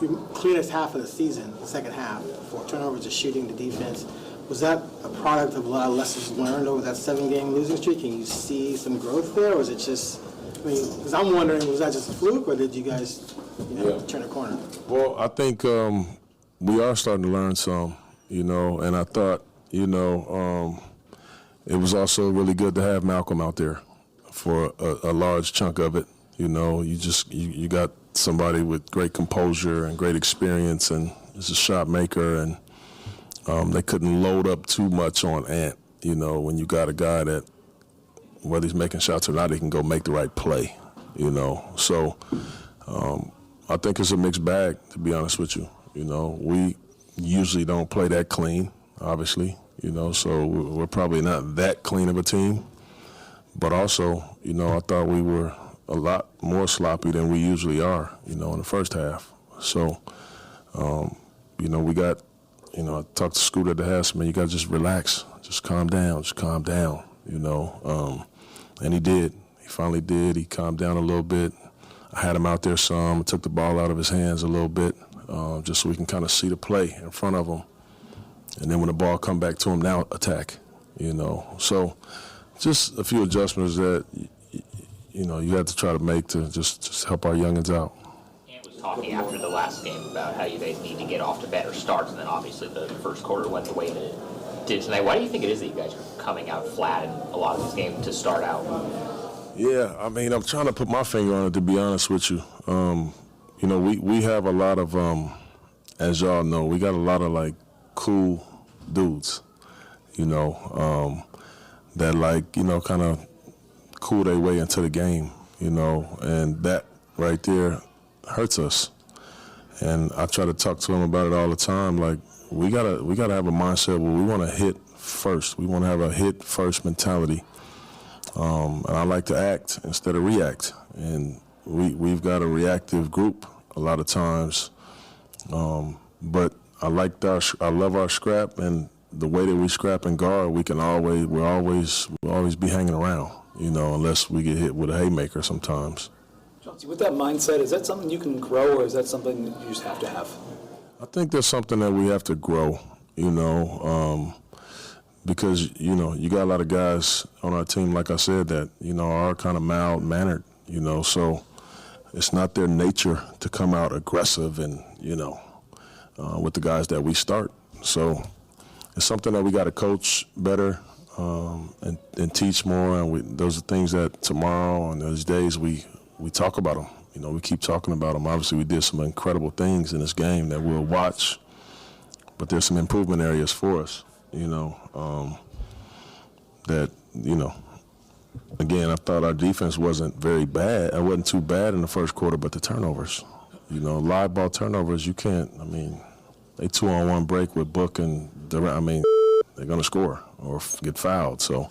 your cleanest half of the season, the second half, for turnovers, just shooting, the defense. Was that a product of a lot of lessons learned over that 7-game losing streak? Can you see some growth there, or is it just, because I'm wondering, was that just a fluke, or did you guys, turn a corner? Well, I think we are starting to learn some, and I thought, it was also really good to have Malcolm out there for a large chunk of it. You got somebody with great composure and great experience, and is a shot maker, and they couldn't load up too much on Ant. When you got a guy that, whether he's making shots or not, he can go make the right play. So I think it's a mixed bag, to be honest with you. We usually don't play that clean, obviously. So we're probably not that clean of a team. But also, I thought we were a lot more sloppy than we usually are, in the first half. So, we got, I talked to Scooter at the house, man, you got to just relax, just calm down, and he did. He finally did. He calmed down a little bit. I had him out there some, took the ball out of his hands a little bit, just so we can kind of see the play in front of him. And then when the ball come back to him, now attack, So just a few adjustments that, you have to try to make to just help our youngins out. Ant was talking after the last game about how you guys need to get off to better starts, and then obviously the first quarter went the way that it did tonight. Why do you think it is that you guys are coming out flat in a lot of these games to start out? Yeah, I'm trying to put my finger on it, to be honest with you. We have a lot of, as y'all know, we got a lot of, cool dudes, that, kind of cool their way into the game, and that right there hurts us. And I try to talk to them about it all the time. We gotta have a mindset where we want to hit first. We want to have a hit first mentality. And I like to act instead of react. And we've got a reactive group a lot of times. But I love our scrap, and the way that we scrap and guard, we'll always be hanging around, unless we get hit with a haymaker sometimes. Chauncey, with that mindset, is that something you can grow, or is that something that you just have to have? I think there's something that we have to grow, because, you got a lot of guys on our team, like I said, that, are kind of mild-mannered, so it's not their nature to come out aggressive and, with the guys that we start. So it's something that we got to coach better and teach more. And those are things that tomorrow and those days we talk about them. We keep talking about them. Obviously, we did some incredible things in this game that we'll watch, but there's some improvement areas for us, that, again, I thought our defense wasn't very bad. It wasn't too bad in the first quarter, but the turnovers. Live ball turnovers, you can't, they 2-on-1 break with Book and Durant, they're going to score or get fouled. So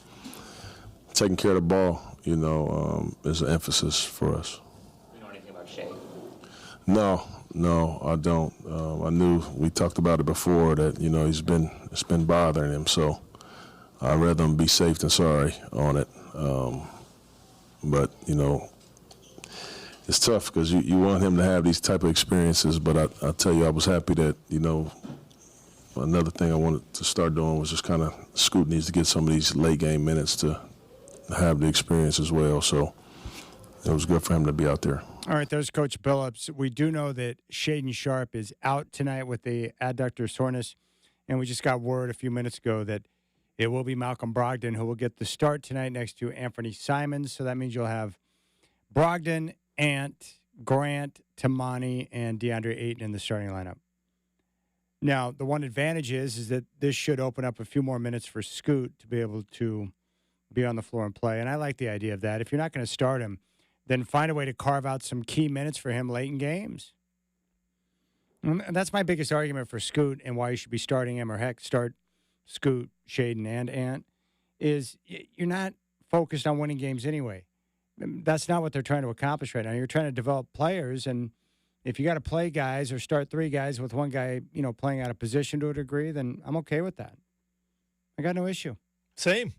taking care of the ball, is an emphasis for us. You know anything about Shea? No, I don't. I knew we talked about it before that, it's been bothering him. So I'd rather him be safe than sorry on it. But, it's tough because you want him to have these type of experiences, but I tell you, I was happy that, another thing I wanted to start doing was just kind of Scoot needs to get some of these late game minutes to have the experience as well. So it was good for him to be out there. All right, there's Coach Billups. We do know that Shaden Sharp is out tonight with the adductor soreness, and we just got word a few minutes ago that it will be Malcolm Brogdon who will get the start tonight next to Anthony Simons. So that means you'll have Brogdon, Ant, Grant, Tamani, and DeAndre Ayton in the starting lineup. Now, the one advantage is that this should open up a few more minutes for Scoot to be able to be on the floor and play. And I like the idea of that. If you're not going to start him, then find a way to carve out some key minutes for him late in games. And that's my biggest argument for Scoot and why you should be starting him, or heck, start Scoot, Shaden, and Ant, is you're not focused on winning games anyway. That's not what they're trying to accomplish right now. You're trying to develop players, and if you got to play guys or start three guys with one guy, playing out of position to a degree, then I'm okay with that. I got no issue. Same.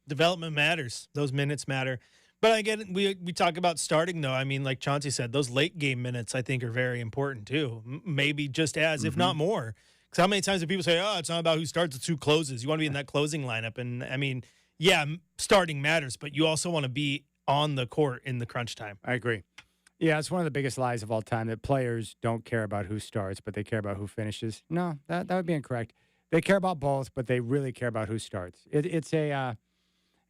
Development matters. Those minutes matter. But I get it. We talk about starting, though. I mean, like Chauncey said, those late game minutes, I think, are very important, too. Maybe just as, if not more. Because how many times do people say, oh, it's not about who starts, it's who closes. You want to be in that closing lineup. And, I mean, yeah, starting matters, but you also want to be on the court in the crunch time. I agree. Yeah, it's one of the biggest lies of all time that players don't care about who starts, but they care about who finishes. No, that would be incorrect. They care about both, but they really care about who starts. It's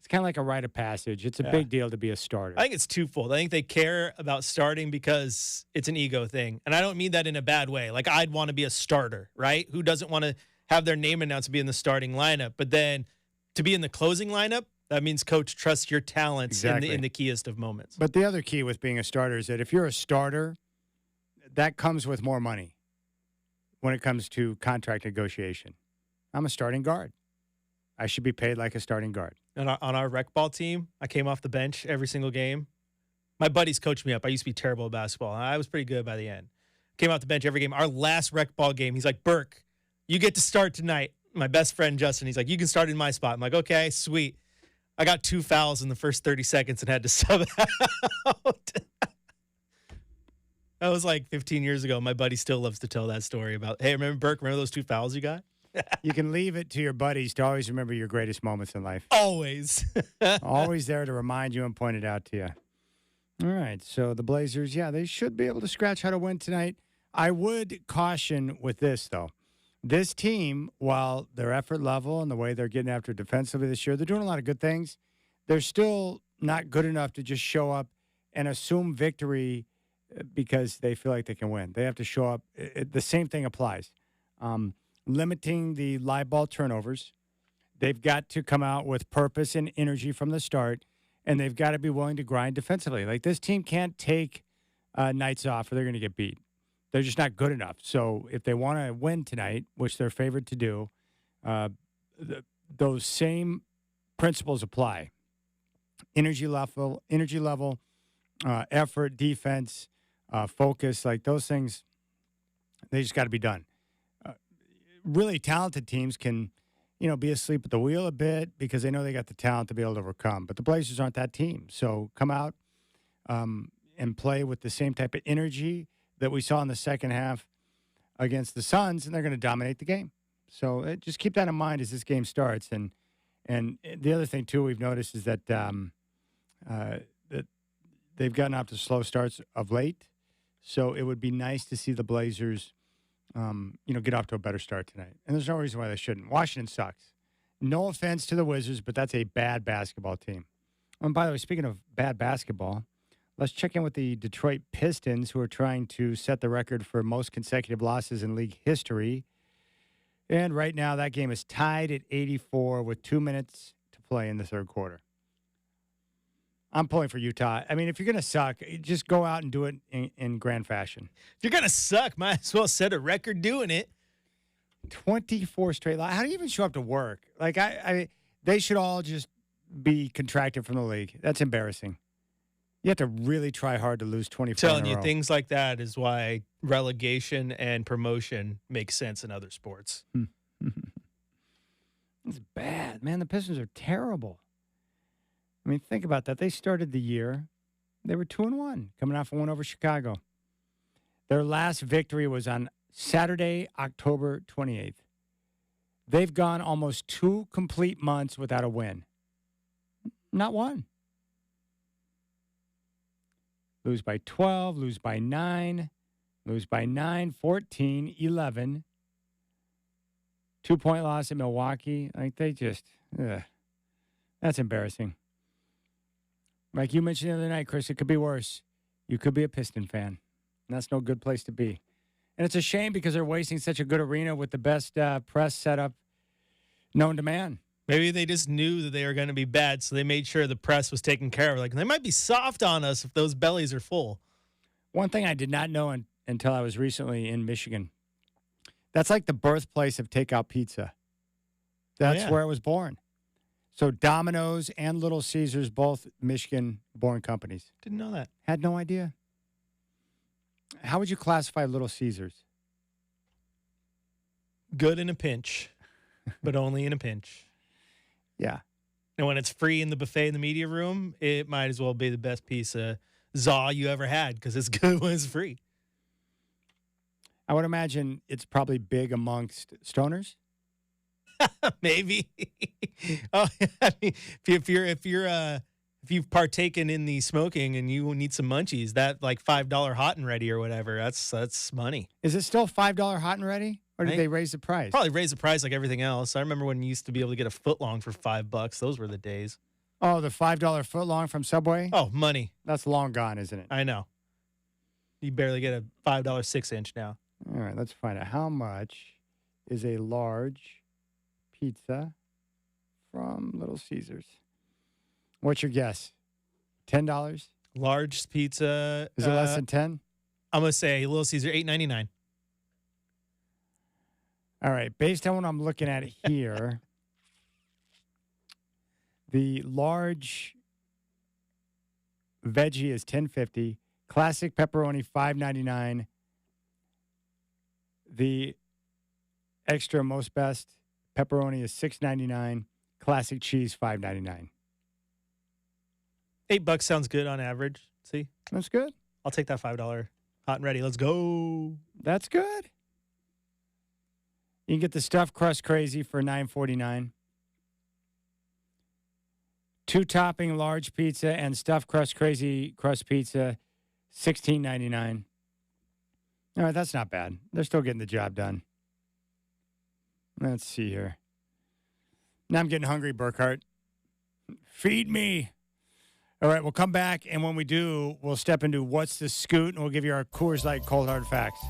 kind of like a rite of passage. It's a big deal to be a starter. I think it's twofold. I think they care about starting because it's an ego thing. And I don't mean that in a bad way. Like, I'd want to be a starter, right? Who doesn't want to have their name announced to be in the starting lineup? But then to be in the closing lineup, that means coach trusts your talents in the keyest of moments. But the other key with being a starter is that if you're a starter, that comes with more money when it comes to contract negotiation. I'm a starting guard. I should be paid like a starting guard. And on our rec ball team, I came off the bench every single game. My buddies coached me up. I used to be terrible at basketball. I was pretty good by the end. Came off the bench every game. Our last rec ball game, he's like, Burke, you get to start tonight. My best friend, Justin, he's like, you can start in my spot. I'm like, okay, sweet. I got 2 fouls in the first 30 seconds and had to sub out. That was like 15 years ago. My buddy still loves to tell that story about, hey, remember Burke, remember those 2 fouls you got? You can leave it to your buddies to always remember your greatest moments in life. Always. Always there to remind you and point it out to you. All right. So the Blazers, they should be able to scratch how to win tonight. I would caution with this, though. This team, while their effort level and the way they're getting after defensively this year, they're doing a lot of good things. They're still not good enough to just show up and assume victory because they feel like they can win. They have to show up. The same thing applies. Limiting the live ball turnovers. They've got to come out with purpose and energy from the start, and they've got to be willing to grind defensively. Like, this team can't take nights off or they're going to get beat. They're just not good enough. So if they want to win tonight, which they're favored to do, those same principles apply. Energy level, effort, defense, focus, like those things, they just got to be done. Really talented teams can, be asleep at the wheel a bit because they know they got the talent to be able to overcome. But the Blazers aren't that team. So come out and play with the same type of energy that we saw in the second half against the Suns, and they're going to dominate the game. So just keep that in mind as this game starts. And the other thing, too, we've noticed is that that they've gotten off to slow starts of late. So it would be nice to see the Blazers get off to a better start tonight. And there's no reason why they shouldn't. Washington sucks. No offense to the Wizards, but that's a bad basketball team. And by the way, speaking of bad basketball, let's check in with the Detroit Pistons, who are trying to set the record for most consecutive losses in league history. And right now, that game is tied at 84 with 2 minutes to play in the third quarter. I'm pulling for Utah. I mean, if you're going to suck, just go out and do it in grand fashion. If you're going to suck, might as well set a record doing it. 24 straight. How do you even show up to work? Like, they should all just be contracted from the league. That's embarrassing. You have to really try hard to lose 24 Telling in a you, row. things like that is why relegation and promotion makes sense in other sports. It's bad, man. The Pistons are terrible. I mean, think about that. They started the year, they were 2-1, coming off a win over Chicago. Their last victory was on Saturday, October 28th. They've gone almost 2 complete months without a win. Not one. Lose by 12, lose by 9, lose by 9, 14, 11. 2-point loss at Milwaukee. Like, they just, that's embarrassing. Like you mentioned the other night, Chris, it could be worse. You could be a Piston fan. And that's no good place to be. And it's a shame because they're wasting such a good arena with the best press setup known to man. Maybe they just knew that they were going to be bad, so they made sure the press was taken care of. Like, they might be soft on us if those bellies are full. One thing I did not know until I was recently in Michigan, that's like the birthplace of takeout pizza. That's where it was born. So Domino's and Little Caesars, both Michigan-born companies. Didn't know that. Had no idea. How would you classify Little Caesars? Good in a pinch, but only in a pinch. Yeah. And when it's free in the buffet in the media room, it might as well be the best piece of za you ever had because it's good when it's free. I would imagine it's probably big amongst stoners. Maybe. Oh, I mean, if you've partaken in the smoking and you need some munchies, that like $5 hot and ready or whatever, that's money. Is it still $5 hot and ready, or did they raise the price? Probably raise the price like everything else. I remember when you used to be able to get a foot long for $5. Those were the days. Oh, the $5 foot long from Subway? Oh, money. That's long gone, isn't it? I know. You barely get a $5 6-inch now. All right, let's find out. How much is a large pizza from Little Caesars? What's your guess? $10? Large pizza. Is it less than 10? I'm going to say Little Caesar, $8.99. All right. Based on what I'm looking at here, the large veggie is $10.50. Classic pepperoni, $5.99. The extra most best pepperoni is $6.99. Classic cheese, $5.99. $8 sounds good on average. See? That's good. I'll take that $5 hot and ready. Let's go. That's good. You can get the stuffed crust crazy for $9.49. 2-topping large pizza and stuffed crust crazy crust pizza, $16.99. All right, that's not bad. They're still getting the job done. Let's see here. Now I'm getting hungry, Burkhart. Feed me. All right, we'll come back, and when we do, we'll step into What's the Scoot, and we'll give you our Coors Light cold hard facts.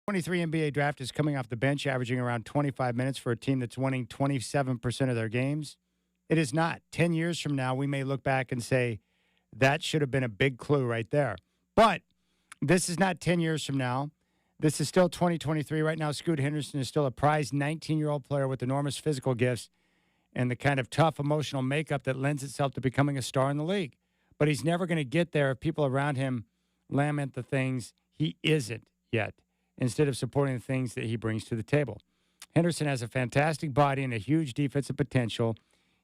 23 NBA draft is coming off the bench, averaging around 25 minutes for a team that's winning 27% of their games. It is not. 10 years from now, we may look back and say that should have been a big clue right there. But this is not 10 years from now. This is still 2023. Right now, Scoot Henderson is still a prized 19-year-old player with enormous physical gifts and the kind of tough emotional makeup that lends itself to becoming a star in the league. But he's never going to get there if people around him lament the things he isn't yet, instead of supporting the things that he brings to the table. Henderson has a fantastic body and a huge defensive potential,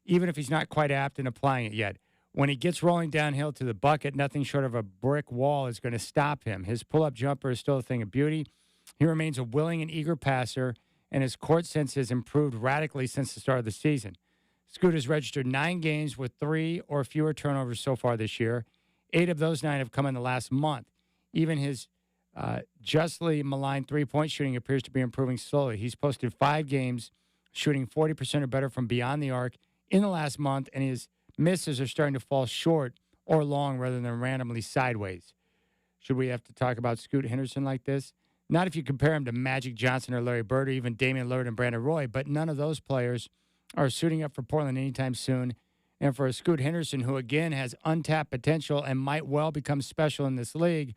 even if he's not quite apt in applying it yet. When he gets rolling downhill to the bucket, nothing short of a brick wall is going to stop him. His pull-up jumper is still a thing of beauty. He remains a willing and eager passer, and his court sense has improved radically since the start of the season. Scoot has registered 9 games with 3 or fewer turnovers so far this year. 8 of those 9 have come in the last month. Even his justly maligned three-point shooting appears to be improving slowly. He's posted 5 games shooting 40% or better from beyond the arc in the last month, and his misses are starting to fall short or long rather than randomly sideways. Should we have to talk about Scoot Henderson like this? Not if you compare him to Magic Johnson or Larry Bird or even Damian Lillard and Brandon Roy, but none of those players are suiting up for Portland anytime soon. And for a Scoot Henderson, who again has untapped potential and might well become special in this league,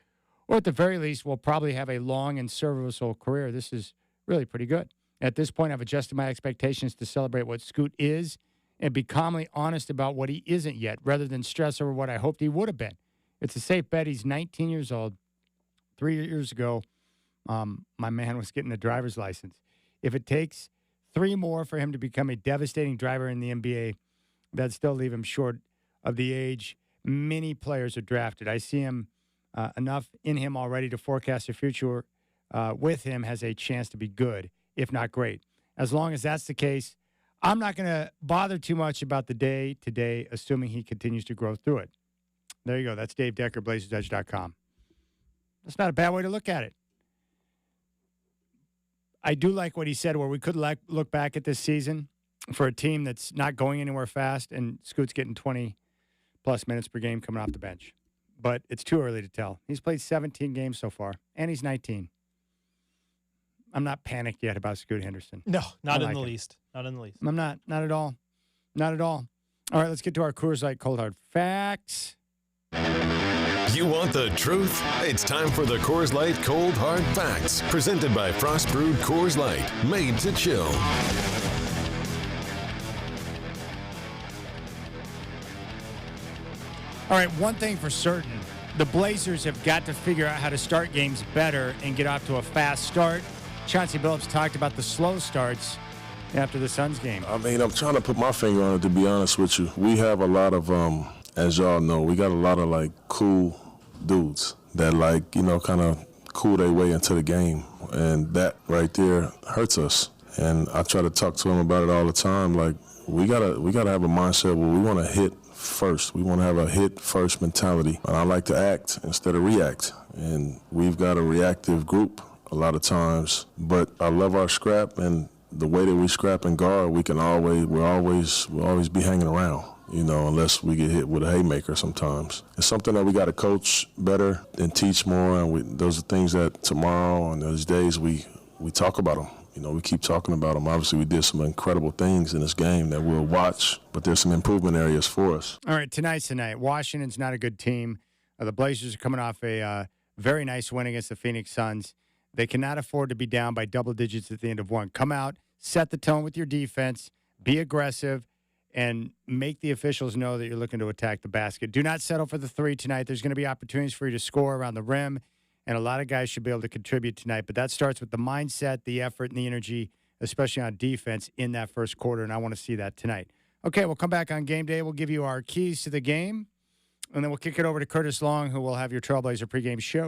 or at the very least will probably have a long and serviceable career, this is really pretty good. At this point, I've adjusted my expectations to celebrate what Scoot is and be calmly honest about what he isn't yet, rather than stress over what I hoped he would have been. It's a safe bet. He's 19 years old. 3 years ago, my man was getting a driver's license. If it takes 3 more for him to become a devastating driver in the NBA, that'd still leave him short of the age many players are drafted. I see him enough in him already to forecast a future with him has a chance to be good, if not great. As long as that's the case, I'm not going to bother too much about the day-to-day, assuming he continues to grow through it. There you go. That's Dave Decker, BlazersEdge.com. That's not a bad way to look at it. I do like what he said, where we could look back at this season for a team that's not going anywhere fast, and Scoot's getting 20-plus minutes per game coming off the bench. But it's too early to tell. He's played 17 games so far, and he's 19. I'm not panicked yet about Scoot Henderson. No, not in the least. Not in the least. I'm not. Not at all. Not at all. All right, let's get to our Coors Light Cold Hard Facts. You want the truth? It's time for the Coors Light Cold Hard Facts, presented by Frost Brewed Coors Light, made to chill. All right, one thing for certain, the Blazers have got to figure out how to start games better and get off to a fast start. Chauncey Billups talked about the slow starts after the Suns game. I mean, I'm trying to put my finger on it, to be honest with you. We have a lot of, as y'all know, we got a lot of, like, cool dudes that, like, you know, kind of cool their way into the game. And that right there hurts us. And I try to talk to them about it all the time. Like, we gotta have a mindset where we want to hit first. We want to have a hit-first mentality. And I like to act instead of react. And we've got a reactive group a lot of times. But I love our scrap, and the way that we scrap and guard, we'll always be hanging around, you know, unless we get hit with a haymaker sometimes. It's something that we got to coach better and teach more, and those are things that tomorrow and those days we talk about them. You know, we keep talking about them. Obviously, we did some incredible things in this game that we'll watch, but there's some improvement areas for us. All right, tonight's tonight. Washington's not a good team. The Blazers are coming off a very nice win against the Phoenix Suns. They cannot afford to be down by double digits at the end of one. Come out, set the tone with your defense, be aggressive, and make the officials know that you're looking to attack the basket. Do not settle for the 3 tonight. There's going to be opportunities for you to score around the rim, and a lot of guys should be able to contribute tonight. But that starts with the mindset, the effort, and the energy, especially on defense in that first quarter, and I want to see that tonight. Okay, we'll come back on game day. We'll give you our keys to the game, and then we'll kick it over to Curtis Long, who will have your Trailblazer pregame show.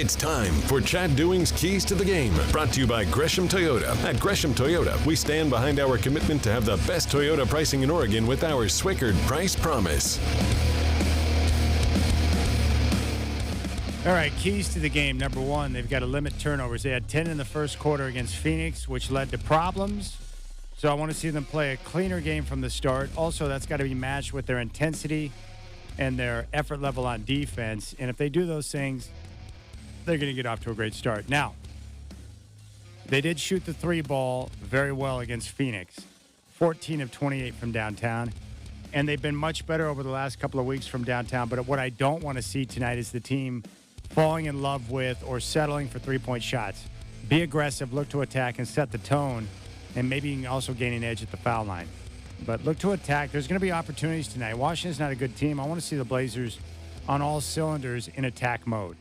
It's time for Chad Doing's Keys to the Game, brought to you by Gresham Toyota. At Gresham Toyota, we stand behind our commitment to have the best Toyota pricing in Oregon with our Swickard Price Promise. All right, keys to the game. Number one, they've got to limit turnovers. They had 10 in the first quarter against Phoenix, which led to problems. So I want to see them play a cleaner game from the start. Also, that's got to be matched with their intensity and their effort level on defense. And if they do those things, they're going to get off to a great start. Now, they did shoot the three ball very well against Phoenix, 14 of 28 from downtown. And they've been much better over the last couple of weeks from downtown. But what I don't want to see tonight is the team falling in love with or settling for three-point shots. Be aggressive, look to attack, and set the tone, and maybe you can also gain an edge at the foul line. But look to attack. There's going to be opportunities tonight. Washington's not a good team. I want to see the Blazers on all cylinders in attack mode.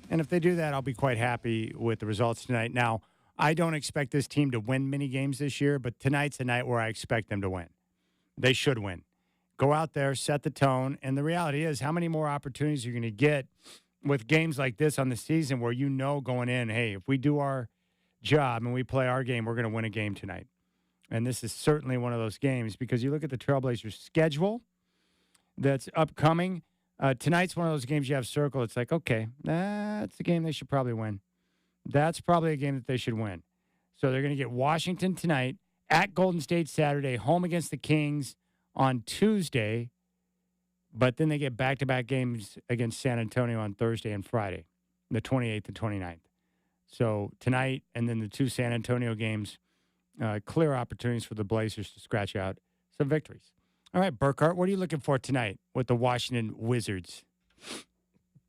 And if they do that, I'll be quite happy with the results tonight. Now, I don't expect this team to win many games this year, but tonight's a night where I expect them to win. They should win. Go out there, set the tone, and the reality is how many more opportunities you're going to get with games like this on the season where you know going in, hey, if we do our job and we play our game, we're going to win a game tonight. And this is certainly one of those games because you look at the Trailblazers' schedule that's upcoming. Tonight's one of those games you have circled. It's like, okay, that's a game they should probably win. That's probably a game that they should win. So they're going to get Washington tonight, at Golden State Saturday, home against the Kings on Tuesday. But then they get back-to-back games against San Antonio on Thursday and Friday, the 28th and 29th. So tonight and then the two San Antonio games, clear opportunities for the Blazers to scratch out some victories. All right, Burkhart, what are you looking for tonight with the Washington Wizards?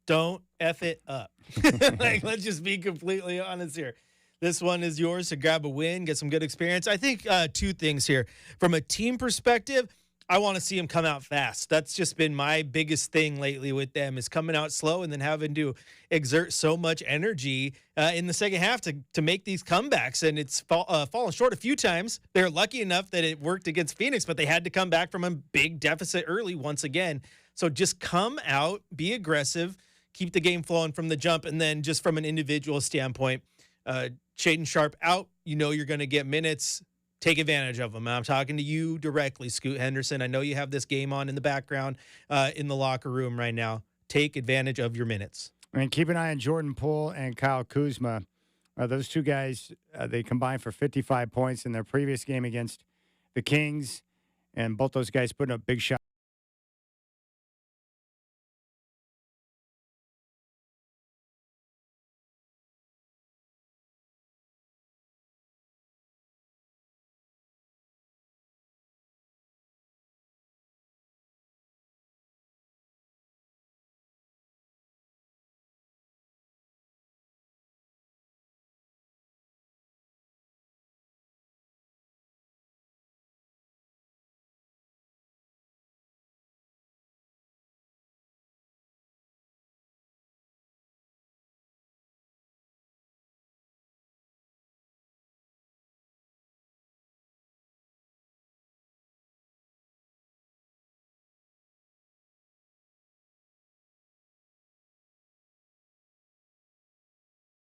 Don't F it up. Let's just be completely honest here. This one is yours to grab a win, get some good experience. I think two things here. From a team perspective, I want to see them come out fast. That's just been my biggest thing lately with them is coming out slow and then having to exert so much energy in the second half to make these comebacks. And it's fallen short a few times. They're lucky enough that it worked against Phoenix, but they had to come back from a big deficit early once again. So just come out, be aggressive, keep the game flowing from the jump. And then just from an individual standpoint, Shaedon Sharpe out, you're going to get minutes. Take advantage of them. I'm talking to you directly, Scoot Henderson. I know you have this game on in the background in the locker room right now. Take advantage of your minutes. And keep an eye on Jordan Poole and Kyle Kuzma. Those two guys, they combined for 55 points in their previous game against the Kings. And both those guys putting up big shots.